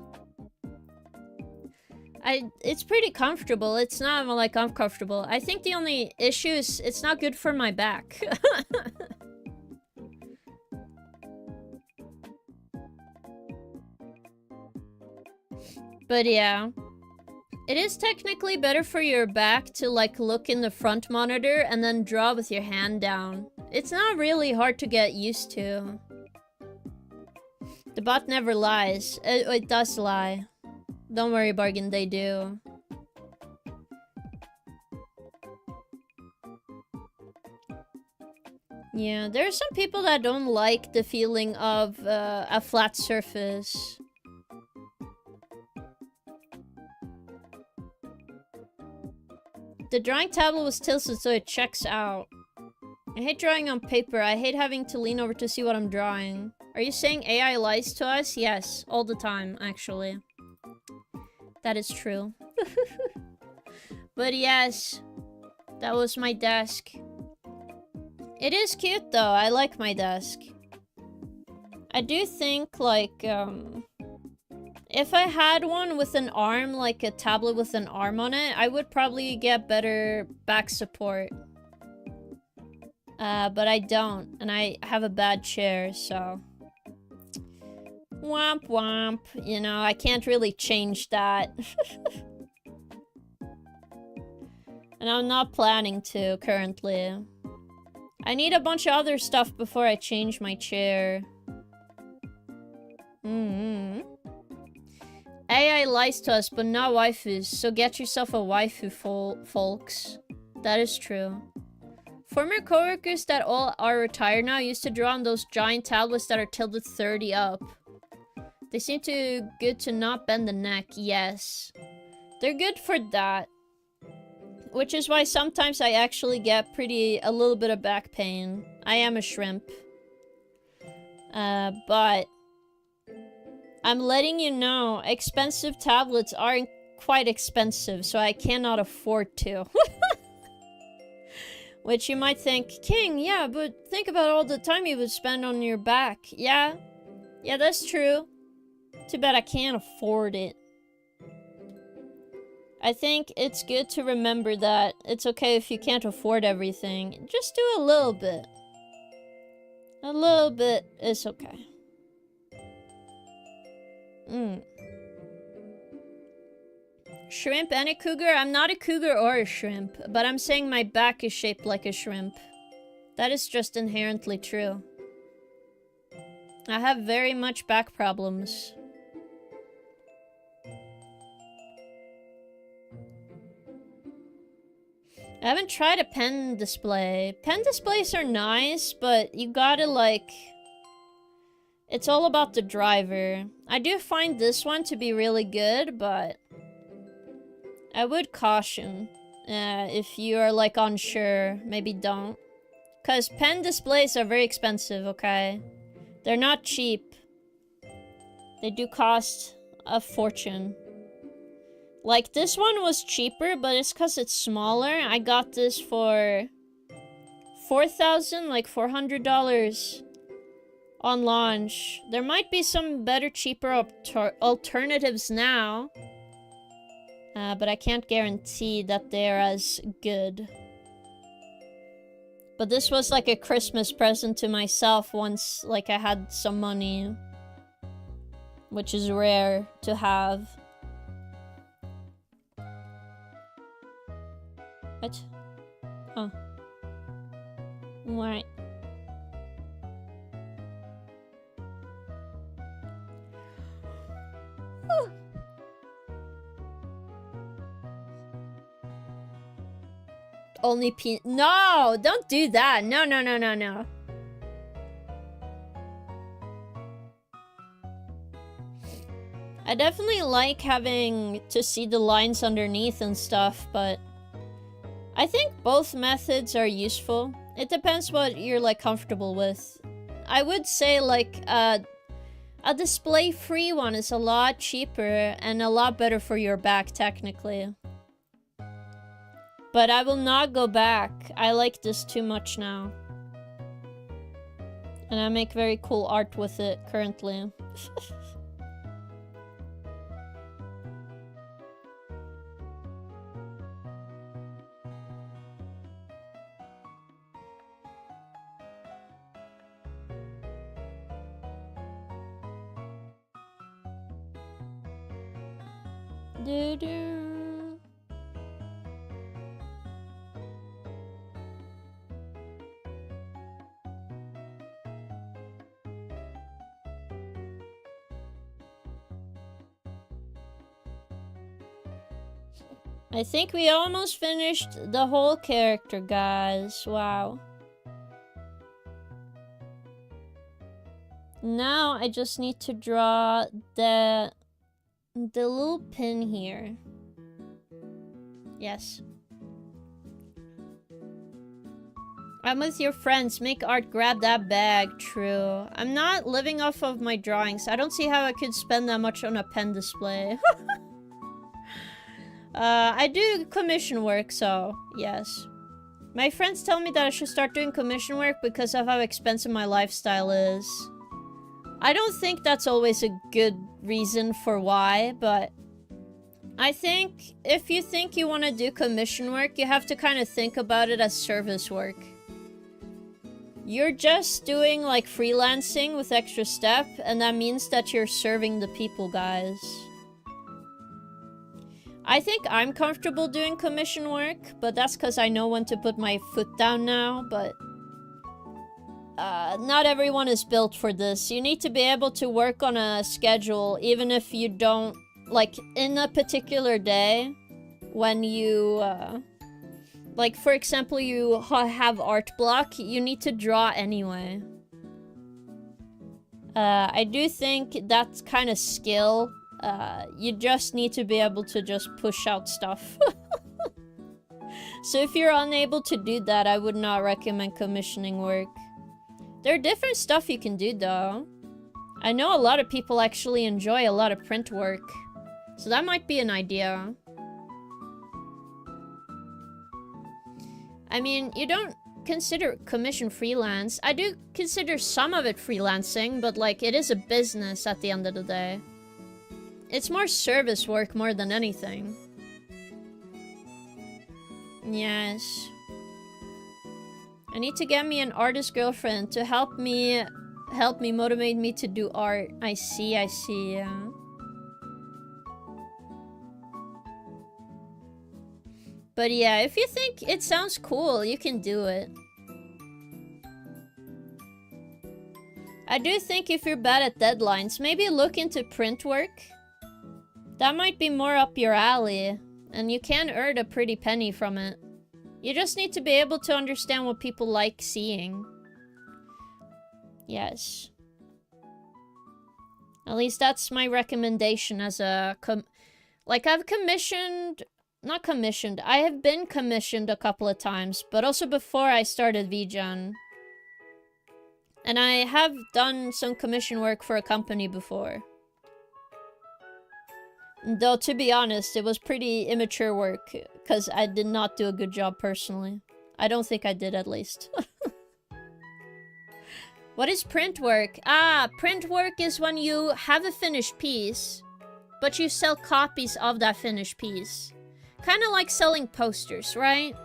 It's pretty comfortable. It's not like uncomfortable. I think the only issue is it's not good for my back. But yeah. It is technically better for your back to like look in the front monitor and then draw with your hand down. It's not really hard to get used to. The bot never lies. It does lie. Don't worry, Bargain, they do. Yeah, there are some people that don't like the feeling of a flat surface. The drawing tablet was tilted so it checks out. I hate drawing on paper. I hate having to lean over to see what I'm drawing. Are you saying AI lies to us? Yes, all the time, actually. That is true. But yes, that was my desk. It is cute though, I like my desk. I do think like, if I had one with an arm, like a tablet with an arm on it, I would probably get better back support. But I don't, and I have a bad chair, so... Womp womp, you know, I can't really change that. And I'm not planning to, currently. I need a bunch of other stuff before I change my chair. AI lies to us, but not waifus, so get yourself a waifu, folks. That is true. Former coworkers that all are retired now used to draw on those giant tablets that are tilted 30 up. They seem too good to not bend the neck, yes. They're good for that. Which is why sometimes I actually get a little bit of back pain. I am a shrimp. But... I'm letting you know, expensive tablets aren't quite expensive, so I cannot afford to. Which you might think, King, yeah, but think about all the time you would spend on your back. Yeah, that's true. Too bad I can't afford it. I think it's good to remember that it's okay if you can't afford everything. Just do a little bit. A little bit is okay. Shrimp and a cougar? I'm not a cougar or a shrimp, but I'm saying my back is shaped like a shrimp. That is just inherently true. I have very much back problems. I haven't tried a pen display. Pen displays are nice, but you gotta like... It's all about the driver. I do find this one to be really good, but... I would caution. If you are like unsure, maybe don't. Cause pen displays are very expensive, okay? They're not cheap. They do cost a fortune. Like, this one was cheaper, but it's cause it's smaller. I got this for... $4,000, like $400 on launch. There might be some better, cheaper alternatives now. But I can't guarantee that they're as good. But this was like a Christmas present to myself once, like, I had some money. Which is rare to have. What? Oh. Right. Only No! Don't do that! No. I definitely like having to see the lines underneath and stuff, but... I think both methods are useful. It depends what you're, like, comfortable with. I would say, like, a display-free one is a lot cheaper and a lot better for your back, technically. But I will not go back. I like this too much now. And I make very cool art with it currently. Doo-doo. I think we almost finished the whole character, guys. Wow. Now I just need to draw the little pin here. Yes. I'm with your friends. Make art, grab that bag. True. I'm not living off of my drawings. I don't see how I could spend that much on a pen display. I do commission work, so yes. My friends tell me that I should start doing commission work because of how expensive my lifestyle is. I don't think that's always a good reason for why, but I think if you think you want to do commission work, you have to kind of think about it as service work. You're just doing like freelancing with extra step, and that means that you're serving the people, guys. I think I'm comfortable doing commission work, but that's because I know when to put my foot down now, but not everyone is built for this. You need to be able to work on a schedule, even if you don't, like, in a particular day, when you, like, for example, you have art block, you need to draw anyway. I do think that's kind of skill. You just need to be able to just push out stuff. So if you're unable to do that, I would not recommend commissioning work. There are different stuff you can do, though. I know a lot of people actually enjoy a lot of print work, so that might be an idea. I mean, you don't consider commission freelance. I do consider some of it freelancing, but like, it is a business at the end of the day. It's more service work more than anything. Yes. I need to get me an artist girlfriend to help me motivate me to do art. I see, yeah. But yeah, if you think it sounds cool, you can do it. I do think if you're bad at deadlines, maybe look into print work. That might be more up your alley, and you can earn a pretty penny from it. You just need to be able to understand what people like seeing. Yes. At least that's my recommendation as a like, I've commissioned... Not commissioned. I have been commissioned a couple of times, but also before I started VGen. And I have done some commission work for a company before. Though, to be honest, it was pretty immature work, because I did not do a good job personally. I don't think I did, at least. What is print work? Ah, print work is when you have a finished piece, but you sell copies of that finished piece. Kind of like selling posters, right?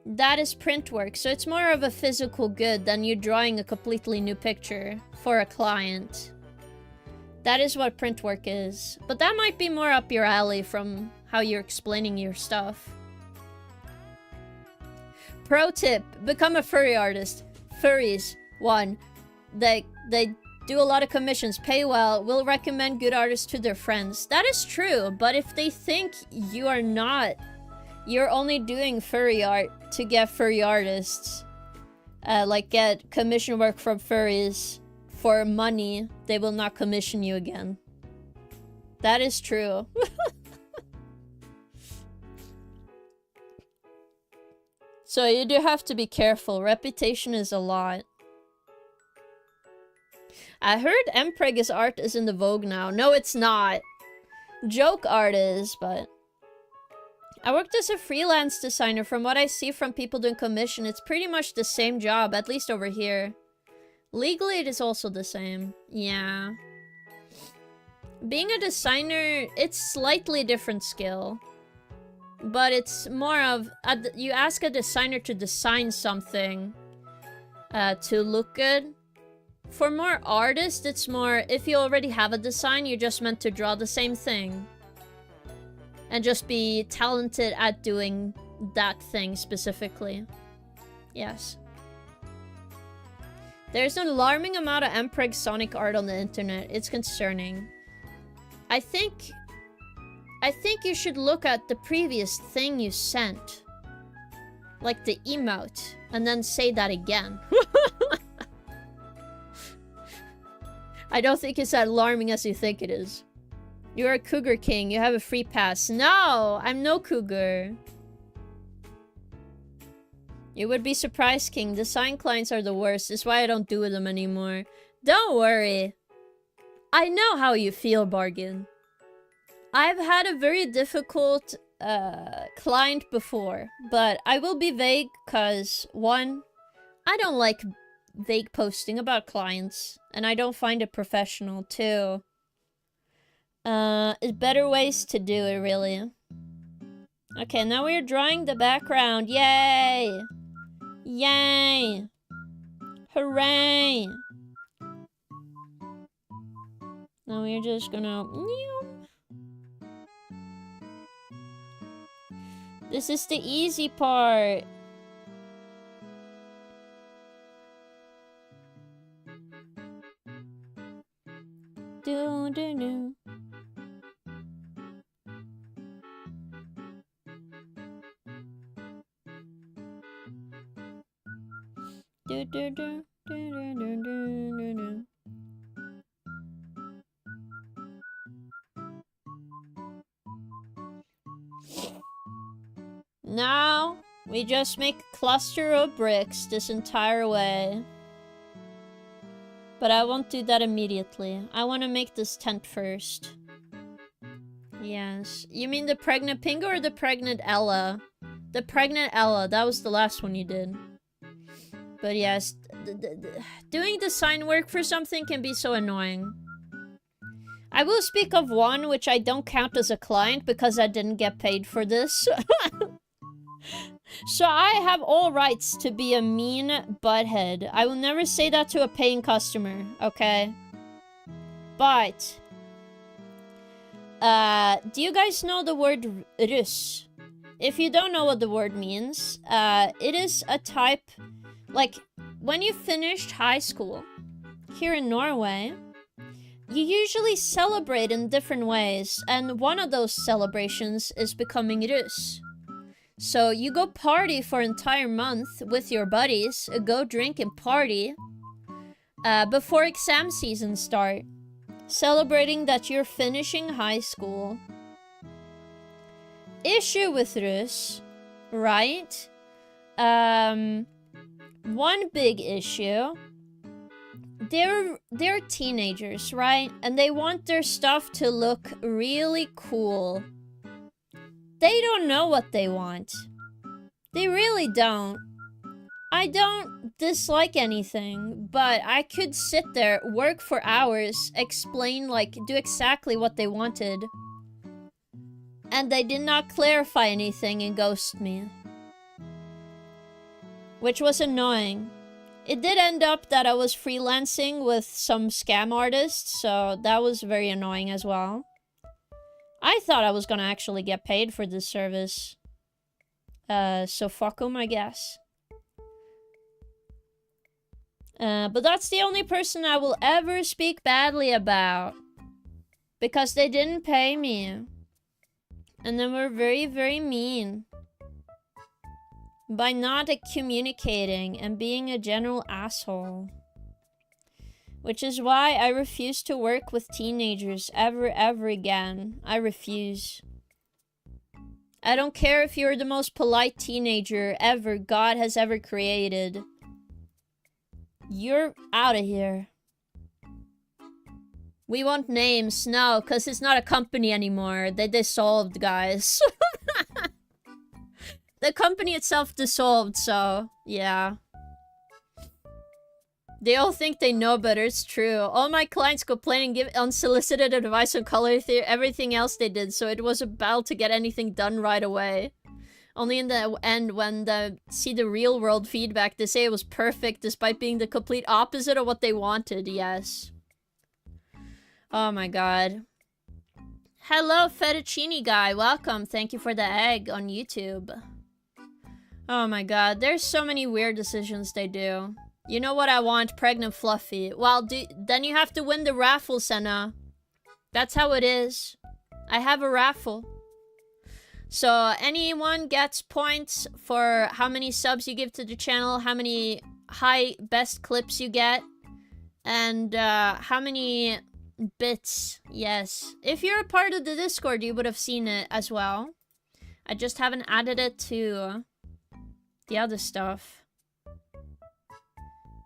That is print work, so it's more of a physical good than you drawing a completely new picture for a client. That is what print work is. But that might be more up your alley from how you're explaining your stuff. Pro tip, become a furry artist. Furries, 1. They do a lot of commissions, pay well, will recommend good artists to their friends. That is true, but if they think you are not, you're only doing furry art to get furry artists, like get commission work from furries for money, they will not commission you again. That is true. So you do have to be careful. Reputation is a lot. I heard Mpreg art is in the vogue now. No, it's not. Joke art is, but... I worked as a freelance designer. From what I see from people doing commission, it's pretty much the same job, at least over here. Legally, it is also the same. Yeah. Being a designer, it's slightly different skill. But it's more of... you ask a designer to design something to look good. For more artists, it's more, if you already have a design, you're just meant to draw the same thing. And just be talented at doing that thing specifically. Yes. There's an alarming amount of Mpreg Sonic art on the internet. It's concerning. I think you should look at the previous thing you sent. Like the emote. And then say that again. I don't think it's as alarming as you think it is. You're a cougar king. You have a free pass. No, I'm no cougar. You would be surprised, king. Design clients are the worst. That's why I don't do them anymore. Don't worry. I know how you feel, Bargain. I've had a very difficult client before, but I will be vague because, one, I don't like vague posting about clients, and I don't find it professional, too. There's better ways to do it, really. Okay, now we're drawing the background. Yay! Yay! Hooray! Now we're just gonna... This is the easy part. Do do do. Do do do do do do do do. Now we just make a cluster of bricks this entire way. But I won't do that immediately. I want to make this tent first. Yes. You mean the pregnant Pingo or the pregnant Ella? The pregnant Ella. That was the last one you did. But yes, doing design work for something can be so annoying. I will speak of one which I don't count as a client because I didn't get paid for this. So I have all rights to be a mean butthead. I will never say that to a paying customer, okay? But do you guys know the word Rus? If you don't know what the word means, it is a type, like, when you finished high school here in Norway, you usually celebrate in different ways, and one of those celebrations is becoming Rus. So you go party for an entire month with your buddies, go drink and party before exam season start, celebrating that you're finishing high school. Issue with Rus, right? One big issue. They're teenagers, right? And they want their stuff to look really cool. They don't know what they want. They really don't. I don't dislike anything, but I could sit there, work for hours, explain, like, do exactly what they wanted. And they did not clarify anything and ghost me. Which was annoying. It did end up that I was freelancing with some scam artists, so that was very annoying as well. I thought I was gonna actually get paid for this service. So fuck 'em, I guess. But that's the only person I will ever speak badly about. Because they didn't pay me. And they were very, very mean. By not communicating and being a general asshole. Which is why I refuse to work with teenagers ever again. I refuse. I don't care if you're the most polite teenager ever God has ever created. You're out of here. We want names. No, because it's not a company anymore. They dissolved, guys. The company itself dissolved, so yeah. They all think they know better, it's true. All my clients complain and give unsolicited advice on color theory, everything else they did, so it was a battle to get anything done right away. Only in the end, when they see the real world feedback, they say it was perfect despite being the complete opposite of what they wanted, yes. Oh my god. Hello, fettuccine guy, welcome. Thank you for the egg on YouTube. Oh my god, there's so many weird decisions they do. You know what I want? Pregnant Fluffy. Well, then you have to win the raffle, Senna. That's how it is. I have a raffle. So anyone gets points for how many subs you give to the channel, how many high best clips you get. And how many bits. Yes. If you're a part of the Discord, you would have seen it as well. I just haven't added it to the other stuff.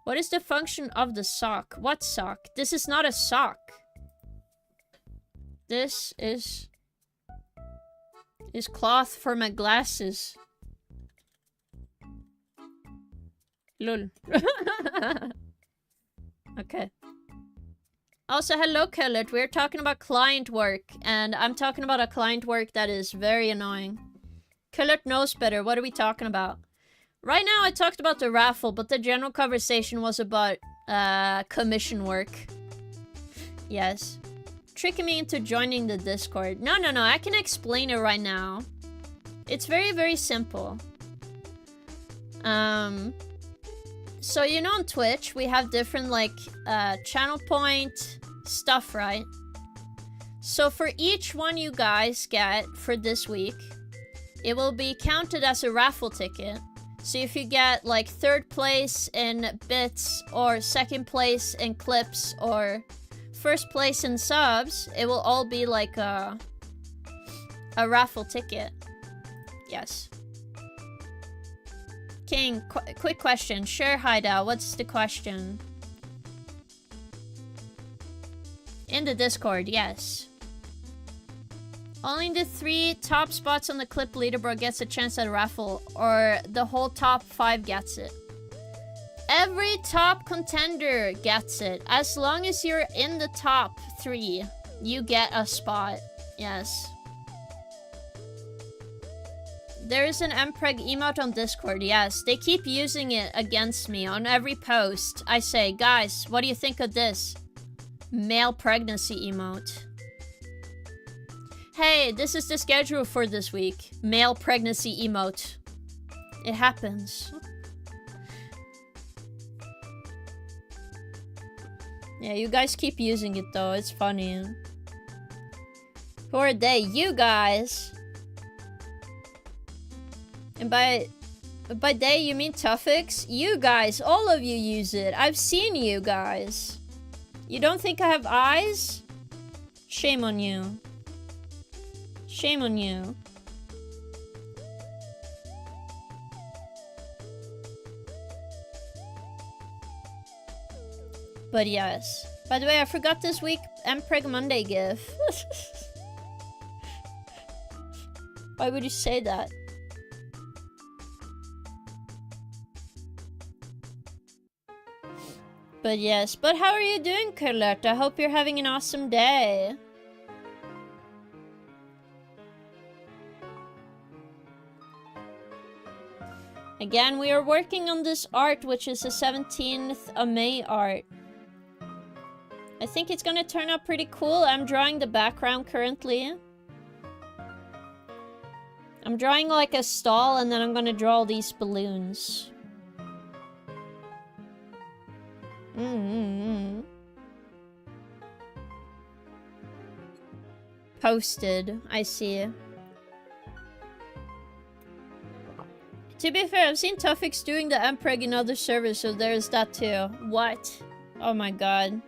What is the function of the sock? What sock? This is not a sock. This is cloth for my glasses. Lol. Okay. Also, hello, Kellett. We're talking about client work, and I'm talking about a client work that is very annoying. Kellett knows better. What are we talking about? Right now, I talked about the raffle, but the general conversation was about commission work. Yes. Tricking me into joining the Discord. No, I can explain it right now. It's very, very simple. So, you know, on Twitch, we have different, like, channel point stuff, right? So for each one you guys get for this week, it will be counted as a raffle ticket. So if you get, like, 3rd place in bits, or 2nd place in clips, or 1st place in subs, it will all be, like, a raffle ticket. Yes. King, quick question. Sure, Hideout, what's the question? In the Discord, yes. Only the 3 top spots on the clip leaderboard gets a chance at a raffle, or the whole top 5 gets it. Every top contender gets it. As long as you're in the top 3, you get a spot. Yes. There is an mpreg emote on Discord, yes. They keep using it against me on every post. I say, guys, what do you think of this? Male pregnancy emote. Hey, this is the schedule for this week. Male pregnancy emote. It happens. Yeah, you guys keep using it though, it's funny. Who are they? You guys! And by they, you mean Tuffix? You guys, all of you use it. I've seen you guys. You don't think I have eyes? Shame on you. Shame on you. But yes. By the way, I forgot this week Mpreg Monday gif. Why would you say that? But yes, but how are you doing, Carlette? I hope you're having an awesome day. Again, we are working on this art, which is a 17th of May art. I think it's gonna turn out pretty cool. I'm drawing the background currently. I'm drawing like a stall, and then I'm gonna draw all these balloons. Posted, I see. To be fair, I've seen Tuffix doing the Mpreg in other servers, so there's that too. What? Oh my god.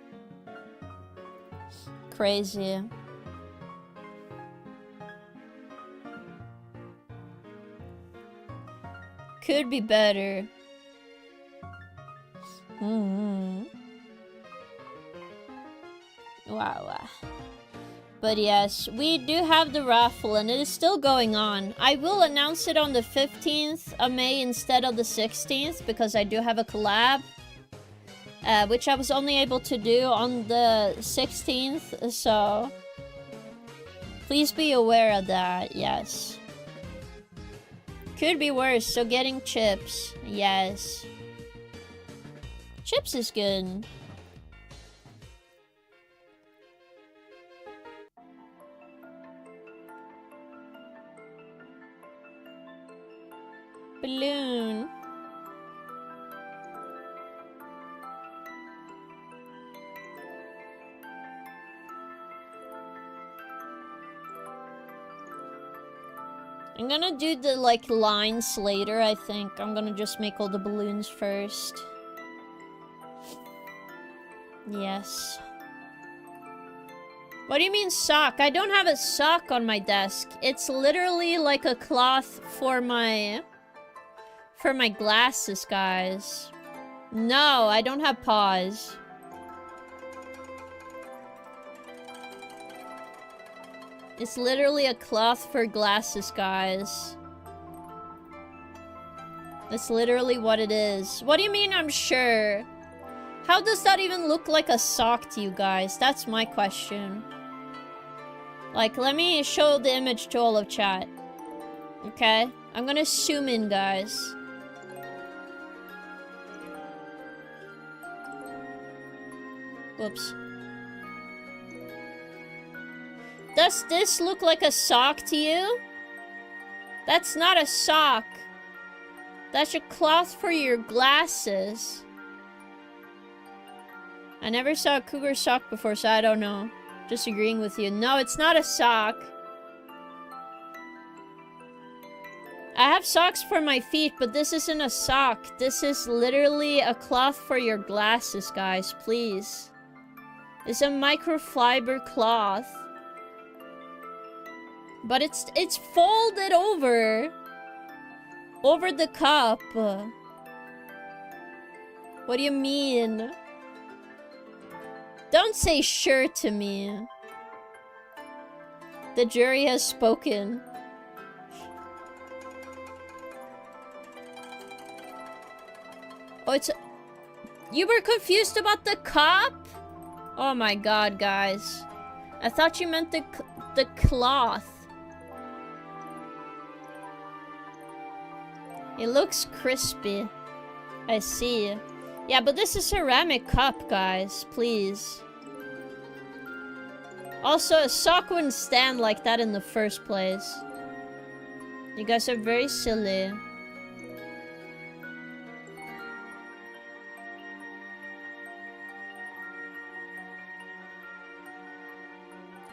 Crazy. Could be better. Wow. But yes, we do have the raffle, and it is still going on. I will announce it on the 15th of May instead of the 16th, because I do have a collab. Which I was only able to do on the 16th, so... please be aware of that, yes. Could be worse, so getting chips, yes. Chips is good. Balloon. I'm gonna do the, like, lines later, I think. I'm gonna just make all the balloons first. Yes. What do you mean sock? I don't have a sock on my desk. It's literally like a cloth for my glasses, guys. No, I don't have paws. It's literally a cloth for glasses, guys. That's literally what it is. What do you mean I'm sure? How does that even look like a sock to you guys? That's my question. Like, let me show the image to all of chat. Okay? I'm gonna zoom in, guys. Whoops. Does this look like a sock to you? That's not a sock. That's a cloth for your glasses. I never saw a cougar sock before, so I don't know. Just agreeing with you. No, it's not a sock. I have socks for my feet, but this isn't a sock. This is literally a cloth for your glasses, guys. Please. It's a microfiber cloth. But it's folded over the cup. What do you mean? Don't say sure to me. The jury has spoken. Oh, it's... You were confused about the cup? Oh my god, guys. I thought you meant the cloth. It looks crispy. I see. Yeah, but this is a ceramic cup, guys. Please. Also, a sock wouldn't stand like that in the first place. You guys are very silly.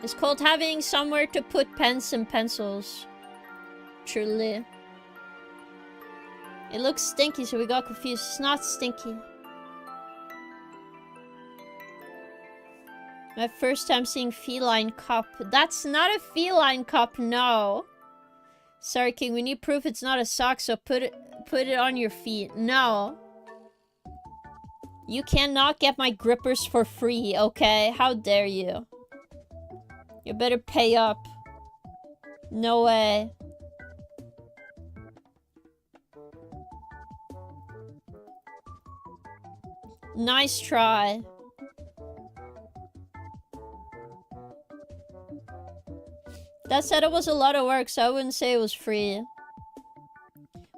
It's called having somewhere to put pens and pencils. Truly. It looks stinky, so we got confused. It's not stinky. My first time seeing feline cup. That's not a feline cup, no. Sorry, King. We need proof it's not a sock, so put it on your feet. No. You cannot get my grippers for free, okay? How dare you? You better pay up. No way. Nice try. That said, it was a lot of work, so I wouldn't say it was free.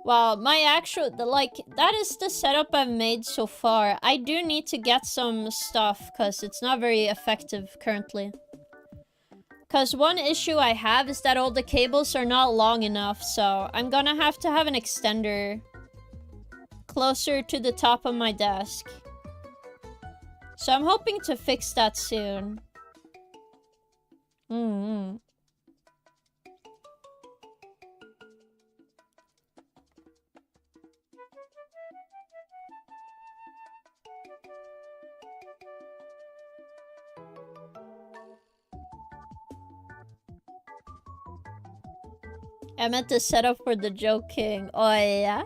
Well, my actual... that is the setup I've made so far. I do need to get some stuff, because it's not very effective currently. Because one issue I have is that all the cables are not long enough, so I'm gonna have to have an extender closer to the top of my desk. So I'm hoping to fix that soon. I meant the setup for the joking. Oh, yeah?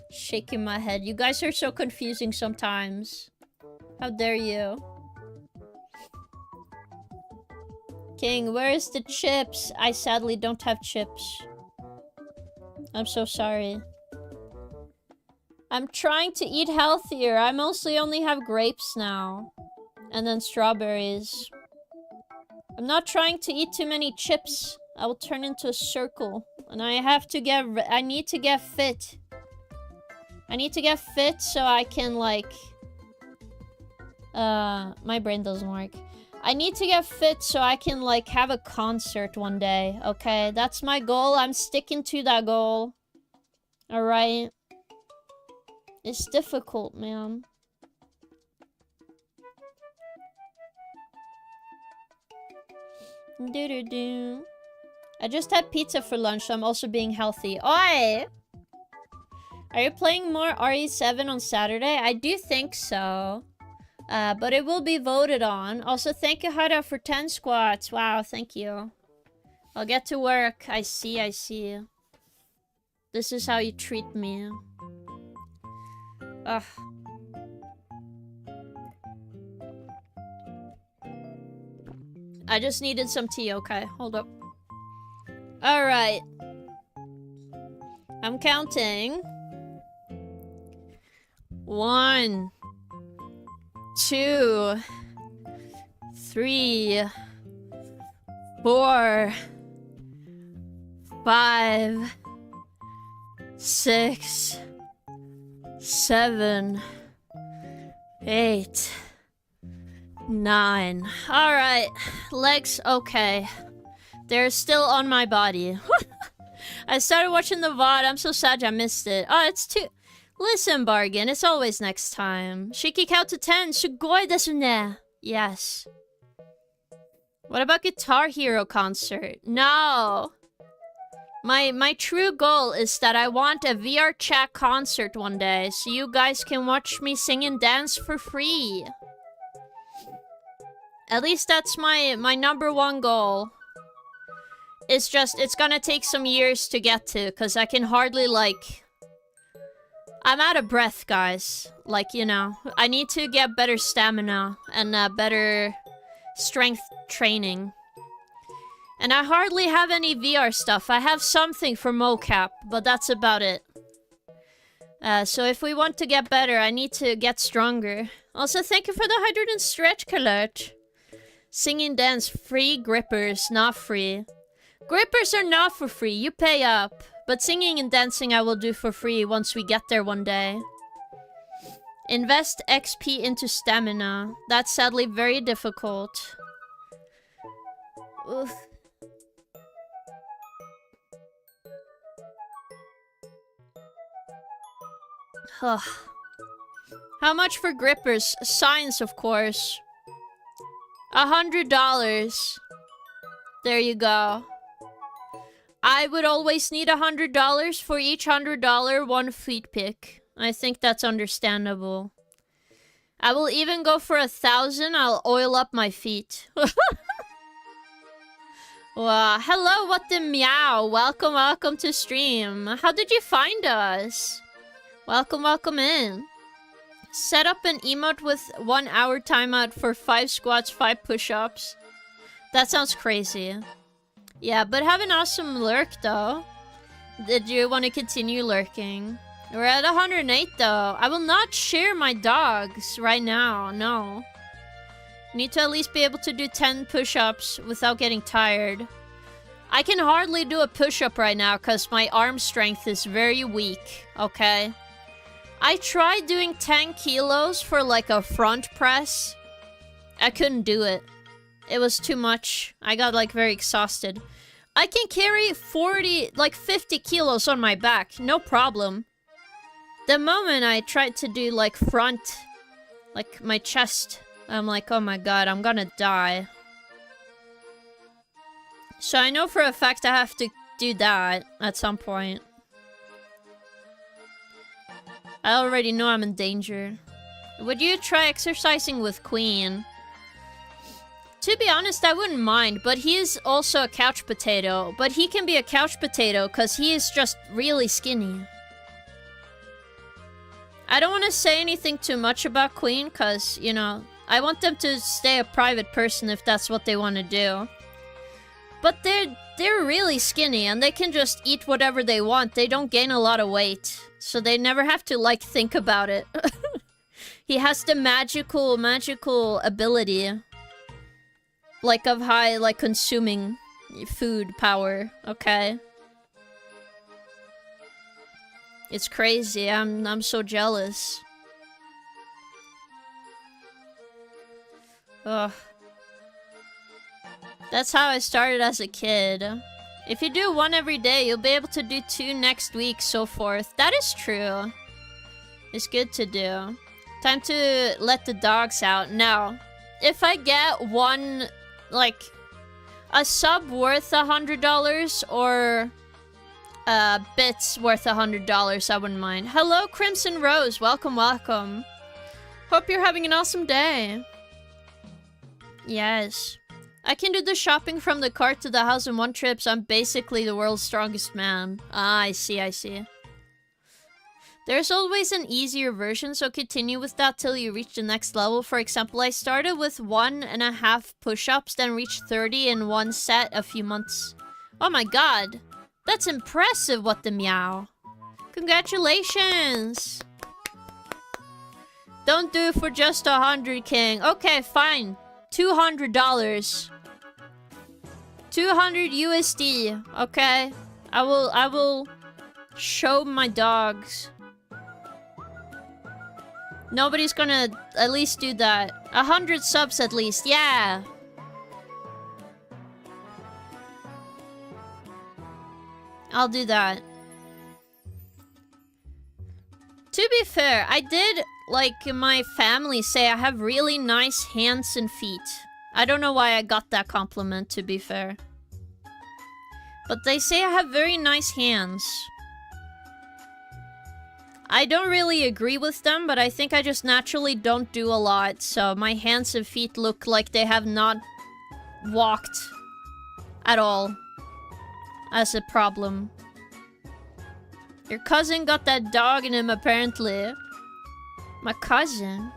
Shaking my head. You guys are so confusing sometimes. How dare you? King, where is the chips? I sadly don't have chips. I'm so sorry. I'm trying to eat healthier. I mostly only have grapes now. And then strawberries. I'm not trying to eat too many chips. I will turn into a circle. And I need to get fit. I need to get fit so I can, like... my brain doesn't work. I need to get fit so I can, like, have a concert one day, okay? That's my goal. I'm sticking to that goal. Alright? It's difficult, man. Do-do-do. I just had pizza for lunch, so I'm also being healthy. Oi! Are you playing more RE7 on Saturday? I do think so. But it will be voted on. Also, thank you, Haida, for 10 squats. Wow, thank you. I'll get to work. I see, I see. This is how you treat me. Ugh. I just needed some tea, okay. Hold up. Alright. I'm counting. 1, 2, 3, 4, 5, 6, 7, 8, 9. Alright, legs okay. They're still on my body. I started watching the VOD, I'm so sad I missed it. Oh, it's too... Listen, Bargain, it's always next time. Shiki count to 10, sugoi desu ne. Yes. What about Guitar Hero concert? No. My true goal is that I want a VR chat concert one day, so you guys can watch me sing and dance for free. At least that's my #1 goal. It's just, it's gonna take some years to get to, because I can hardly, like... I'm out of breath, guys. Like, you know, I need to get better stamina and better strength training. And I hardly have any VR stuff. I have something for mocap, but that's about it. So if we want to get better, I need to get stronger. Also, thank you for the hydrated stretch alert. Singing dance, free grippers, not free. Grippers are not for free, you pay up. But singing and dancing I will do for free once we get there one day. Invest XP into stamina. That's sadly very difficult. Oof. Ugh. How much for grippers? Science, of course. $100. There you go. I would always need $100 for each $100 one feet pick. I think that's understandable. I will even go for 1,000. I'll oil up my feet. Wow. Hello, what the meow? Welcome, welcome to stream. How did you find us? Welcome, welcome in. Set up an emote with 1 hour timeout for 5 squats, 5 push-ups. That sounds crazy. Yeah, but have an awesome lurk, though. Did you want to continue lurking? We're at 108, though. I will not share my dogs right now, no. Need to at least be able to do 10 push-ups without getting tired. I can hardly do a push-up right now because my arm strength is very weak, okay? I tried doing 10 kilos for like a front press. I couldn't do it. It was too much. I got like very exhausted. I can carry 50 kilos on my back, no problem. The moment I tried to do like front, like my chest, I'm like, oh my god, I'm gonna die. So I know for a fact I have to do that at some point. I already know I'm in danger. Would you try exercising with Queen? To be honest, I wouldn't mind, but he is also a couch potato. But he can be a couch potato because he is just really skinny. I don't want to say anything too much about Queen because, you know, I want them to stay a private person if that's what they want to do. But they're really skinny and they can just eat whatever they want. They don't gain a lot of weight. So they never have to, like, think about it. He has the magical ability. Like, of high, like, consuming food power, okay? It's crazy, I'm so jealous. Ugh. That's how I started as a kid. If you do 1 every day, you'll be able to do 2 next week, so forth. That is true. It's good to do. Time to let the dogs out. Now, if I get one, like, a sub worth $100 or bits worth $100, I wouldn't mind. Hello, Crimson Rose. Welcome, welcome. Hope you're having an awesome day. Yes. I can do the shopping from the cart to the house in one trip, so I'm basically the world's strongest man. Ah, I see, I see. There's always an easier version, so continue with that till you reach the next level. For example, I started with 1.5 push-ups, then reached 30 in one set a few months. Oh my god! That's impressive, what the meow. Congratulations! Don't do it for just 100, King. Okay, fine. $200. 200 USD. Okay. I will show my dogs. Nobody's gonna at least do that. 100 subs at least. Yeah. I'll do that. To be fair, I did, like, my family say I have really nice hands and feet. I don't know why I got that compliment, to be fair. But they say I have very nice hands. I don't really agree with them, but I think I just naturally don't do a lot, so my hands and feet look like they have not walked at all as a problem. Your cousin got that dog in him, apparently. My cousin?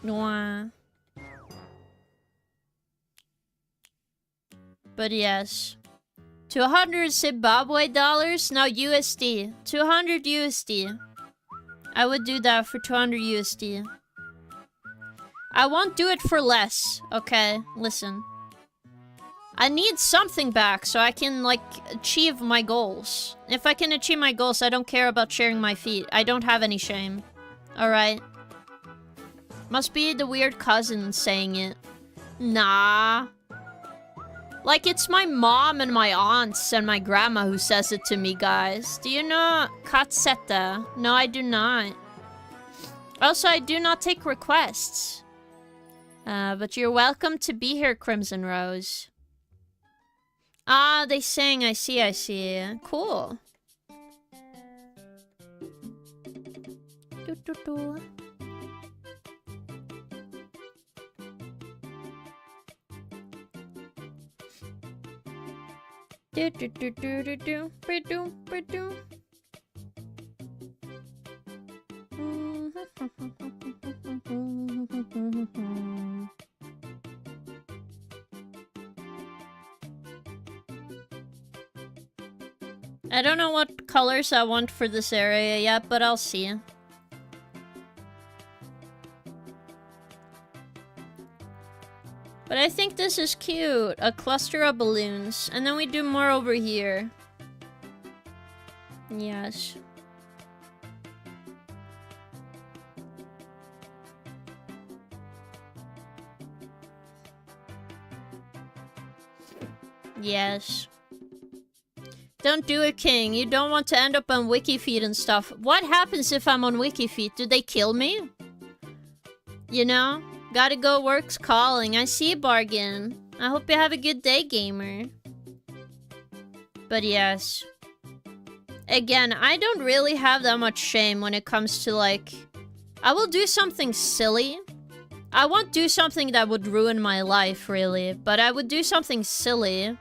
Mwah. But yes. 200 Zimbabwe dollars? No, USD. 200 USD. I would do that for 200 USD. I won't do it for less. Okay, listen. I need something back so I can, like, achieve my goals. If I can achieve my goals, I don't care about sharing my feet. I don't have any shame. Alright? Must be the weird cousin saying it. Nah. Like, it's my mom and my aunts and my grandma who says it to me, guys. Do you know Katseta? No, I do not. Also, I do not take requests. But you're welcome to be here, Crimson Rose. Ah, they sing. I see, I see. Cool. Do. I don't know what colors I want for this area yet, but I'll see. But I think this is cute. A cluster of balloons. And then we do more over here. Yes. Yes. Don't do it, King. You don't want to end up on WikiFeed and stuff. What happens if I'm on WikiFeed? Do they kill me? You know? Gotta go, work's calling. I see, Bargain. I hope you have a good day, gamer. But yes. Again, I don't really have that much shame when it comes to, like... I will do something silly. I won't do something that would ruin my life, really. But I would do something silly.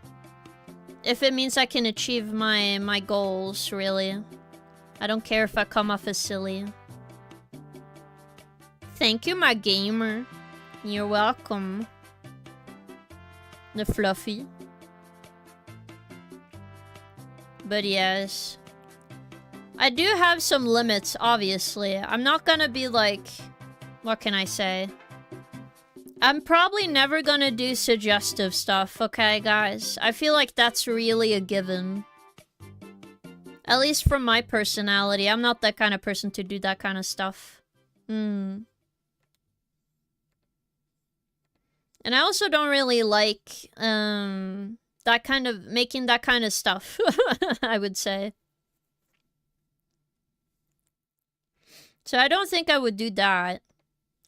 If it means I can achieve my goals, really. I don't care if I come off as silly. Thank you, my gamer. You're welcome. The fluffy. But yes. I do have some limits, obviously. I'm not gonna be like... What can I say? I'm probably never gonna do suggestive stuff, okay, guys? I feel like that's really a given. At least from my personality. I'm not that kind of person to do that kind of stuff. And I also don't really like, that kind of, making that kind of stuff, I would say. So I don't think I would do that.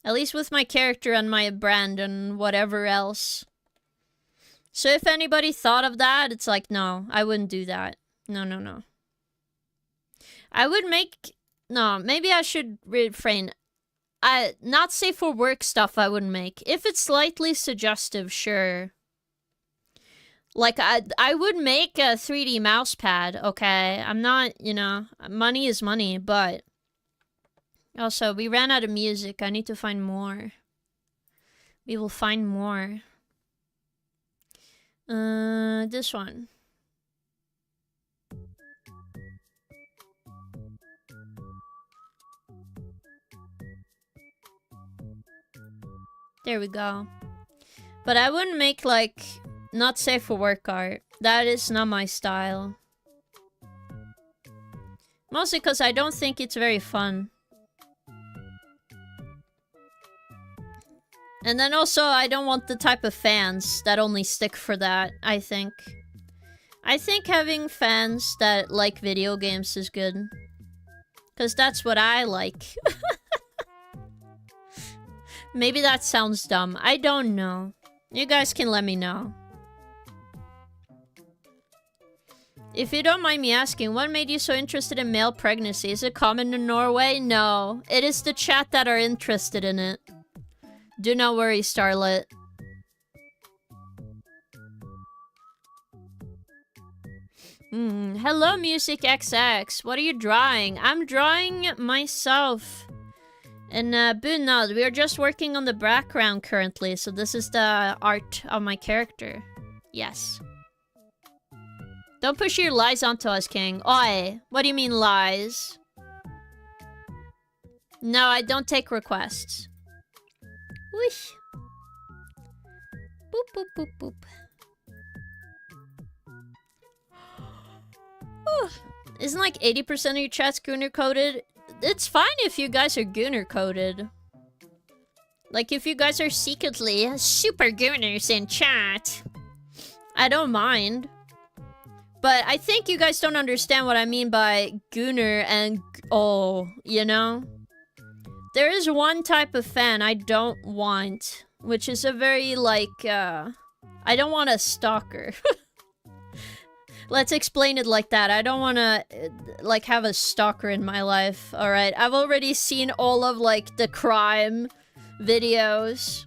At least with my character and my brand and whatever else. So if anybody thought of that, it's like, no, I wouldn't do that. No, no, no. I would make... No, maybe I should refrain. Not safe for work stuff I wouldn't make. If it's slightly suggestive, sure. Like, I would make a 3D mouse pad, okay? I'm not, you know, money is money, but... Also, we ran out of music. I need to find more. We will find more. This one. There we go. But I wouldn't make, like, not safe for work art. That is not my style. Mostly because I don't think it's very fun. And then also, I don't want the type of fans that only stick for that, I think. I think having fans that like video games is good. Because that's what I like. Maybe that sounds dumb. I don't know. You guys can let me know. If you don't mind me asking, what made you so interested in male pregnancy? Is it common in Norway? No. It is the chat that are interested in it. Do not worry, Starlet. Hello, Music XX. What are you drawing? I'm drawing myself. In Bunad, we are just working on the background currently, so this is the art of my character. Yes. Don't push your lies onto us, King. Oi, what do you mean lies? No, I don't take requests. Whoosh. Boop, boop, boop, boop. Isn't like 80% of your chat's Gunner coded? It's fine if you guys are Gunner coded. Like if you guys are secretly super Gunners in chat. I don't mind. But I think you guys don't understand what I mean by Gunner and oh, you know? There is one type of fan I don't want, which is a very, like, I don't want a stalker. Let's explain it like that. I don't want to, like, have a stalker in my life, alright? I've already seen all of, like, the crime videos.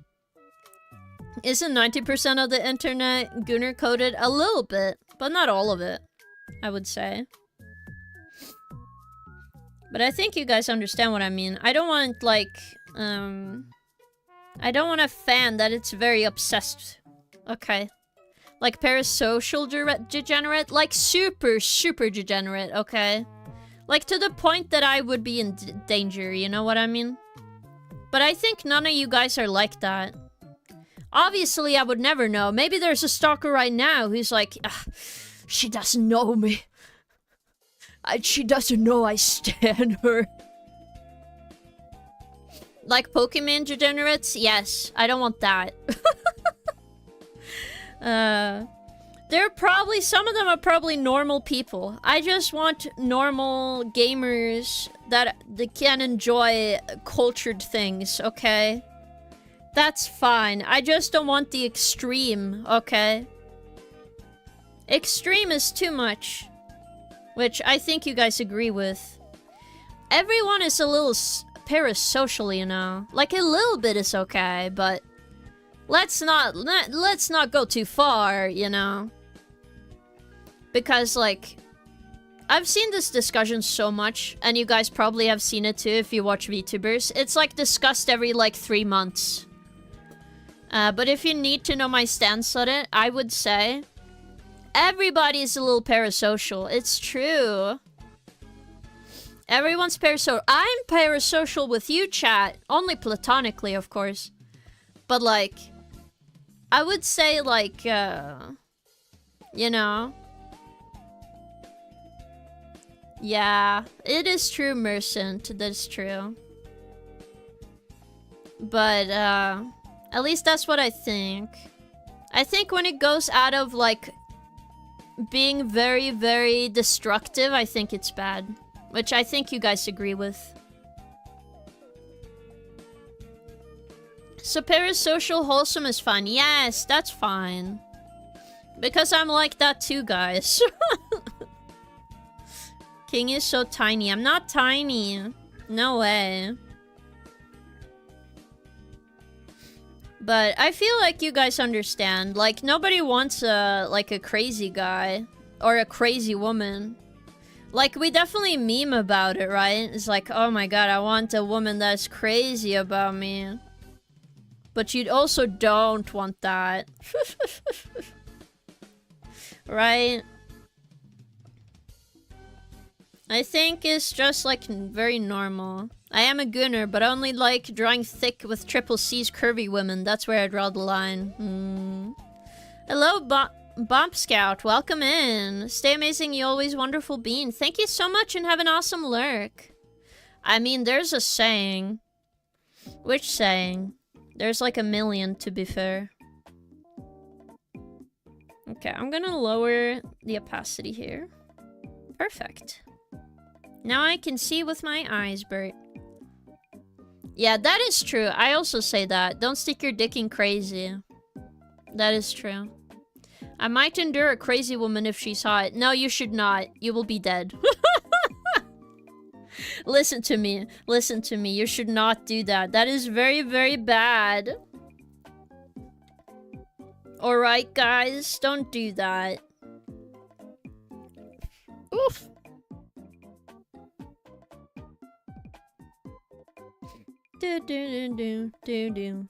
Isn't 90% of the internet Gunner coded? A little bit, but not all of it, I would say. But I think you guys understand what I mean. I don't want, like, I don't want a fan that it's very obsessed. Okay. Like parasocial degenerate? Like super, super degenerate, okay? Like to the point that I would be in danger, you know what I mean? But I think none of you guys are like that. Obviously, I would never know. Maybe there's a stalker right now who's like, she doesn't know me. She doesn't know I stan her. Like Pokemon degenerates? Yes, I don't want that. They're probably, some of them are probably normal people. I just want normal gamers that can enjoy cultured things, okay? That's fine. I just don't want the extreme, okay? Extreme is too much. Which I think you guys agree with. Everyone is a little parasocial, you know? Like, a little bit is okay, but... Let's not go too far, you know? Because, like... I've seen this discussion so much, and you guys probably have seen it too if you watch VTubers. It's, like, discussed every, like, 3 months. But if you need to know my stance on it, I would say... Everybody's a little parasocial. It's true. Everyone's parasocial. I'm parasocial with you, chat. Only platonically, of course. But, like... I would say, like, you know... Yeah, it is true, Mercent. That's true. But, at least that's what I think. I think when it goes out of, like... being very, very destructive, I think it's bad. Which I think you guys agree with. So parasocial wholesome is fine. Yes, that's fine. Because I'm like that too, guys. King is so tiny. I'm not tiny. No way. But I feel like you guys understand. Like, nobody wants like a crazy guy. Or a crazy woman. Like, we definitely meme about it, right? It's like, oh my god, I want a woman that's crazy about me. But you also don't want that. Right? I think it's just like very normal. I am a gooner, but I only like drawing thick with triple C's curvy women. That's where I draw the line. Hello, Bomb Scout. Welcome in. Stay amazing, you always wonderful bean. Thank you so much and have an awesome lurk. I mean, there's a saying. Which saying? There's like a million, to be fair. Okay, I'm gonna lower the opacity here. Perfect. Now I can see with my eyes, Bert. Yeah, that is true. I also say that. Don't stick your dick in crazy. That is true. I might endure a crazy woman if she's hot. No, you should not. You will be dead. Listen to me. Listen to me. You should not do that. That is very, very bad. Alright, guys. Don't do that. Oof. Do do do do do do.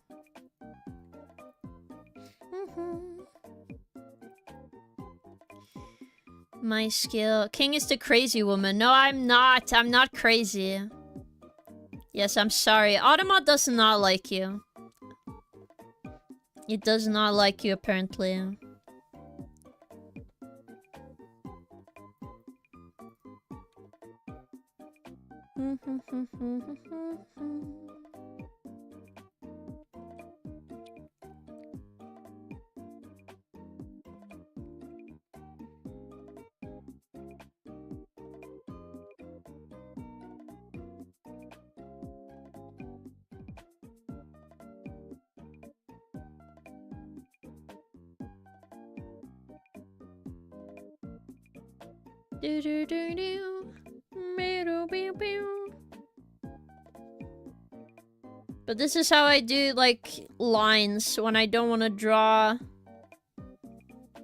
My skill. King is the crazy woman. No, I'm not. I'm not crazy. Yes, I'm sorry. Automat does not like you. It does not like you, apparently. Do do do do. But this is how I do like lines when I don't want to draw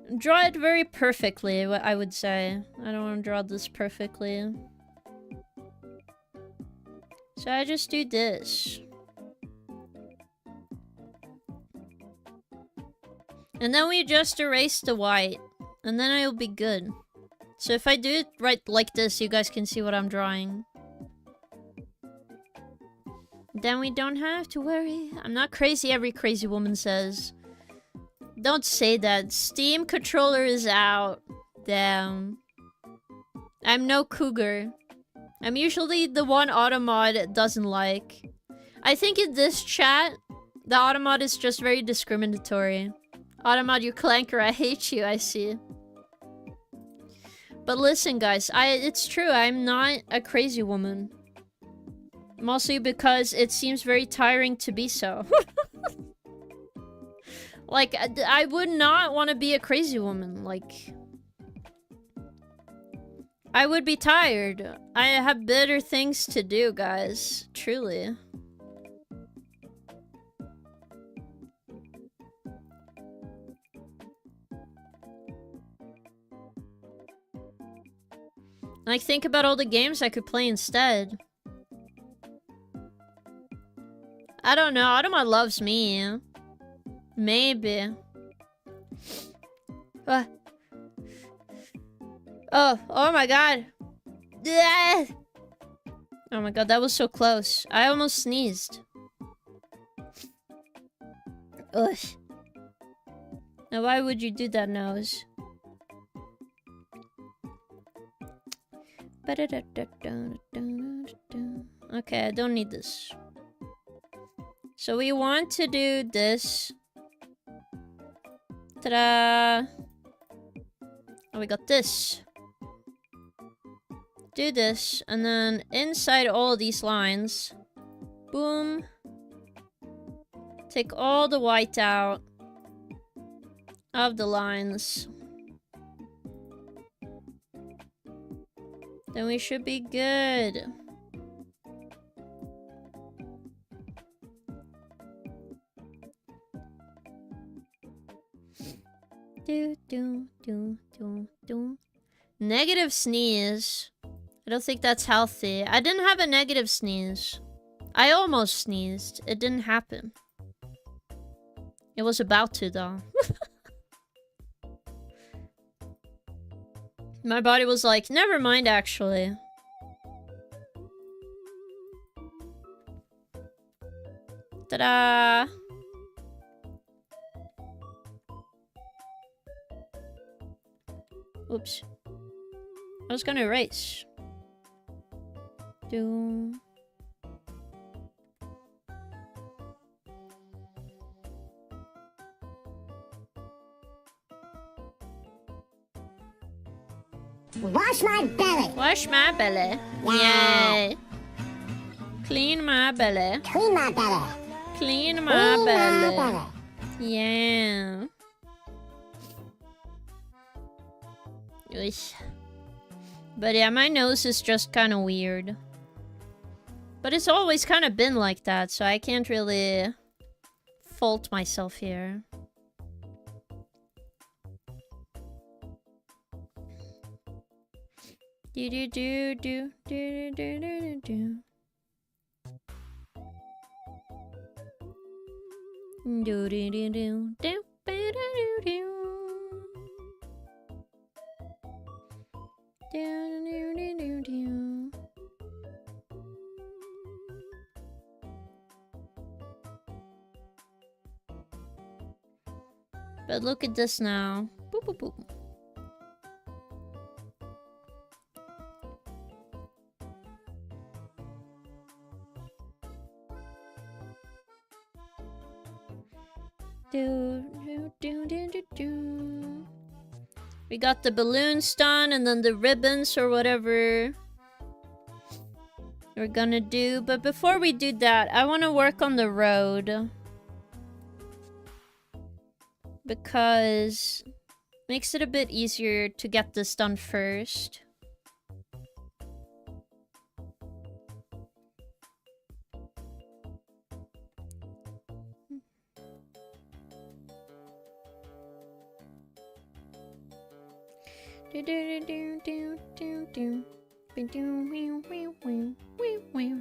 it very perfectly, I would say. I don't want to draw this perfectly. So I just do this. And then we just erase the white. And then I'll be good. So if I do it right like this, you guys can see what I'm drawing. Then we don't have to worry. I'm not crazy, every crazy woman says. Don't say that. Steam controller is out. Damn. I'm no cougar. I'm usually the one Automod doesn't like. I think in this chat, the Automod is just very discriminatory. Automod, you clanker, I hate you, I see. But listen, guys, it's true, I'm not a crazy woman. Mostly because it seems very tiring to be so. Like, I would not want to be a crazy woman, like... I would be tired. I have better things to do, guys. Truly. Like, think about all the games I could play instead. I don't know. Automa loves me. Maybe. Oh my god. Oh my god, that was so close. I almost sneezed. Ugh. Now why would you do that, nose? Okay, I don't need this. So we want to do this. Ta-da! Oh, we got this. Do this, and then inside all these lines, boom. Take all the white out of the lines. Then we should be good. Negative sneeze. I don't think that's healthy. I didn't have a negative sneeze. I almost sneezed. It didn't happen. It was about to, though. My body was like, never mind, actually. Ta-da! Oops. I was gonna erase. Do. Wash my belly. Wash my belly. Wow. Yay. Clean my belly. Clean my belly. Clean my Clean belly. my belly. Yeah. Oish. But yeah, my nose is just kind of weird. But it's always kind of been like that, so I can't really fault myself here. Do do do do do do do do. Do do do do do do do do. Do do do do do. But look at this now. Boop boop boop. Do, do, do, do, do, do. We got the balloons done and then the ribbons or whatever we're gonna do. But before we do that, I want to work on the road. Because it makes it a bit easier to get this done first. Do do do do do do do do wee wee wee wee wee.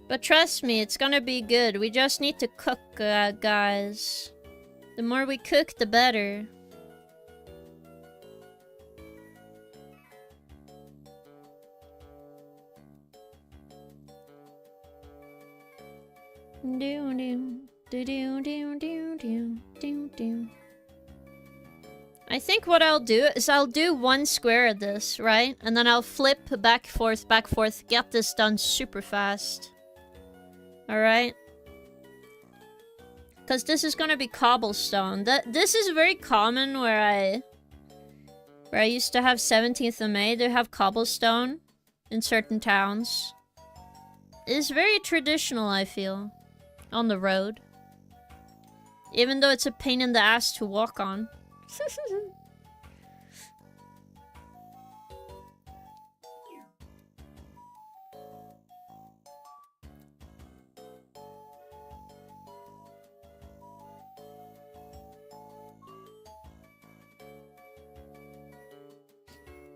But trust me, it's gonna be good. We just need to cook, guys. The more we cook, the better. Do do. Do do do do do do do. I think what I'll do is I'll do one square of this, right? And then I'll flip back, forth, get this done super fast. Alright? Because this is gonna be cobblestone. This is very common where I used to have 17th of May. They have cobblestone in certain towns. It's very traditional, I feel. On the road. Even though it's a pain in the ass to walk on.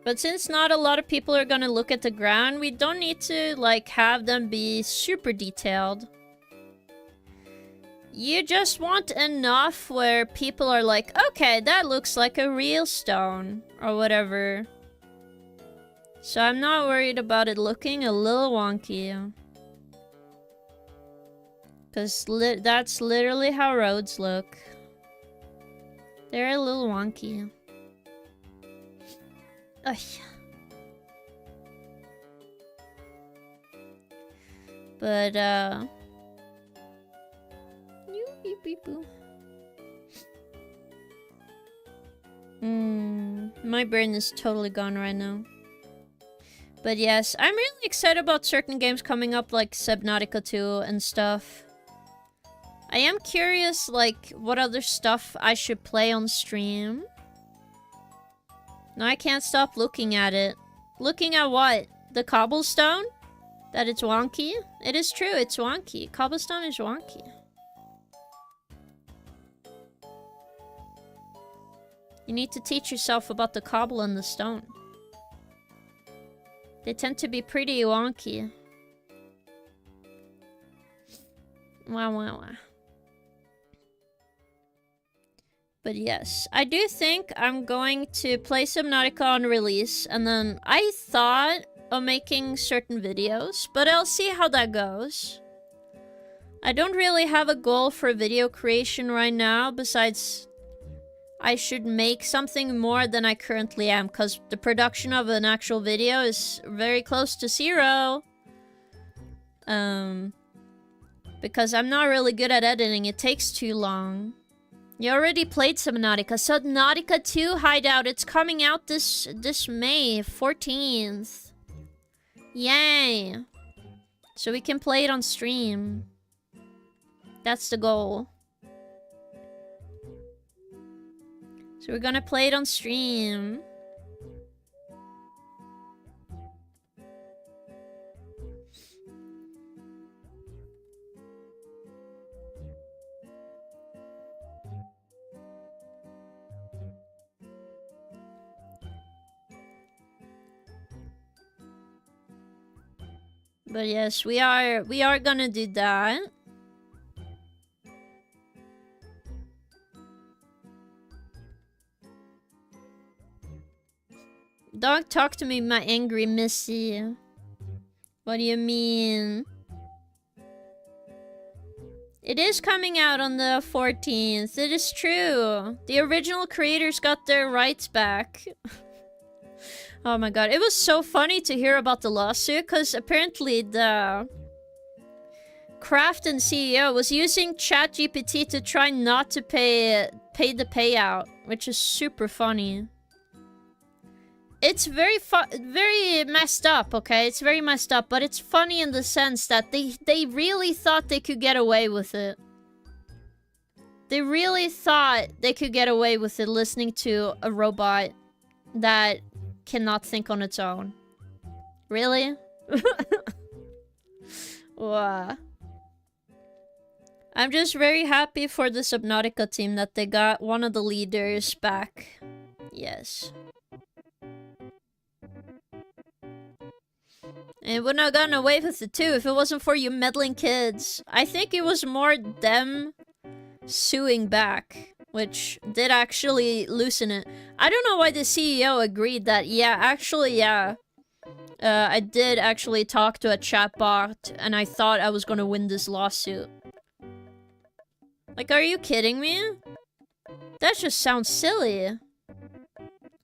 But since not a lot of people are gonna look at the ground, we don't need to, like, have them be super detailed. You just want enough where people are like, okay, that looks like a real stone, or whatever. So I'm not worried about it looking a little wonky. Because that's literally how roads look. They're a little wonky. Ugh. But, my brain is totally gone right now. But yes, I'm really excited about certain games coming up like Subnautica 2 and stuff. I am curious, like, what other stuff I should play on stream. No, I can't stop looking at it. Looking at what? The cobblestone? That it's wonky? It is true, it's wonky. Cobblestone is wonky. You need to teach yourself about the cobble and the stone. They tend to be pretty wonky. Wow, wow, wow. But yes, I do think I'm going to play Subnautica on release, and then I thought of making certain videos, but I'll see how that goes. I don't really have a goal for video creation right now, besides I should make something more than I currently am, because the production of an actual video is very close to 0. Because I'm not really good at editing, it takes too long. You already played Subnautica. Subnautica 2 Hideout, it's coming out this May 14th. Yay! So we can play it on stream. That's the goal. So we're gonna play it on stream. But yes, we are gonna do that. Don't talk to me, my angry Missy. What do you mean? It is coming out on the 14th. It is true. The original creators got their rights back. Oh my god. It was so funny to hear about the lawsuit, because apparently the Krafton CEO was using ChatGPT to try not to pay the payout, which is super funny. It's very messed up, okay? It's very messed up, but it's funny in the sense that they really thought they could get away with it. They really thought they could get away with it listening to a robot that cannot think on its own. Really? Wow. I'm just very happy for the Subnautica team that they got one of the leaders back. Yes. And would not have gotten away with it too if it wasn't for you meddling kids. I think it was more them suing back, which did actually loosen it. I don't know why the CEO agreed that, yeah, actually, yeah. I did actually talk to a chatbot, and I thought I was gonna win this lawsuit. Like, are you kidding me? That just sounds silly.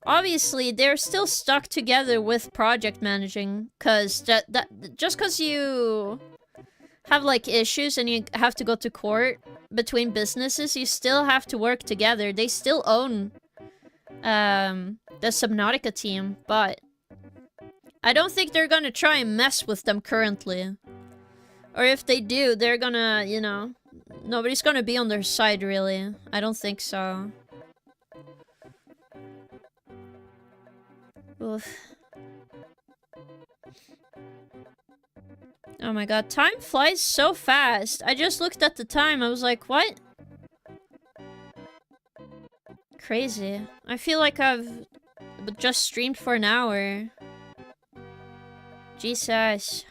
Obviously, they're still stuck together with project managing, cause just cause you have like issues and you have to go to court between businesses, you still have to work together. They still own the Subnautica team, but I don't think they're gonna try and mess with them currently. Or if they do, they're gonna, you know, nobody's gonna be on their side really. I don't think so. Oof. Oh my god, time flies so fast. I just looked at the time, I was like, what? Crazy. I feel like I've just streamed for an hour. Jesus.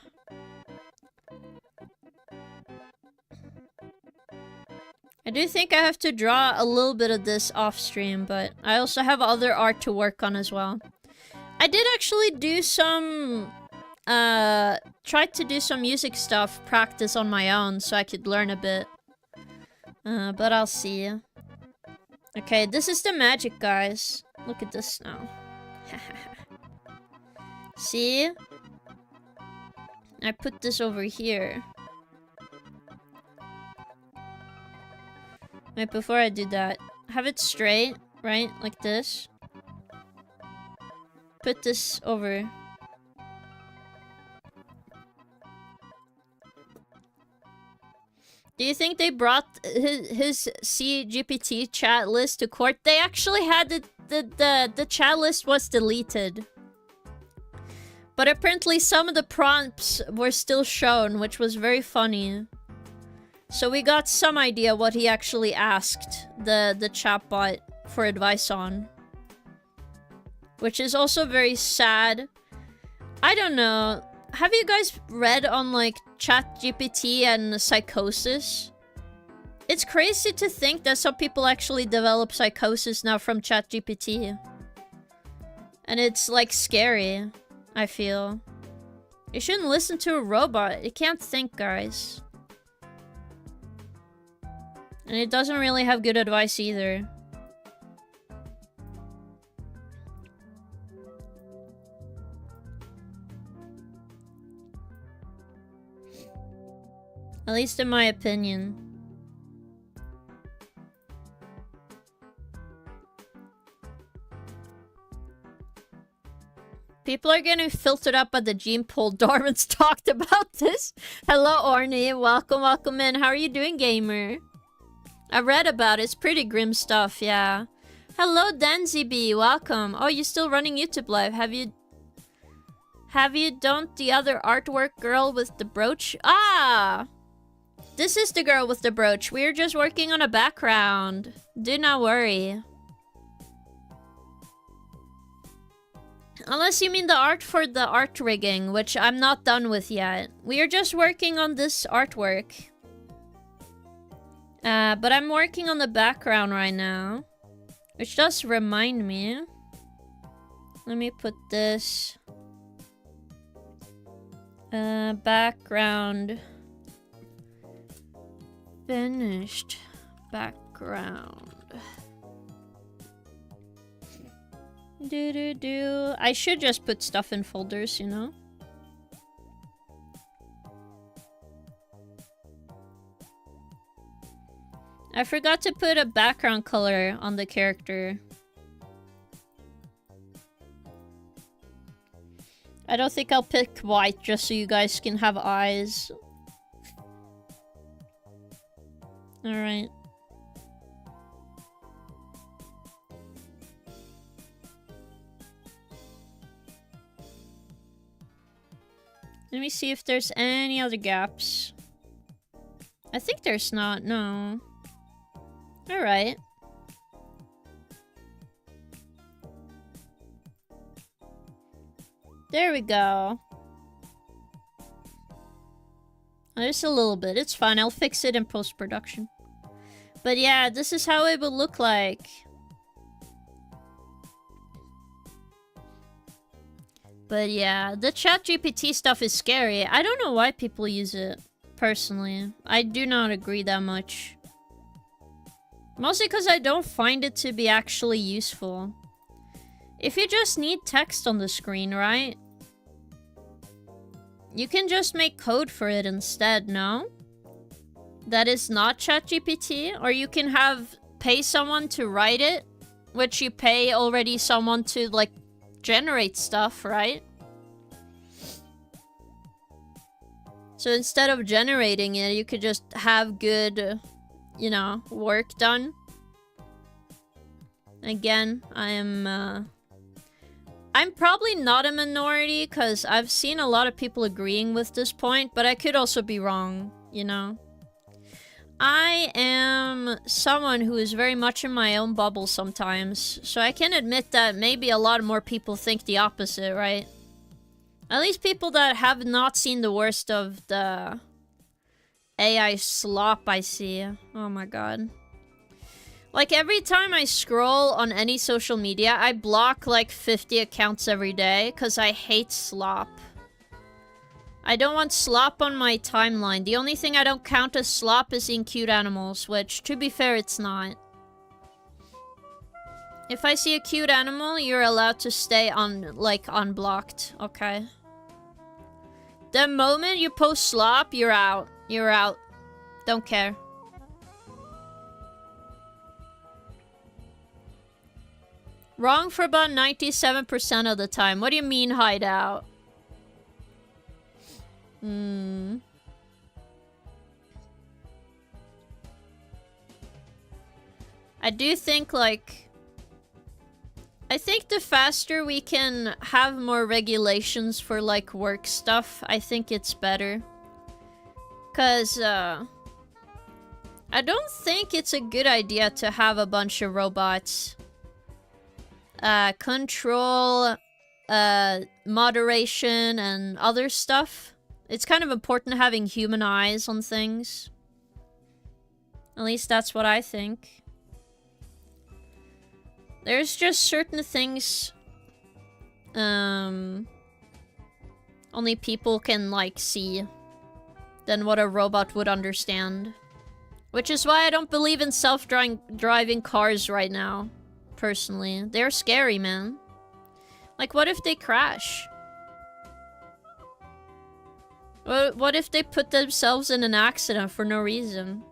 I do think I have to draw a little bit of this off stream, but I also have other art to work on as well. I did actually do some, tried to do some music stuff, practice on my own, so I could learn a bit. But I'll see. Okay, this is the magic, guys. Look at this now. See? I put this over here. Wait, before I do that, have it straight, right? Like this. Put this over. Do you think they brought his CGPT chat list to court? They actually had the chat list was deleted. But apparently some of the prompts were still shown, which was very funny. So we got some idea what he actually asked the chatbot for advice on. Which is also very sad. I don't know. Have you guys read on like ChatGPT and psychosis? It's crazy to think that some people actually develop psychosis now from ChatGPT. And it's like scary, I feel. You shouldn't listen to a robot. It can't think, guys. And it doesn't really have good advice either. At least in my opinion. People are getting filtered up at the gene pool. Darwin's talked about this. Hello, Orny. Welcome, welcome in. How are you doing, gamer? I read about it. It's pretty grim stuff, yeah. Hello, DenzyB. Welcome. Oh, you still running YouTube Live? Have you done the other artwork girl with the brooch? Ah! This is the girl with the brooch. We're just working on a background. Do not worry. Unless you mean the art for the art rigging, which I'm not done with yet. We are just working on this artwork. But I'm working on the background right now. Which does remind me. Let me put this. Background. Finished background. I should just put stuff in folders, you know? I forgot to put a background color on the character. I don't think I'll pick white just so you guys can have eyes. Alright. Let me see if there's any other gaps. I think there's not, no. Alright. There we go. There's a little bit. It's fine. I'll fix it in post-production. But yeah, this is how it would look like. But yeah, the ChatGPT stuff is scary. I don't know why people use it, personally. I do not agree that much. Mostly because I don't find it to be actually useful. If you just need text on the screen, right? You can just make code for it instead, no? That is not ChatGPT? Or you can pay someone to write it, which you pay already someone to, like, generate stuff, right? So instead of generating it, you could just have good, you know, work done. Again, I'm probably not a minority, because I've seen a lot of people agreeing with this point, but I could also be wrong, you know? I am someone who is very much in my own bubble sometimes, so I can admit that maybe a lot more people think the opposite, right? At least people that have not seen the worst of the AI slop I see. Oh my god. Like, every time I scroll on any social media, I block like 50 accounts every day, because I hate slop. I don't want slop on my timeline. The only thing I don't count as slop is seeing cute animals, which, to be fair, it's not. If I see a cute animal, you're allowed to stay on, like, unblocked, okay? The moment you post slop, you're out. You're out. Don't care. Wrong for about 97% of the time. What do you mean, hideout? I do think, like... I think the faster we can have more regulations for, like, work stuff, I think it's better. Because, I don't think it's a good idea to have a bunch of robots. Control, moderation, and other stuff. It's kind of important having human eyes on things. At least that's what I think. There's just certain things only people can, like, see than what a robot would understand. Which is why I don't believe in self-driving cars right now, personally. They're scary, man. Like, what if they crash? What if they put themselves in an accident for no reason?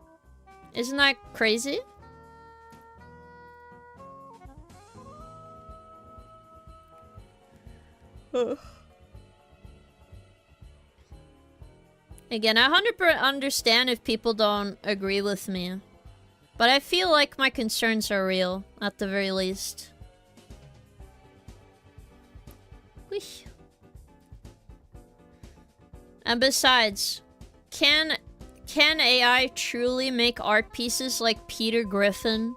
Isn't that crazy? Again, I 100% understand if people don't agree with me. But I feel like my concerns are real, at the very least. Whee. And besides, can AI truly make art pieces like Peter Griffin?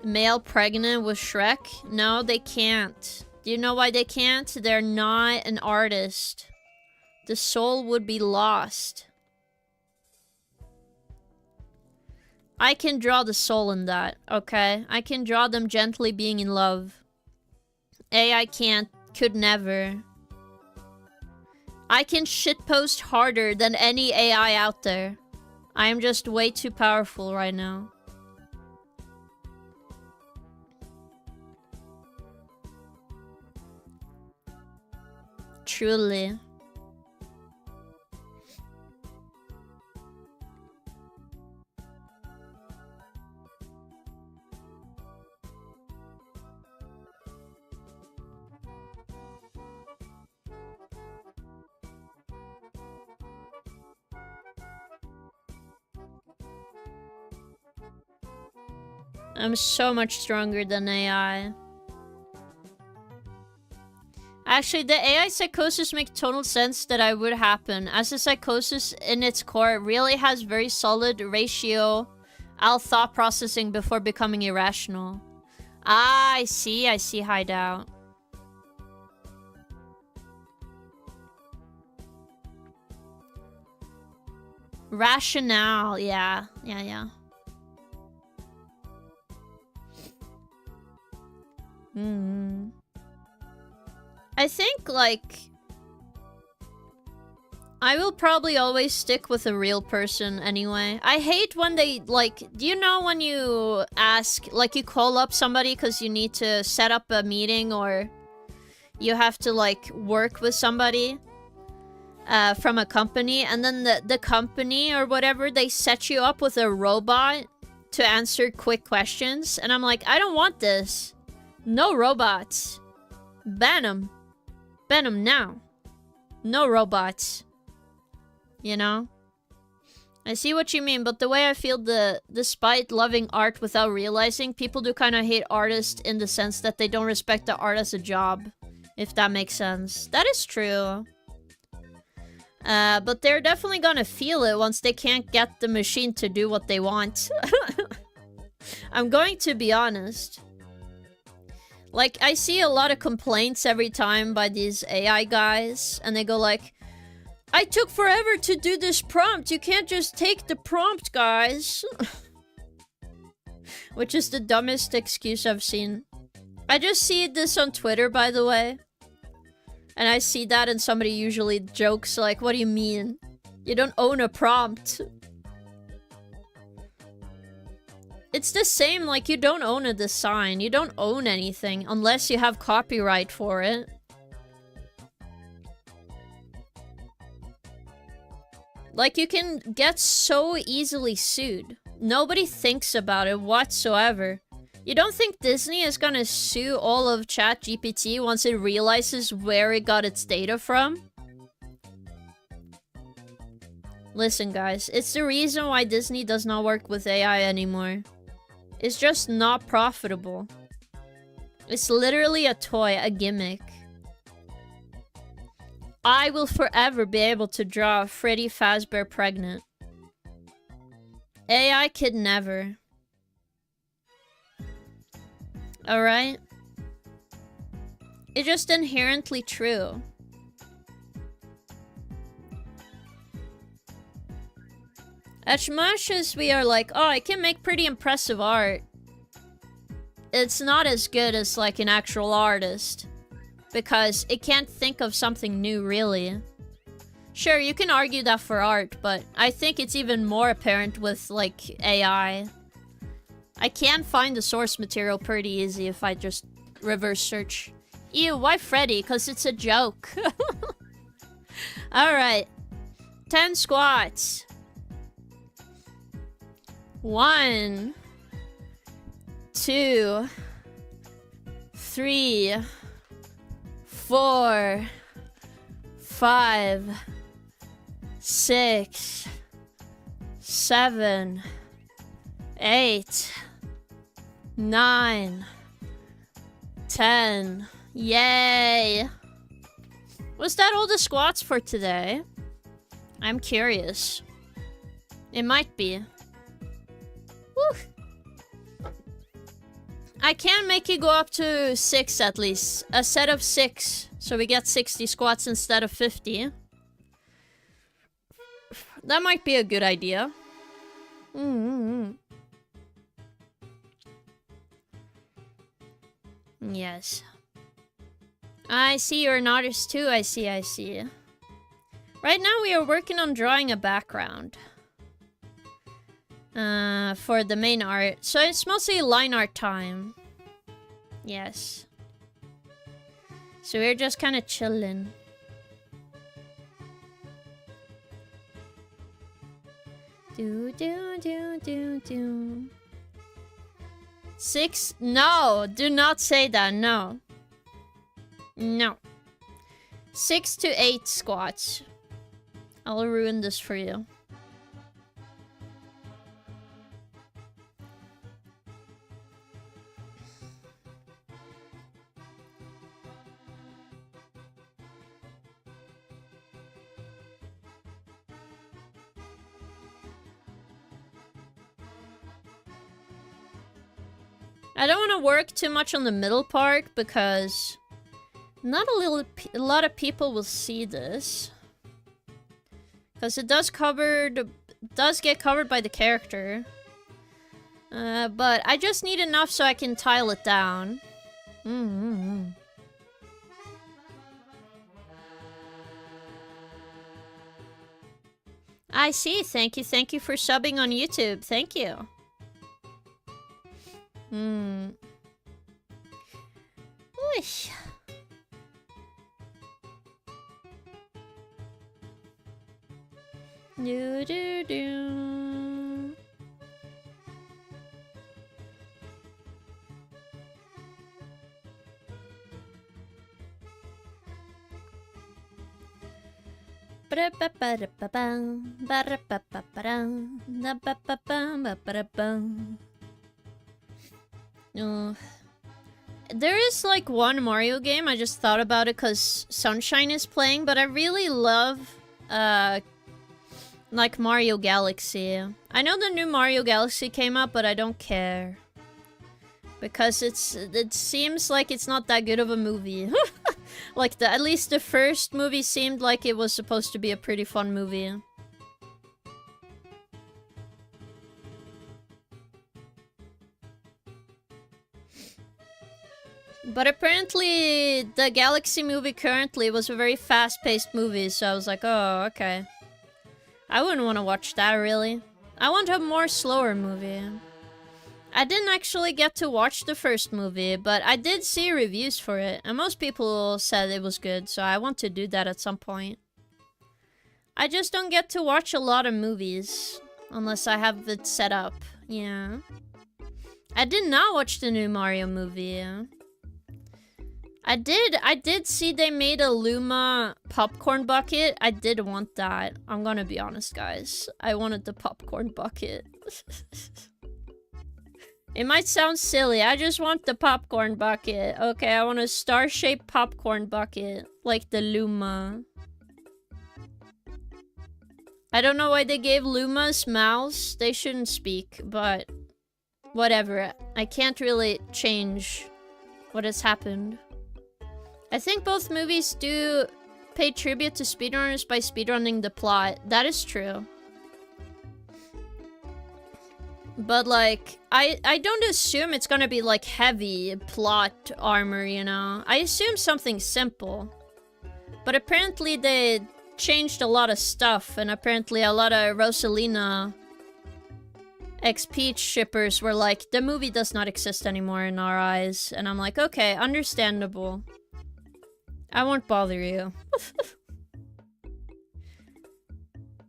Male pregnant with Shrek? No, they can't. Do you know why they can't? They're not an artist. The soul would be lost. I can draw the soul in that, okay? I can draw them gently being in love. AI can't, could never. I can shitpost harder than any AI out there. I am just way too powerful right now. Truly. I'm so much stronger than AI. Actually, the AI psychosis makes total sense that it would happen, as the psychosis in its core really has very solid ratio thought processing before becoming irrational. Ah, I see, Hideout. Rationale, yeah. I think, like, I will probably always stick with a real person anyway. I hate when they, like, do you know when you ask, like, you call up somebody because you need to set up a meeting or you have to, like, work with somebody from a company, and then the company or whatever, they set you up with a robot to answer quick questions, and I'm like, I don't want this. No robots. Ban them. Ban them now. No robots. You know? I see what you mean, but the way I feel despite loving art without realizing, people do kind of hate artists in the sense that they don't respect the art as a job. If that makes sense. That is true. But they're definitely gonna feel it once they can't get the machine to do what they want. I'm going to be honest. Like, I see a lot of complaints every time by these AI guys, and they go like, I took forever to do this prompt, you can't just take the prompt, guys. Which is the dumbest excuse I've seen. I just see this on Twitter, by the way. And I see that and somebody usually jokes like, what do you mean? You don't own a prompt. It's the same, like, you don't own a design. You don't own anything unless you have copyright for it. Like, you can get so easily sued. Nobody thinks about it whatsoever. You don't think Disney is gonna sue all of ChatGPT once it realizes where it got its data from? Listen, guys, it's the reason why Disney does not work with AI anymore. is just not profitable. It's literally a toy, a gimmick. I will forever be able to draw Freddy Fazbear pregnant. AI could never. Alright? It's just inherently true. As much as we are like, oh, I can make pretty impressive art, it's not as good as like an actual artist. Because it can't think of something new, really. Sure, you can argue that for art, but I think it's even more apparent with, like, AI. I can find the source material pretty easy if I just reverse search. Ew, why Freddy? Because it's a joke. Alright. 10 squats. 1, 2, 3, 4, 5, 6, 7, 8, 9, 10. Yay! Was that all the squats for today? I'm curious. It might be. Woo! I can make it go up to 6 at least. A set of 6. So we get 60 squats instead of 50. That might be a good idea. Yes. I see you're an artist too. I see. Right now we are working on drawing a background. For the main art. So it's mostly line art time. Yes. So we're just kind of chilling. Do. 6? No, do not say that. No. 6 to 8 squats. I'll ruin this for you. I don't want to work too much on the middle part because not a lot of people will see this. Because it does get covered by the character. But I just need enough so I can tile it down. I see. Thank you for subbing on YouTube. Thank you. Whoosh. Do. There is like one Mario game, I just thought about it because Sunshine is playing, but I really love like Mario Galaxy. I know the new Mario Galaxy came out, but I don't care. Because it seems like it's not that good of a movie. Like at least the first movie seemed like it was supposed to be a pretty fun movie. But apparently the Galaxy movie currently was a very fast-paced movie, so I was like, oh, okay. I wouldn't want to watch that, really. I want a more slower movie. I didn't actually get to watch the first movie, but I did see reviews for it, and most people said it was good, so I want to do that at some point. I just don't get to watch a lot of movies, unless I have it set up, yeah. I did not watch the new Mario movie. I did see they made a Luma popcorn bucket. I did want that. I'm gonna be honest, guys. I wanted the popcorn bucket. It might sound silly. I just want the popcorn bucket. Okay, I want a star-shaped popcorn bucket. Like the Luma. I don't know why they gave Lumas mouths. They shouldn't speak, but... whatever. I can't really change what has happened. I think both movies do pay tribute to speedrunners by speedrunning the plot. That is true. But, like, I don't assume it's gonna be, like, heavy plot armor, you know? I assume something simple. But apparently they changed a lot of stuff, and apparently a lot of Rosalina ex-Peach shippers were like, the movie does not exist anymore in our eyes. And I'm like, okay, understandable. I won't bother you.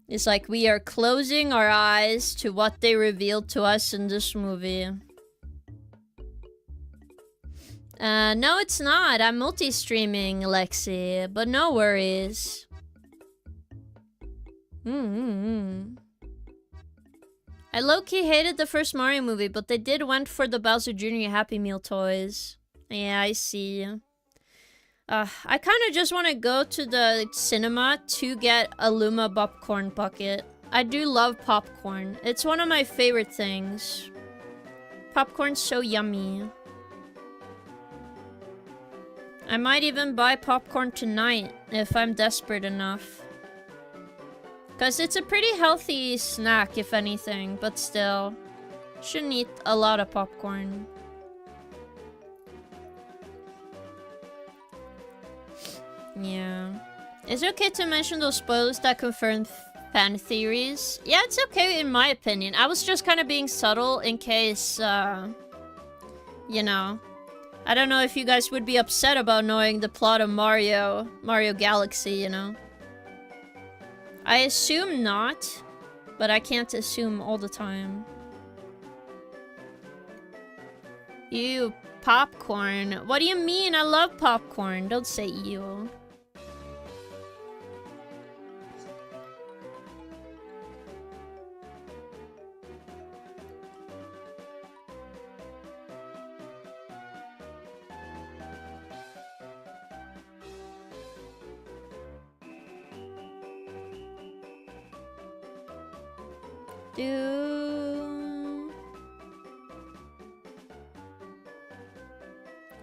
It's like, we are closing our eyes to what they revealed to us in this movie. No, it's not. I'm multi-streaming, Lexi. But no worries. I low-key hated the first Mario movie, but they did went for the Bowser Jr. Happy Meal toys. Yeah, I see. I kind of just want to go to the cinema to get a Luma popcorn bucket. I do love popcorn. It's one of my favorite things. Popcorn's so yummy. I might even buy popcorn tonight if I'm desperate enough. Because it's a pretty healthy snack, if anything, but still. Shouldn't eat a lot of popcorn. Yeah. Is it okay to mention those spoilers that confirm fan theories? Yeah, it's okay in my opinion. I was just kind of being subtle in case, you know. I don't know if you guys would be upset about knowing the plot of Mario Galaxy, you know. I assume not, but I can't assume all the time. Ew, popcorn. What do you mean? I love popcorn. Don't say ew.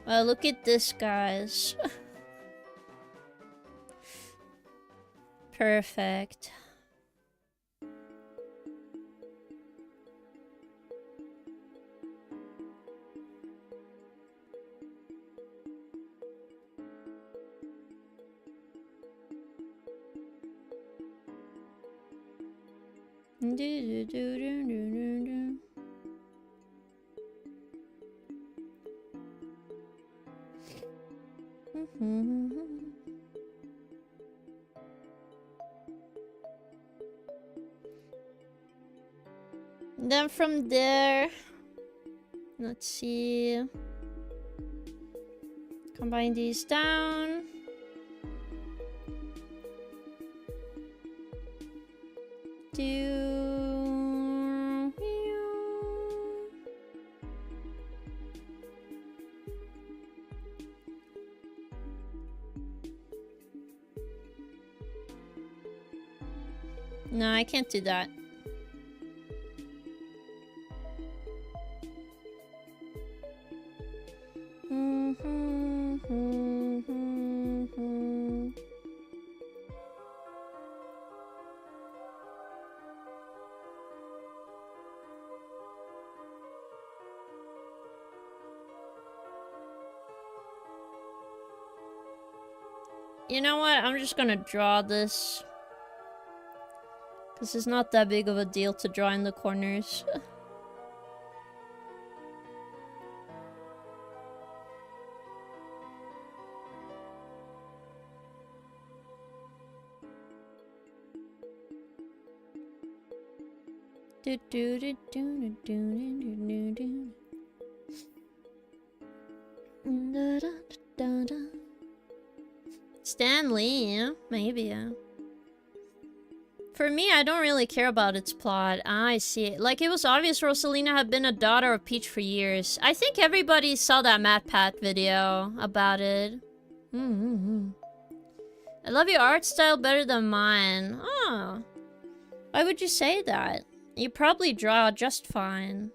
Well, look at this, guys. Perfect. Then from there, let's see. Combine these down. No, I can't do that. You know what? I'm just gonna draw this. Because it's not that big of a deal to draw in the corners. Stan Lee, maybe. For me, I don't really care about its plot. I see. Like, it was obvious Rosalina had been a daughter of Peach for years. I think everybody saw that MatPat video about it. I love your art style better than mine. Oh. Why would you say that? You probably draw just fine.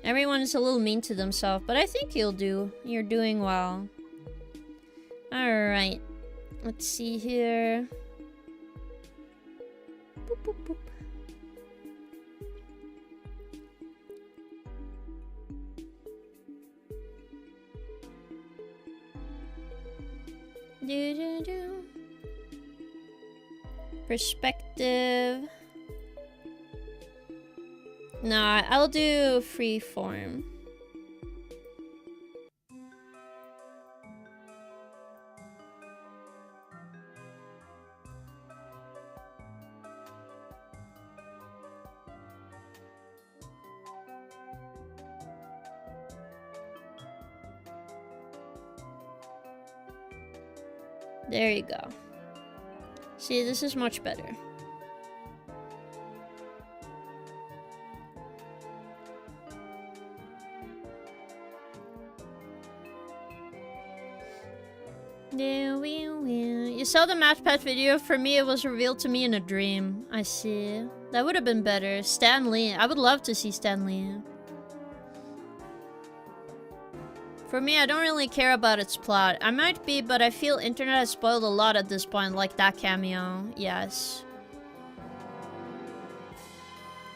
Everyone is a little mean to themselves, but I think you'll do. You're doing well. Alright. Let's see here. Boop, boop, boop. Perspective. Nah, I'll do freeform. There you go. See, this is much better. You saw the MatPat video? For me, it was revealed to me in a dream. I see. That would have been better. Stan Lee. I would love to see Stan Lee. For me, I don't really care about its plot. I might be, but I feel internet has spoiled a lot at this point, like that cameo. Yes.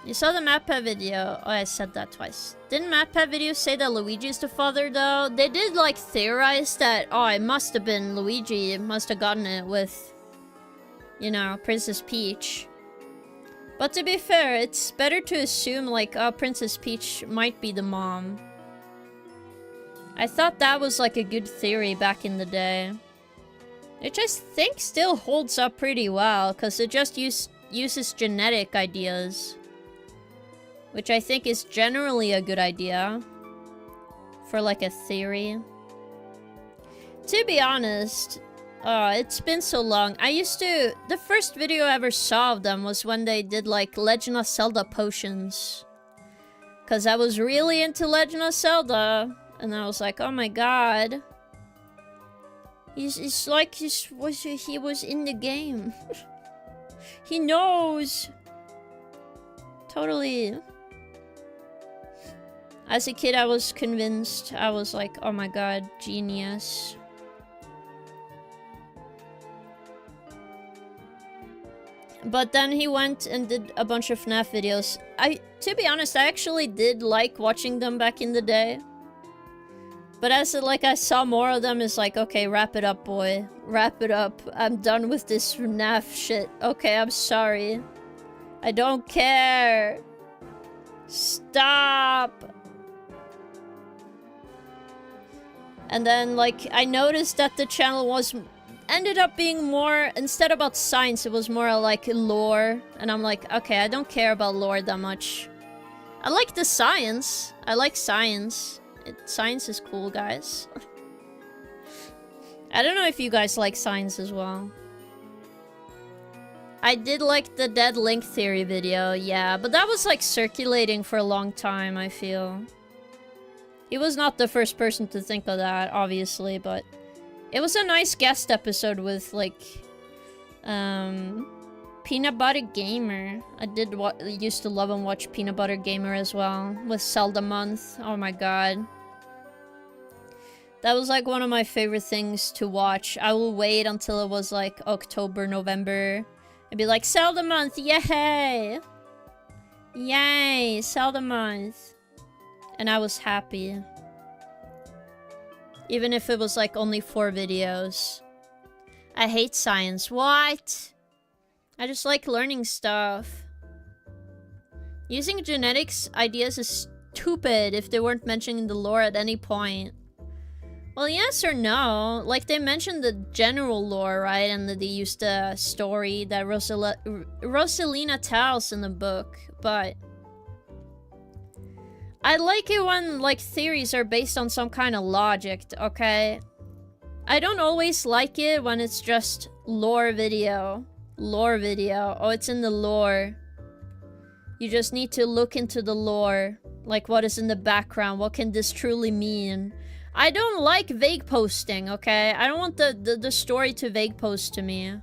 You saw the MatPat video. Oh, I said that twice. Didn't MatPat video say that Luigi's the father, though? They did, like, theorize that, oh, it must have been Luigi. It must have gotten it with, you know, Princess Peach. But to be fair, it's better to assume, like, oh, Princess Peach might be the mom. I thought that was, like, a good theory back in the day. Which I think still holds up pretty well, because it just uses genetic ideas. Which I think is generally a good idea. For, like, a theory. To be honest, it's been so long. The first video I ever saw of them was when they did, like, Legend of Zelda potions. Because I was really into Legend of Zelda. And I was like, oh my god. It's like he was in the game. He knows. Totally. As a kid, I was convinced. I was like, oh my god, genius. But then he went and did a bunch of FNAF videos. To be honest, I actually did like watching them back in the day. But as I saw more of them, it's like, okay, wrap it up, boy. Wrap it up. I'm done with this FNAF shit. Okay, I'm sorry. I don't care. Stop. And then, like, I noticed that the channel ended up being more, instead about science, it was more like lore. And I'm like, okay, I don't care about lore that much. I like the science. I like science. Science is cool, guys. I don't know if you guys like science as well. I did like the Dead Link theory video, yeah, but that was like circulating for a long time, I feel. He was not the first person to think of that, obviously, but it was a nice guest episode with, like, Peanut Butter Gamer. I used to love and watch Peanut Butter Gamer as well, with Zelda Month. Oh my god. That was like one of my favorite things to watch. I will wait until it was like October, November. I'd be like, Zelda Month, yay! Yay, Zelda Month. And I was happy. Even if it was like only 4 videos. I hate science. What? I just like learning stuff. Using genetics ideas is stupid if they weren't mentioning the lore at any point. Well, yes or no. Like, they mentioned the general lore, right? And that they used a story that Rosalina tells in the book. But I like it when, like, theories are based on some kind of logic, okay? I don't always like it when it's just Lore video. Lore video. Oh, it's in the lore. You just need to look into the lore. Like, what is in the background? What can this truly mean? I don't like vague posting, okay? I don't want the story to vague post to me.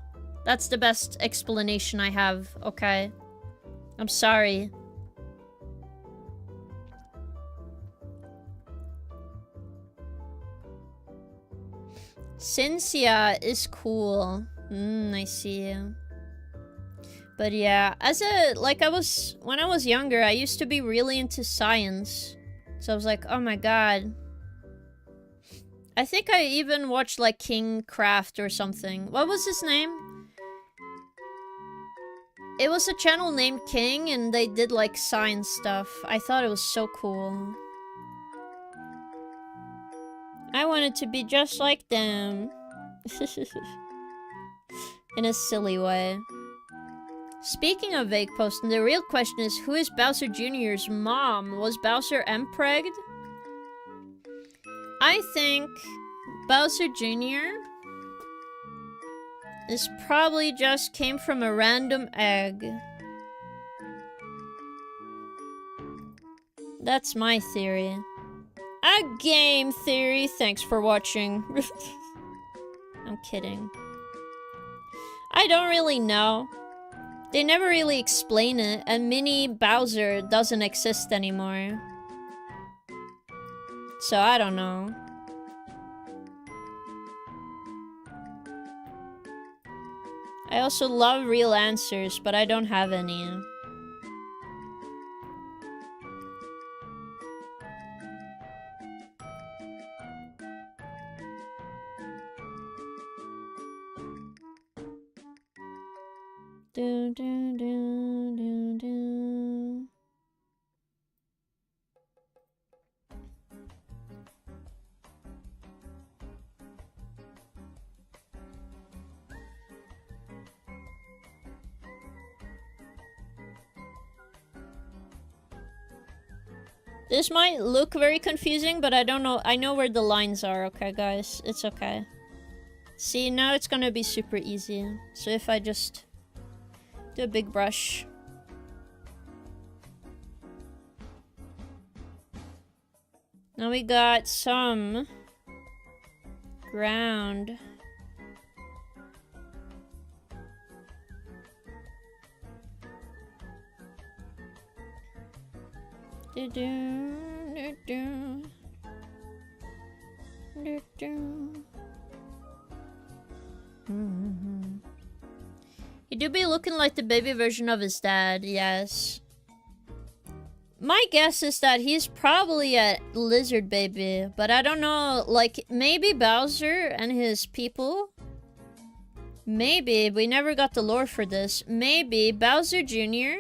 That's the best explanation I have, okay? I'm sorry. Cynthia is cool. I see. But yeah, when I was younger, I used to be really into science. So I was like, oh my god. I think I even watched like King Craft or something. What was his name? It was a channel named King and they did like science stuff. I thought it was so cool. I wanted to be just like them. In a silly way. Speaking of vague posting, the real question is, who is Bowser Jr.'s mom? Was Bowser empregged? I think Bowser Jr. is probably just came from a random egg. That's my theory. A game theory. Thanks for watching. I'm kidding. I don't really know. They never really explain it, and Mini Bowser doesn't exist anymore. So I don't know. I also love real answers, but I don't have any. Do, do, do, do, do. This might look very confusing, but I don't know. I know where the lines are, okay, guys? It's okay. See, now it's gonna be super easy. So if I just do a big brush. Now we got some ground. Do do do do do do. He do be looking like the baby version of his dad, yes. My guess is that he's probably a lizard baby, but I don't know, like, maybe Bowser and his people? Maybe, we never got the lore for this. Maybe Bowser Jr.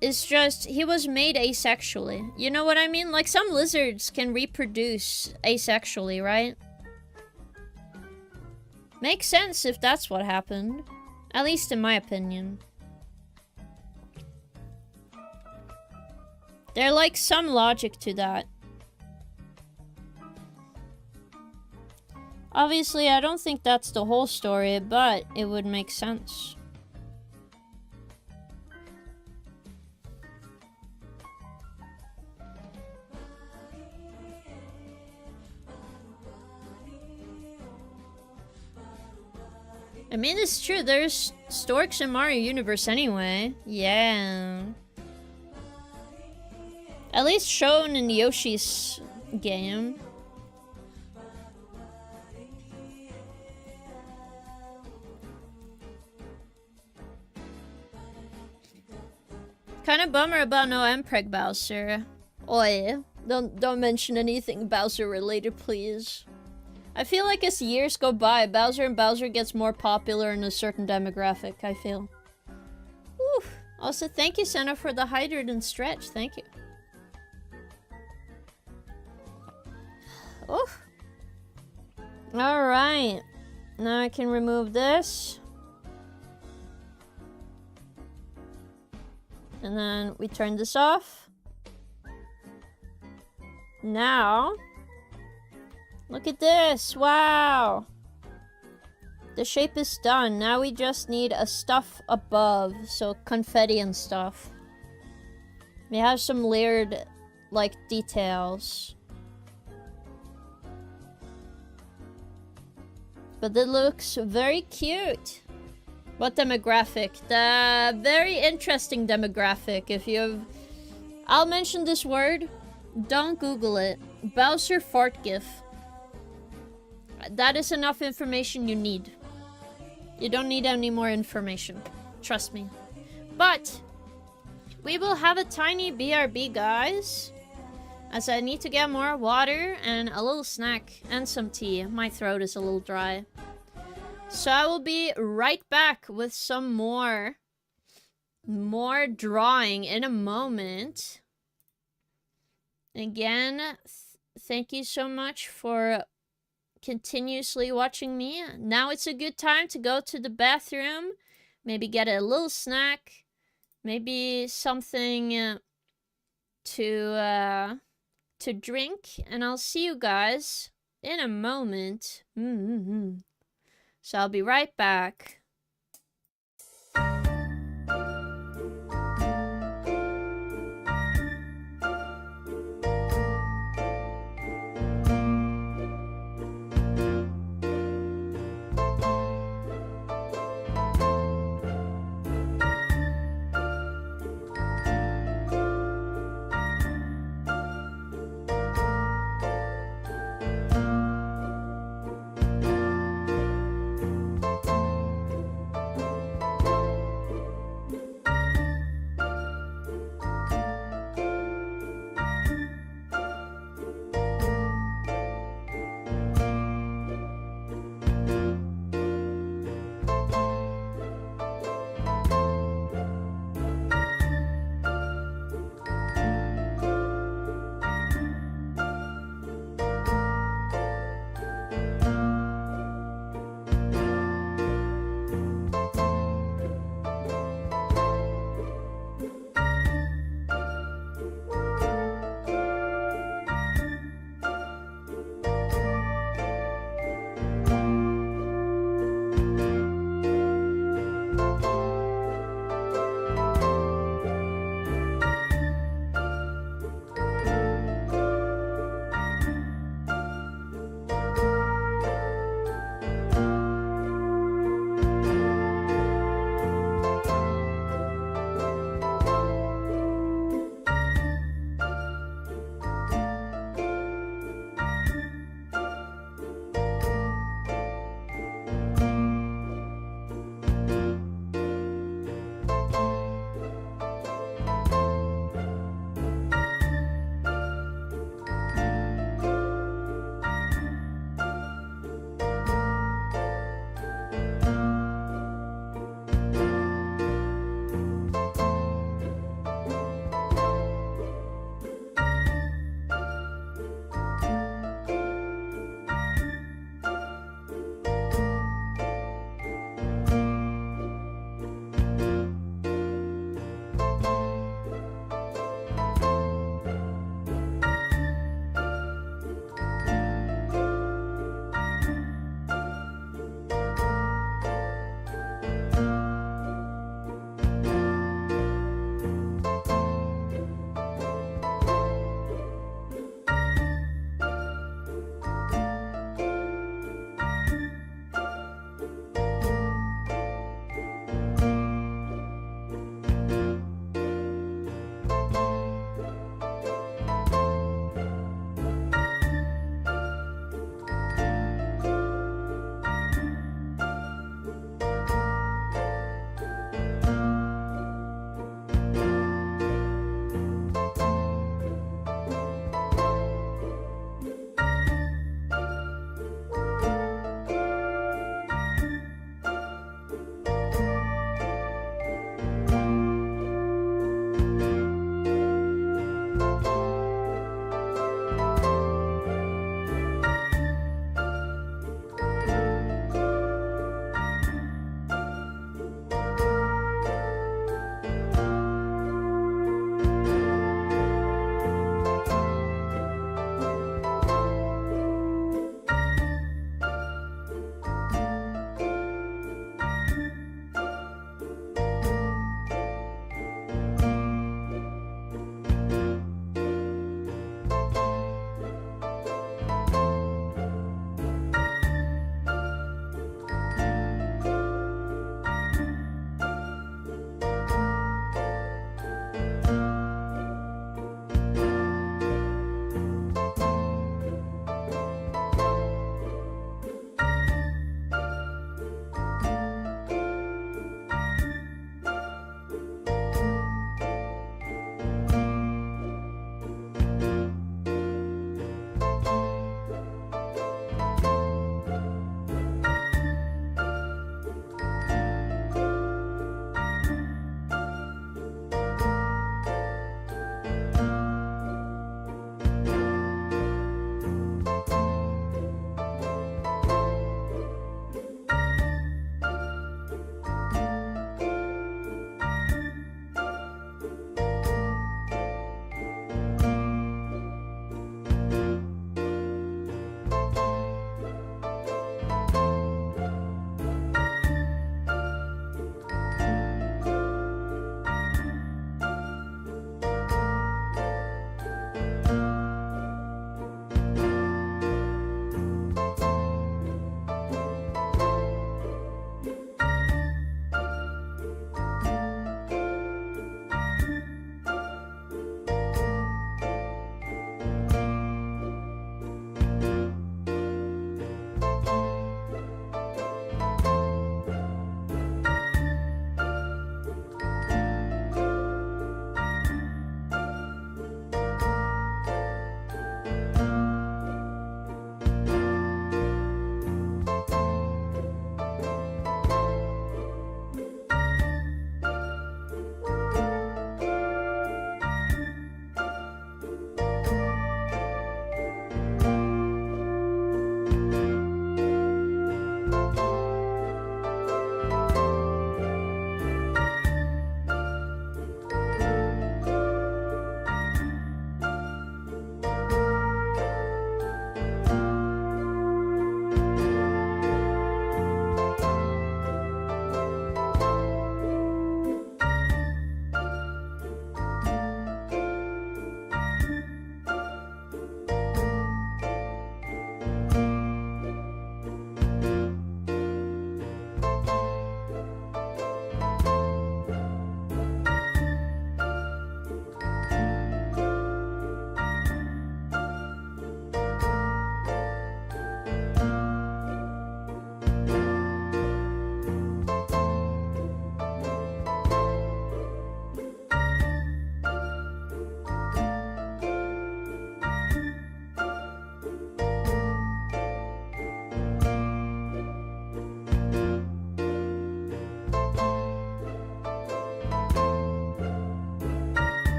is just, he was made asexually. You know what I mean? Like, some lizards can reproduce asexually, right? Makes sense if that's what happened. At least in my opinion. There's like some logic to that. Obviously, I don't think that's the whole story, but it would make sense. I mean, it's true, there's storks in Mario Universe anyway. Yeah. At least shown in Yoshi's game. Kinda bummer about no Mpreg Bowser. Oi, don't mention anything Bowser related, please. I feel like as years go by, Bowser and Bowser gets more popular in a certain demographic, I feel. Whew. Also, thank you, Senna, for the hydrate and stretch. Thank you. Oh. Alright. Now I can remove this. And then we turn this off. Now... look at this! Wow! The shape is done. Now we just need a stuff above, so confetti and stuff. We have some layered, like, details. But it looks very cute. What demographic? The very interesting demographic. If you've... I'll mention this word. Don't Google it. Bowser fart gif. That is enough information you need. You don't need any more information. Trust me. But we will have a tiny BRB, guys. As I need to get more water and a little snack and some tea. My throat is a little dry. So I will be right back with some more drawing in a moment. Again, thank you so much for continuously watching me. Now it's a good time to go to the bathroom. Maybe get a little snack. Maybe something to drink. And I'll see you guys in a moment. So I'll be right back.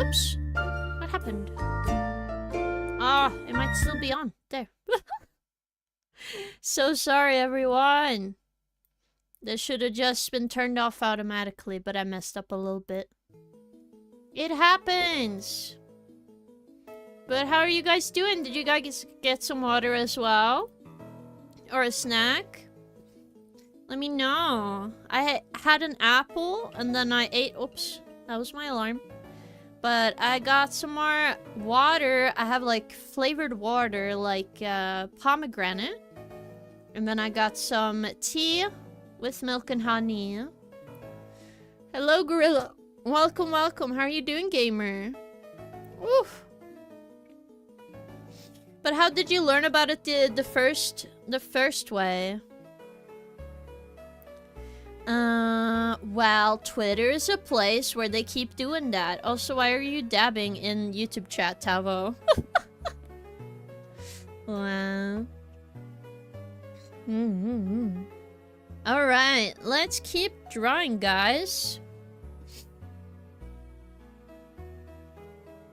Oops. What happened? Ah, it might still be on. There. So sorry, everyone. This should have just been turned off automatically, but I messed up a little bit. It happens! But how are you guys doing? Did you guys get some water as well? Or a snack? Let me know. I had an apple, and then I ate... Oops, that was my alarm. But I got some more water. I have, like, flavored water, like, pomegranate. And then I got some tea with milk and honey. Hello, Gorilla. Welcome, welcome. How are you doing, gamer? Oof. But how did you learn about it the first way? Well, Twitter is a place where they keep doing that. Also, why are you dabbing in YouTube chat, Tavo? Wow. Alright, let's keep drawing, guys.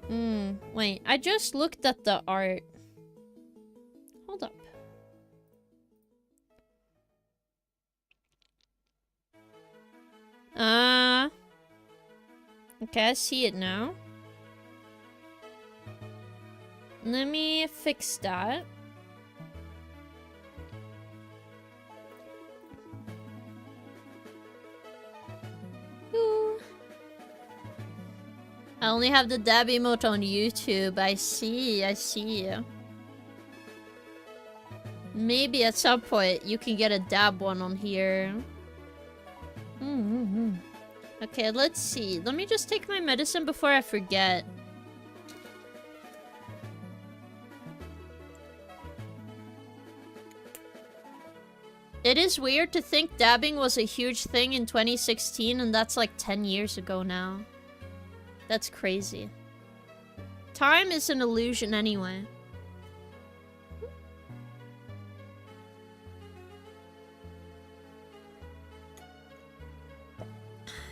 Wait, I just looked at the art. Hold up. Okay, I see it now. Let me fix that. Ooh. I only have the dab emote on YouTube. I see, I see. Maybe at some point you can get a dab one on here. Okay, let's see. Let me just take my medicine before I forget. It is weird to think dabbing was a huge thing in 2016, and that's like 10 years ago now. That's crazy. Time is an illusion anyway.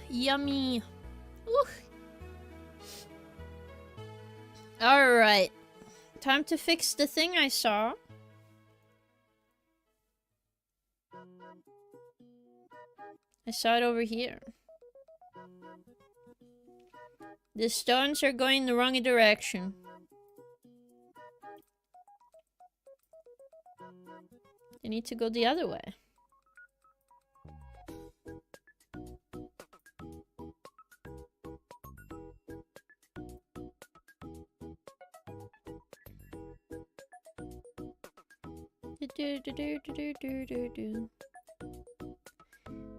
Yummy. Alright. Time to fix the thing I saw. I saw it over here. The stones are going the wrong direction. They need to go the other way.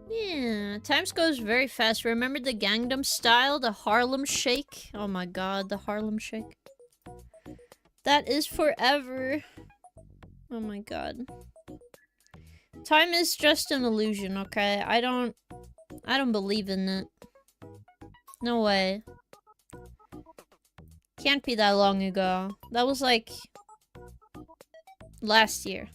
Yeah, times goes very fast. Remember the Gangnam Style? The Harlem Shake? Oh my god, the Harlem Shake. That is forever. Oh my god. Time is just an illusion, okay? I don't believe in it. No way. Can't be that long ago. That was like... last year.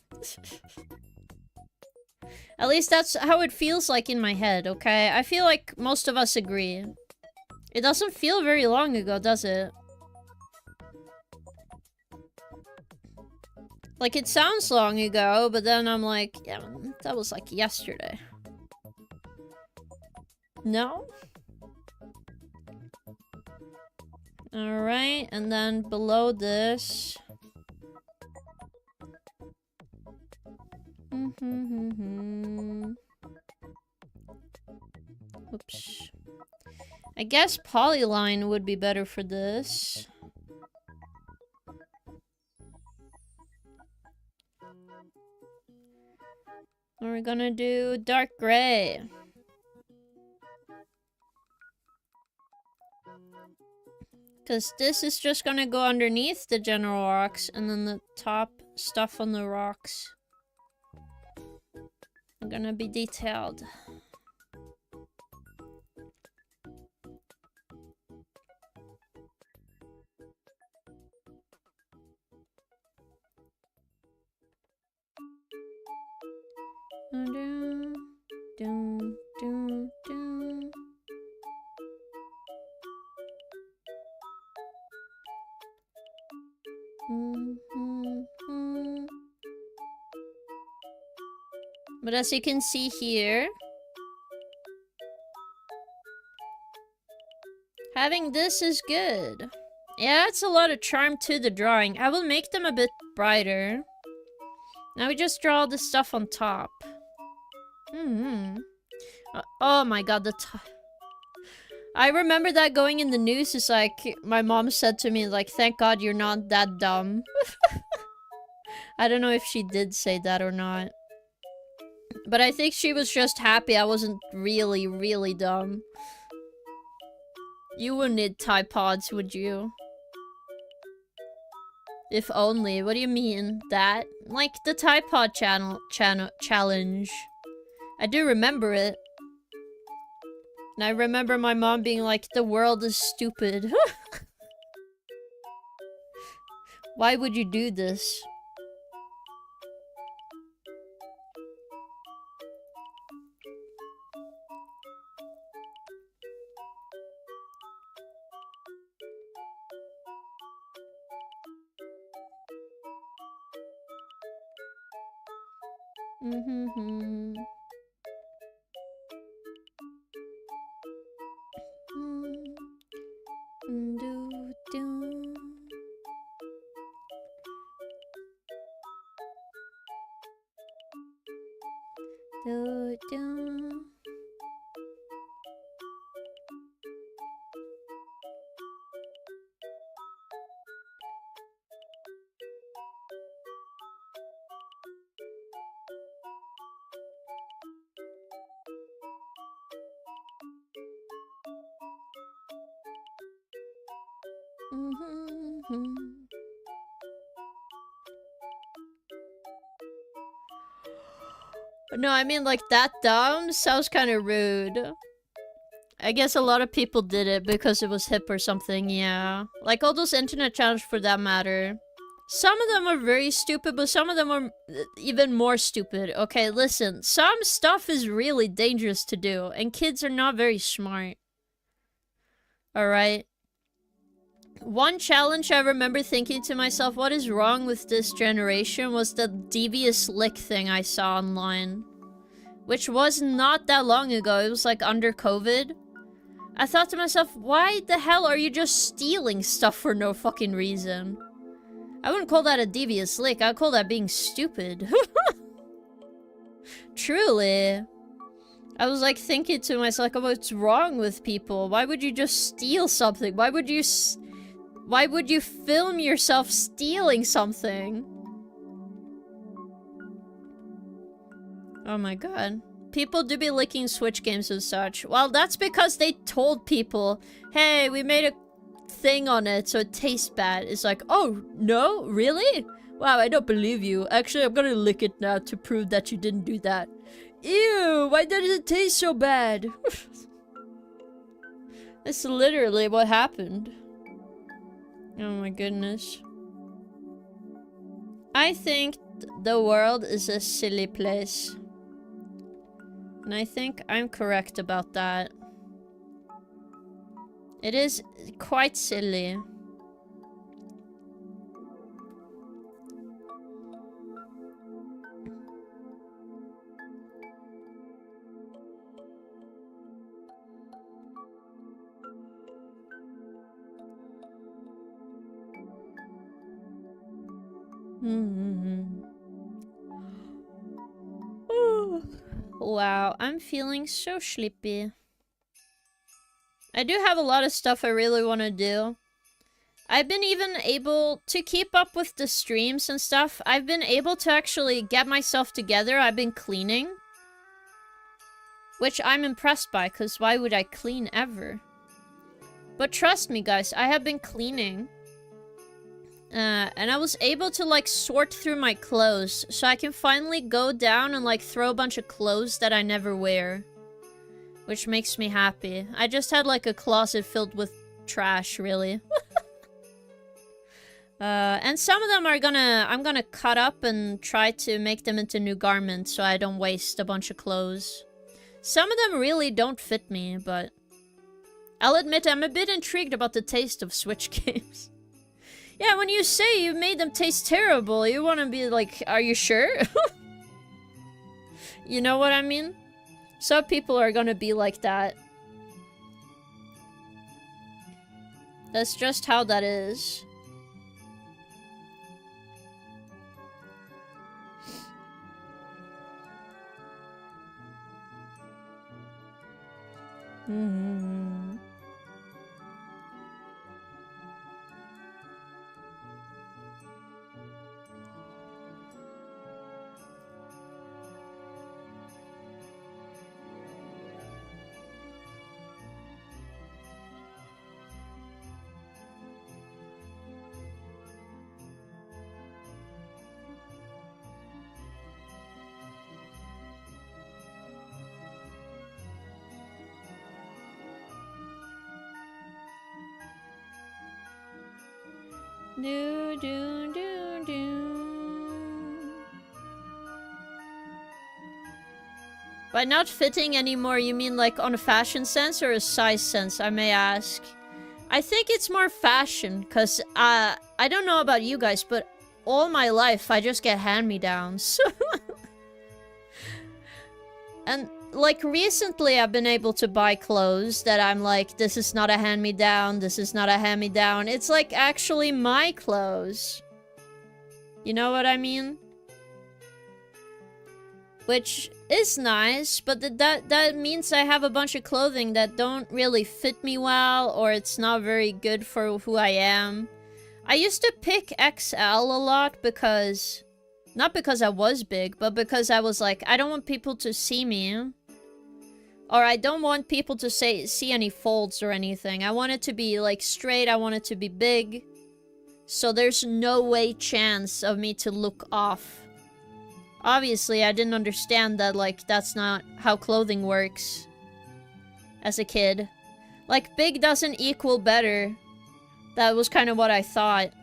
At least that's how it feels like in my head, okay? I feel like most of us agree. It doesn't feel very long ago, does it? Like, it sounds long ago, but then I'm like, yeah, that was like yesterday. No? Alright, and then below this... Oops. I guess polyline would be better for this. And we're gonna do dark gray. Because this is just gonna go underneath the general rocks, and then the top stuff on the rocks are gonna be detailed. But as you can see here, having this is good. Yeah, it's a lot of charm to the drawing. I will make them a bit brighter. Now we just draw the stuff on top. Oh my god, I remember that going in the news is like, my mom said to me, like, thank god you're not that dumb. I don't know if she did say that or not. But I think she was just happy I wasn't really, really dumb. You wouldn't need Tide Pods, would you? If only. What do you mean? That? Like the Tide Pod challenge. I do remember it. And I remember my mom being like, the world is stupid. Why would you do this? No, I mean, like, that dumb sounds kind of rude. I guess a lot of people did it because it was hip or something, yeah. Like, all those internet challenges for that matter. Some of them are very stupid, but some of them are even more stupid. Okay, listen. Some stuff is really dangerous to do, and kids are not very smart. Alright? One challenge I remember thinking to myself, what is wrong with this generation, was the devious lick thing I saw online. Which was not that long ago, it was like under COVID. I thought to myself, why the hell are you just stealing stuff for no fucking reason? I wouldn't call that a devious lick, I'd call that being stupid. Truly. I was like thinking to myself, like, what's wrong with people? Why would you just steal something? Why would you film yourself stealing something? Oh my god. People do be licking Switch games and such. Well, that's because they told people, hey, we made a thing on it so it tastes bad. It's like, oh, no? Really? Wow, I don't believe you. Actually, I'm gonna lick it now to prove that you didn't do that. Ew, why does it taste so bad? That's literally what happened. Oh my goodness. I think the world is a silly place. And I think I'm correct about that. It is quite silly. Wow, I'm feeling so sleepy. I do have a lot of stuff I really want to do. I've been even able to keep up with the streams and stuff. I've been able to actually get myself together. I've been cleaning. Which I'm impressed by, because why would I clean ever? But trust me, guys, I have been cleaning. And I was able to, like, sort through my clothes. So I can finally go down and, like, throw a bunch of clothes that I never wear. Which makes me happy. I just had, like, a closet filled with trash, really. And some of them are I'm gonna cut up and try to make them into new garments so I don't waste a bunch of clothes. Some of them really don't fit me, but I'll admit I'm a bit intrigued about the taste of Switch games. Yeah, when you say you made them taste terrible, you want to be like, are you sure? You know what I mean? Some people are gonna be like that. That's just how that is. Hmm. Do do do do. By not fitting anymore, you mean like on a fashion sense or a size sense, I may ask? I think it's more fashion, because I don't know about you guys, but all my life I just get hand-me-downs. And like recently I've been able to buy clothes that I'm like, this is not a hand-me-down, this is not a hand-me-down. It's like actually my clothes. You know what I mean? Which is nice, but that means I have a bunch of clothing that don't really fit me well, or it's not very good for who I am. I used to pick XL a lot because... Not because I was big, but because I was like, I don't want people to see me. Or I don't want people to see any folds or anything. I want it to be like straight, I want it to be big. So there's no way chance of me to look off. Obviously, I didn't understand that, like, that's not how clothing works. As a kid. Like, big doesn't equal better. That was kind of what I thought.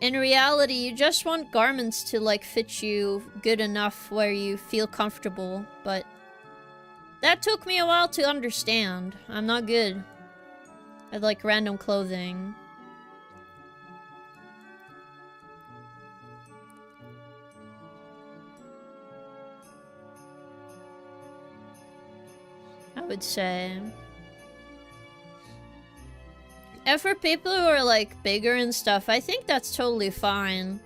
In reality, you just want garments to, like, fit you good enough where you feel comfortable, but... That took me a while to understand. I'm not good at, like, random clothing. I would say. And for people who are like bigger and stuff, I think that's totally fine.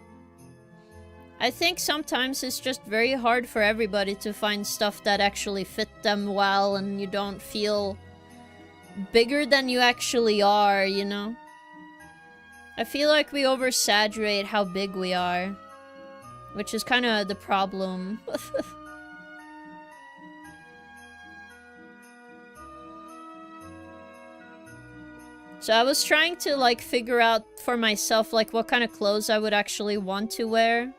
I think sometimes it's just very hard for everybody to find stuff that actually fit them well and you don't feel bigger than you actually are, you know? I feel like we oversaturate how big we are, which is kind of the problem. So I was trying to, like, figure out for myself, like, what kind of clothes I would actually want to wear.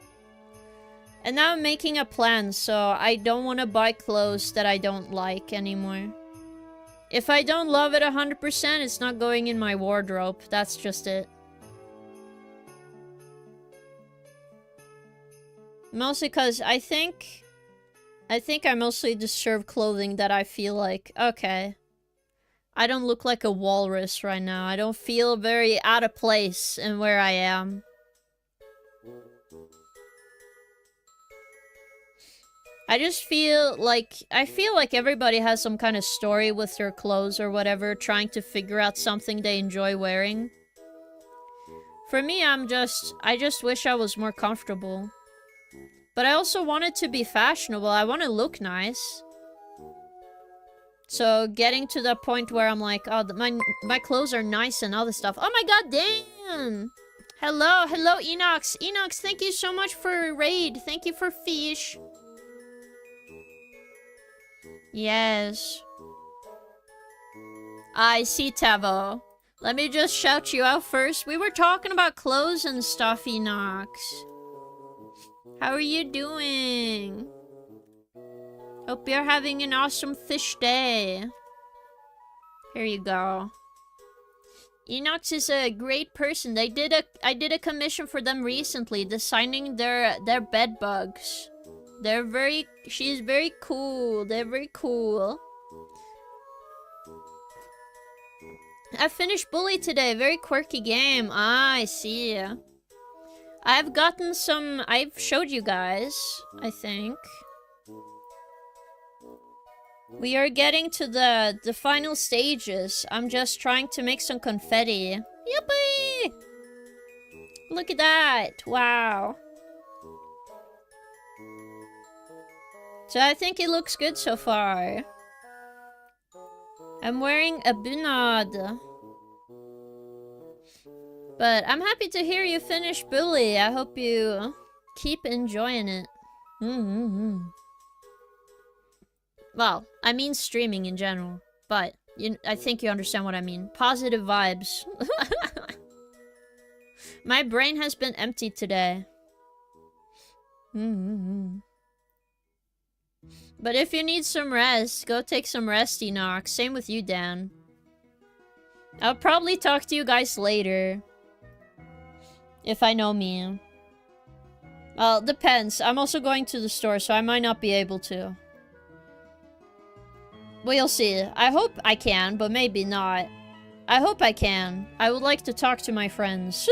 And now I'm making a plan, so I don't want to buy clothes that I don't like anymore. If I don't love it 100%, it's not going in my wardrobe. That's just it. Mostly because I think I mostly deserve clothing that I feel like, okay, I don't look like a walrus right now. I don't feel very out of place in where I am. I just feel like everybody has some kind of story with their clothes or whatever, trying to figure out something they enjoy wearing. For me, I just wish I was more comfortable. But I also want it to be fashionable. I want to look nice. So getting to the point where I'm like, oh, my clothes are nice and all this stuff. Oh my god, Dan! Hello, Enox. Enox, thank you so much for raid. Thank you for fish. Yes. I see, Tavo. Let me just shout you out first. We were talking about clothes and stuff, Enox. How are you doing? Hope you're having an awesome fish day. Here you go. Enox is a great person. I did a commission for them recently, designing their bed bugs. She's very cool. They're very cool. I finished Bully today. Very quirky game. Ah, I see. I've gotten some... I've showed you guys, I think. We are getting to the final stages. I'm just trying to make some confetti. Yippee! Look at that. Wow. So I think it looks good so far. I'm wearing a bunad. But I'm happy to hear you finish Bully. I hope you keep enjoying it. Well, I mean streaming in general. But I think you understand what I mean. Positive vibes. My brain has been empty today. But if you need some rest, go take some rest, Enoch. Same with you, Dan. I'll probably talk to you guys later. If I know me. Well, depends. I'm also going to the store, so I might not be able to. We'll see. I hope I can, but maybe not. I hope I can. I would like to talk to my friends.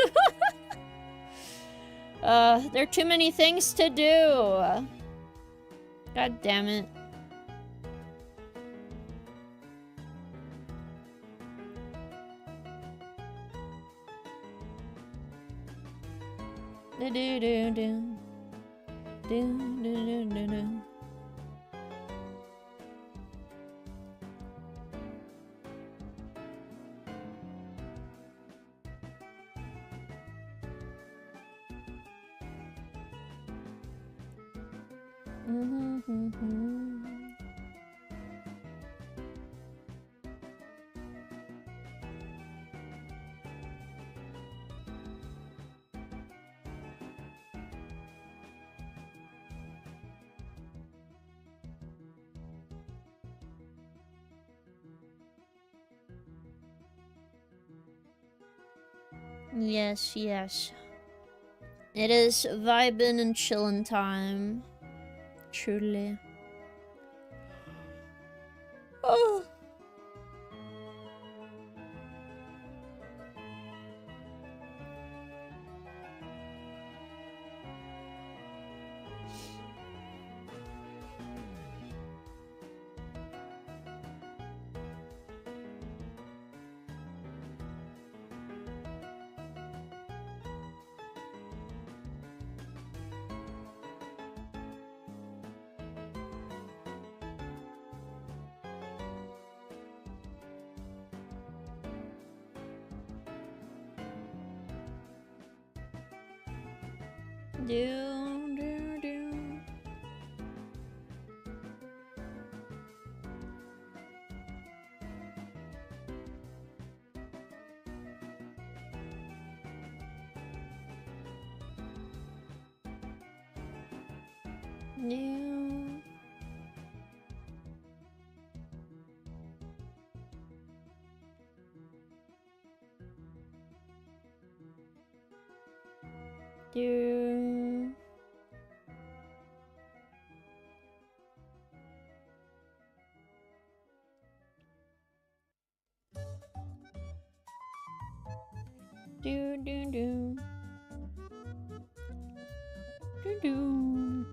There are too many things to do. God damn it. Do do do do. Do do do do do. Yes, yes. It is vibin' and chillin' time. Truly. Oh. Do, do, do. Do. Do. Do do do. Do do.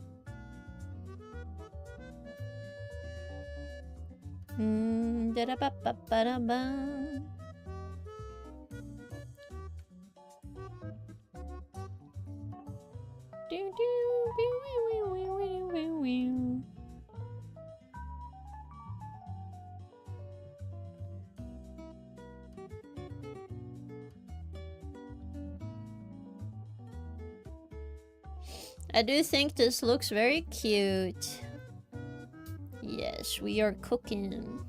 Da da ba ba ba da ba. Do do do wee wee wee wee wee. I do think this looks very cute. Yes, we are cooking.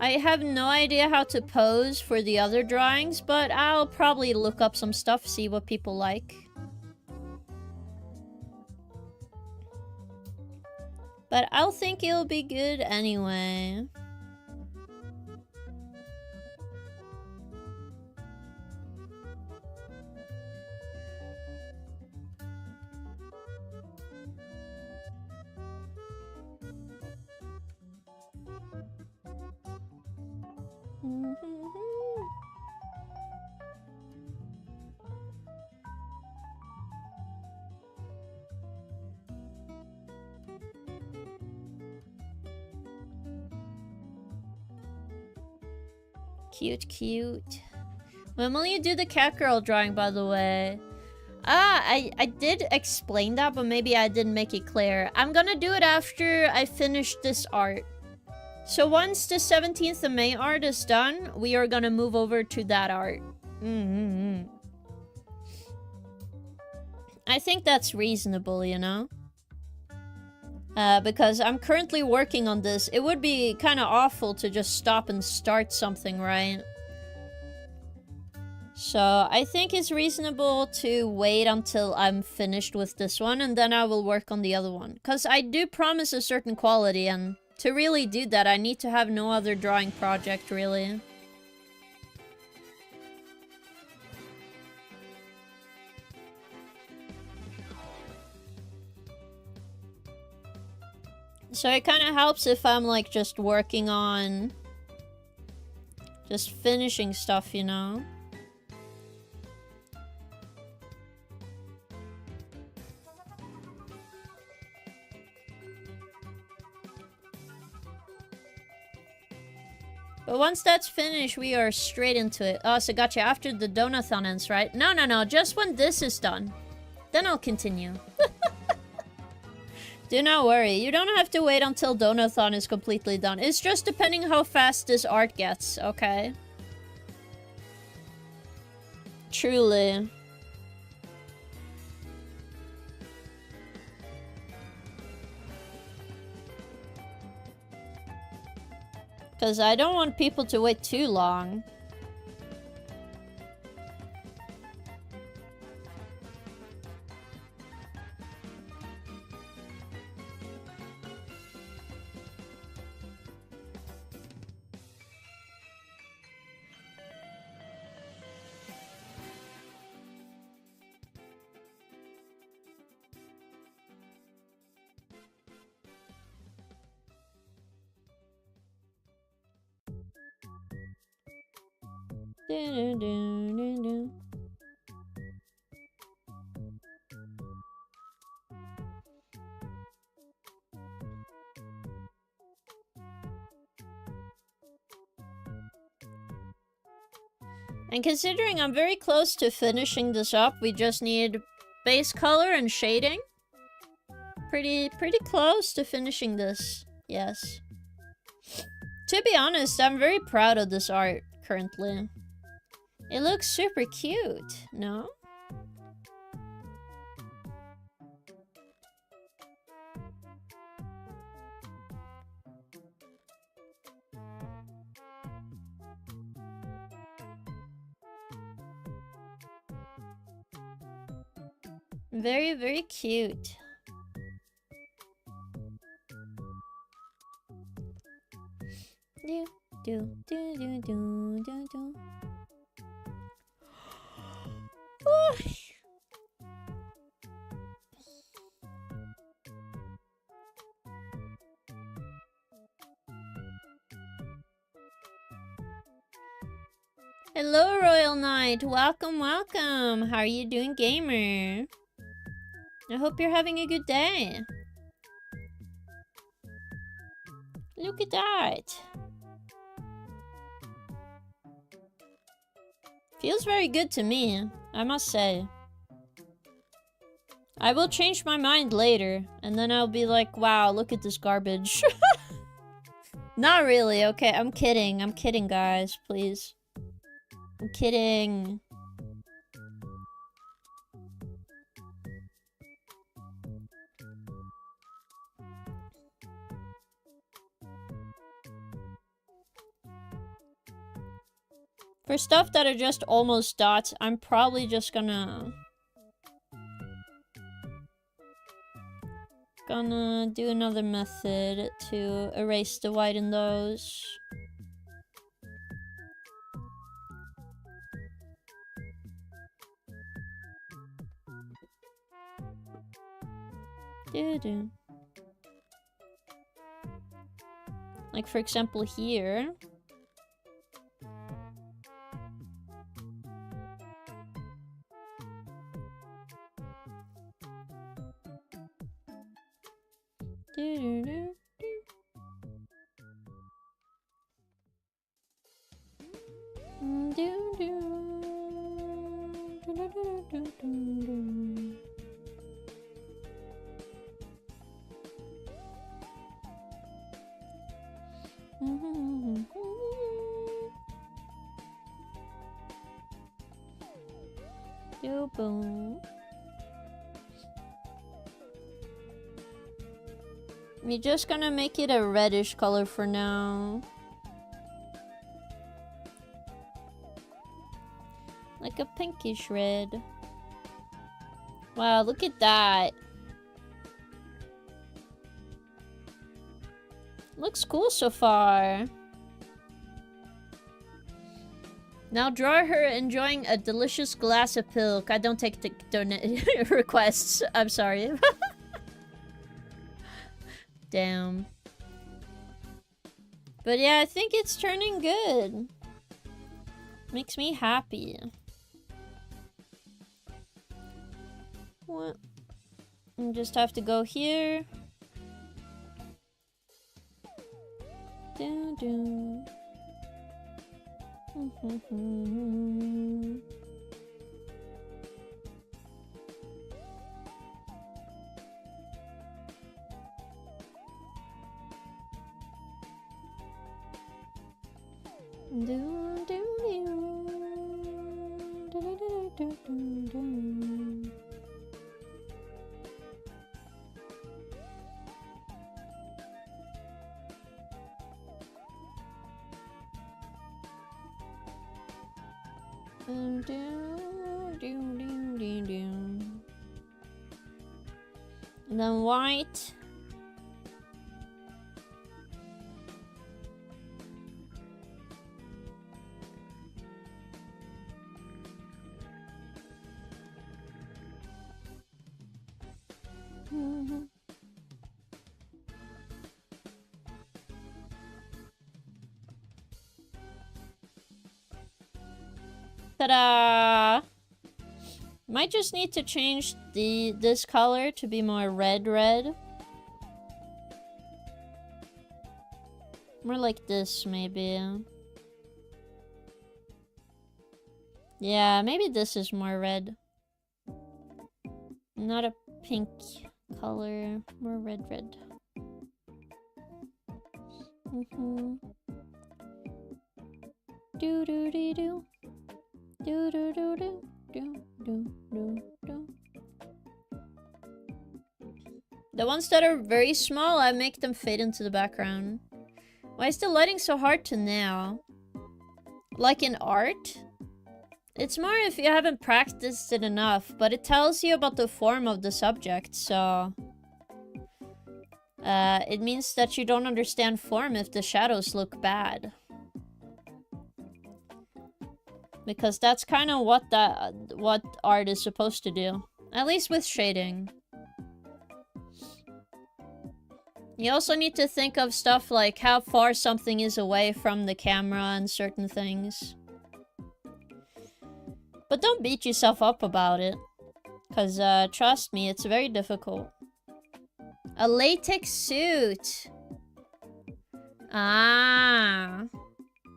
I have no idea how to pose for the other drawings, but I'll probably look up some stuff, see what people like. But I'll think it'll be good anyway. Cute, cute. When will you do the cat girl drawing, by the way? I did explain that, but maybe I didn't make it clear. I'm gonna do it after I finish this art. So once the 17th of May art is done, we are gonna move over to that art. I think that's reasonable, you know? Because I'm currently working on this. It would be kind of awful to just stop and start something, right? So I think it's reasonable to wait until I'm finished with this one, and then I will work on the other one. Because I do promise a certain quality, and to really do that, I need to have no other drawing project, really. So it kind of helps if I'm, like, just working on... just finishing stuff, you know? But once that's finished, we are straight into it. Oh, so gotcha, after the donathon ends, right? No, no, no, just when this is done. Then I'll continue. Do not worry, you don't have to wait until donathon is completely done. It's just depending how fast this art gets, okay? Truly. Because I don't want people to wait too long. And considering I'm very close to finishing this up, we just need base color and shading. Pretty close to finishing this, yes. To be honest, I'm very proud of this art currently. It looks super cute, no? Very, very cute. Do, do, do, do, do, do, do. Hello, Royal Knight. Welcome, welcome. How are you doing, gamer? I hope you're having a good day. Look at that. Feels very good to me, I must say. I will change my mind later, and then I'll be like, wow, look at this garbage. Not really, okay, I'm kidding, guys, please. I'm kidding. For stuff that are just almost dots, I'm probably just gonna do another method to erase the white in those. Doo-doo. Like, for example, here. Boom. We're just gonna make it a reddish color for now. Like a pinkish red. Wow, look at that. Looks cool so far. Now draw her enjoying a delicious glass of milk. I don't take the requests. I'm sorry. Damn. But yeah, I think it's turning good. Makes me happy. What? I just have to go here. Do do. And then white. Ta-da! Might just need to change this color to be more red. More like this, maybe. Yeah, maybe this is more red. Not a pink color. More red. Do do do do. Do do do do. Do. The ones that are very small, I make them fade into the background. Why is the lighting so hard to nail? Like in art? It's more if you haven't practiced it enough, but it tells you about the form of the subject, so... it means that you don't understand form if the shadows look bad. Because that's kind of what art is supposed to do. At least with shading. You also need to think of stuff like how far something is away from the camera and certain things. But don't beat yourself up about it. Because, trust me, it's very difficult. A latex suit! Ah.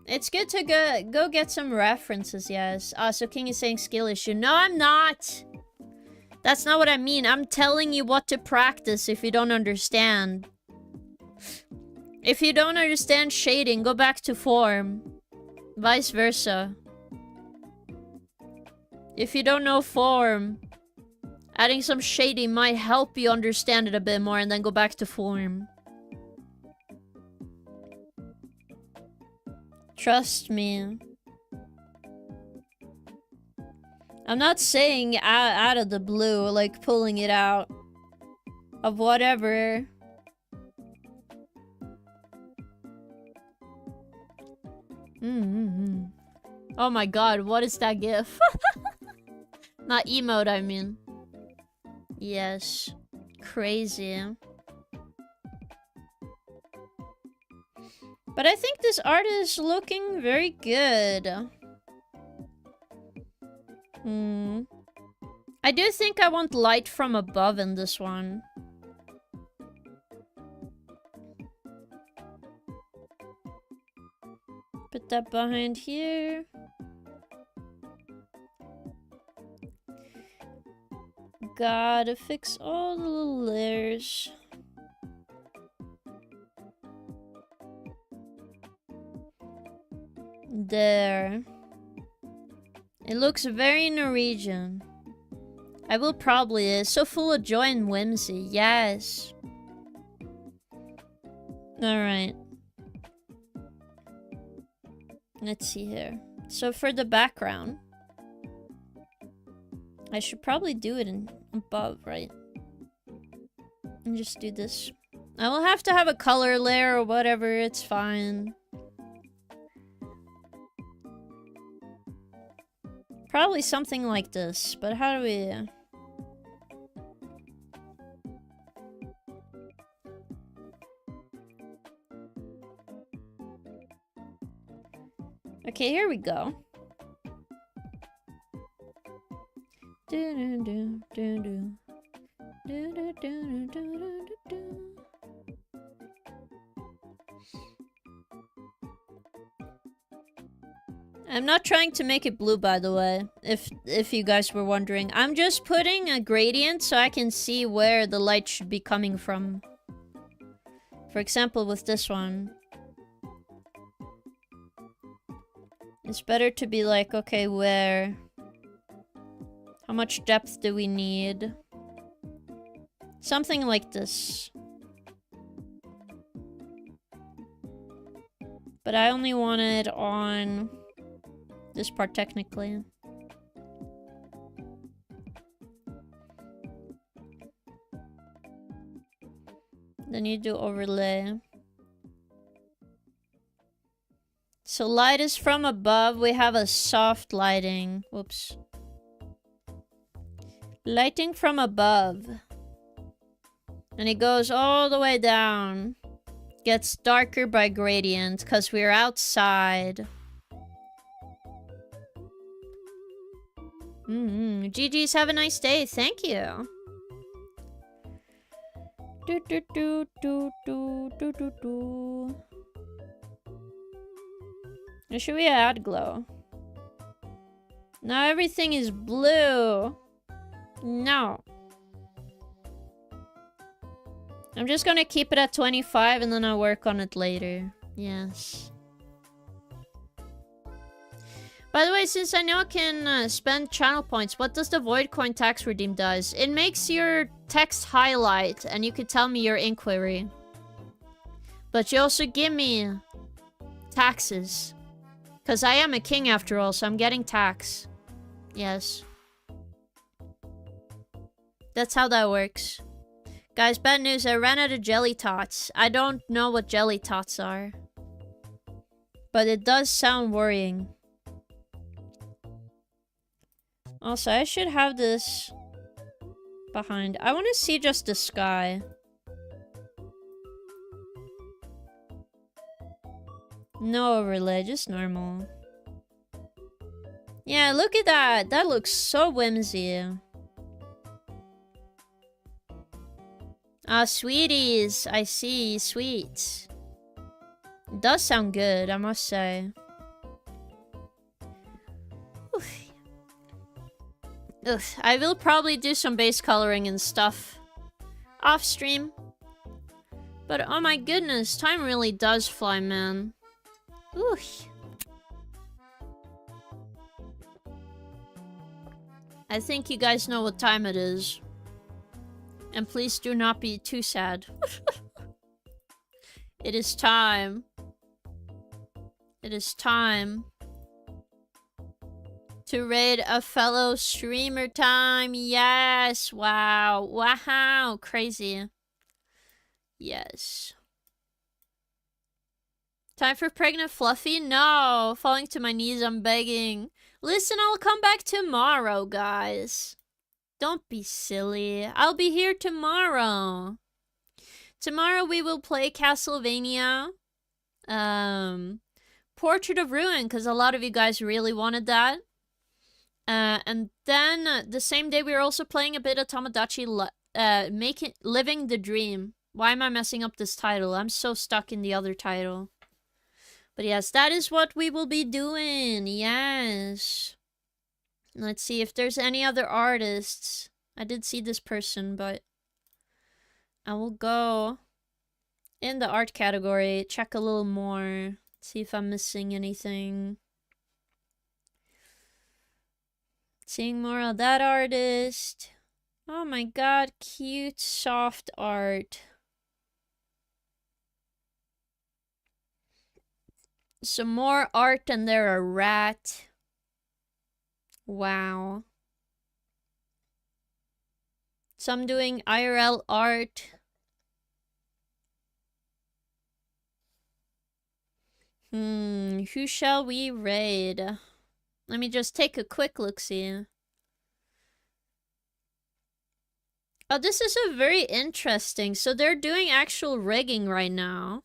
It's good to go get some references, yes. So King is saying skill issue. No, I'm not! That's not what I mean. I'm telling you what to practice if you don't understand. If you don't understand shading, go back to form. Vice versa. If you don't know form, adding some shading might help you understand it a bit more and then go back to form. Trust me. I'm not saying out of the blue, like pulling it out of whatever. Oh my god, what is that gif? Not emote, I mean. Yes. Crazy. But I think this art is looking very good. I do think I want light from above in this one. Put that behind here. gotta fix all the little layers. There. It looks very Norwegian. I will probably is. So full of joy and whimsy. Yes. Alright. Let's see here. So for the background, I should probably do it in above, right? And just do this. I will have to have a color layer or whatever, it's fine. Probably something like this, but how do we... Okay, here we go. I'm not trying to make it blue, by the way, if you guys were wondering. I'm just putting a gradient so I can see where the light should be coming from. For example, with this one. It's better to be like, okay, where? How much depth do we need? Something like this. But I only want it on this part technically. Then you do overlay. So light is from above. We have a soft lighting. Whoops. Lighting from above. And it goes all the way down. Gets darker by gradient because we're outside. GG's, have a nice day. Thank you. Or should we add glow? Now everything is blue. No. I'm just gonna keep it at 25 and then I'll work on it later. Yes. By the way, since I know I can spend channel points, what does the void coin tax redeem does? It makes your text highlight and you could tell me your inquiry. But you also give me taxes. Because I am a king after all, so I'm getting tax. Yes. That's how that works. Guys, bad news, I ran out of jelly tots. I don't know what jelly tots are. But it does sound worrying. Also, I should have this behind. I want to see just the sky. No overlay, just normal. Yeah, look at that. That looks so whimsy. Ah, sweeties. I see. Sweet. It does sound good, I must say. Ugh, I will probably do some base coloring and stuff off stream. But oh my goodness, time really does fly, man. Ooh. I think you guys know what time it is. And please do not be too sad. It is time. It is time to raid a fellow streamer time. Yes. Wow. Wow. Crazy. Yes. Time for pregnant Fluffy? No. Falling to my knees, I'm begging. Listen, I'll come back tomorrow, guys. Don't be silly. I'll be here tomorrow. Tomorrow we will play Castlevania. Portrait of Ruin, because a lot of you guys really wanted that. And then the same day we were also playing a bit of Tomodachi Living the Dream. Why am I messing up this title? I'm so stuck in the other title. But yes, that is what we will be doing. Yes. Let's see if there's any other artists I did see this person, but I will go in the art category, check a little more, see if I'm missing anything. Seeing more of that artist. Oh my god, cute soft art. Some more art and they're a rat. Wow. Some doing IRL art. Who shall we raid? Let me just take a quick look-see. Oh, this is a very interesting. So they're doing actual rigging right now.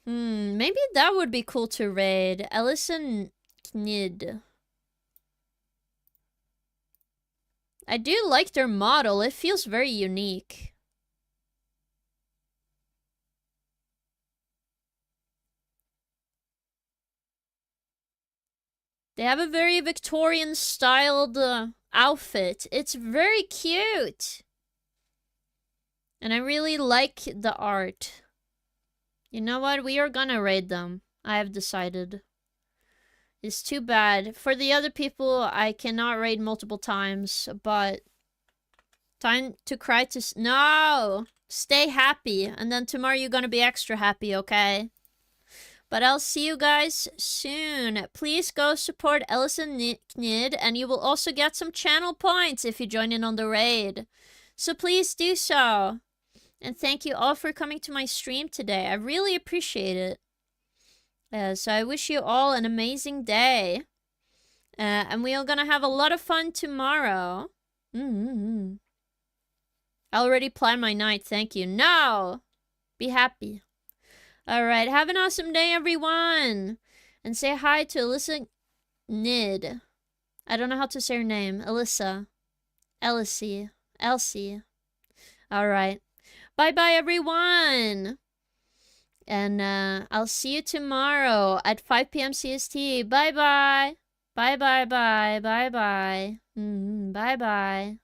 Maybe that would be cool to raid. Ellison Knid. I do like their model. It feels very unique. They have a very Victorian styled outfit. It's very cute. And I really like the art. You know what? We are gonna raid them. I have decided. It's too bad. For the other people, I cannot raid multiple times, but... Time to cry to... No! Stay happy, and then tomorrow you're gonna be extra happy, okay? But I'll see you guys soon. Please go support Ellison Knid, and you will also get some channel points if you join in on the raid. So please do so. And thank you all for coming to my stream today. I really appreciate it. So I wish you all an amazing day. And we are gonna have a lot of fun tomorrow. I already planned my night, thank you. No! Be happy. Alright, have an awesome day, everyone! And say hi to Alyssa Nid. I don't know how to say her name. Alyssa. Elsie. Alright. Bye-bye, everyone! And I'll see you tomorrow at 5 p.m. CST. Bye-bye! Bye-bye-bye. Bye-bye. Bye-bye.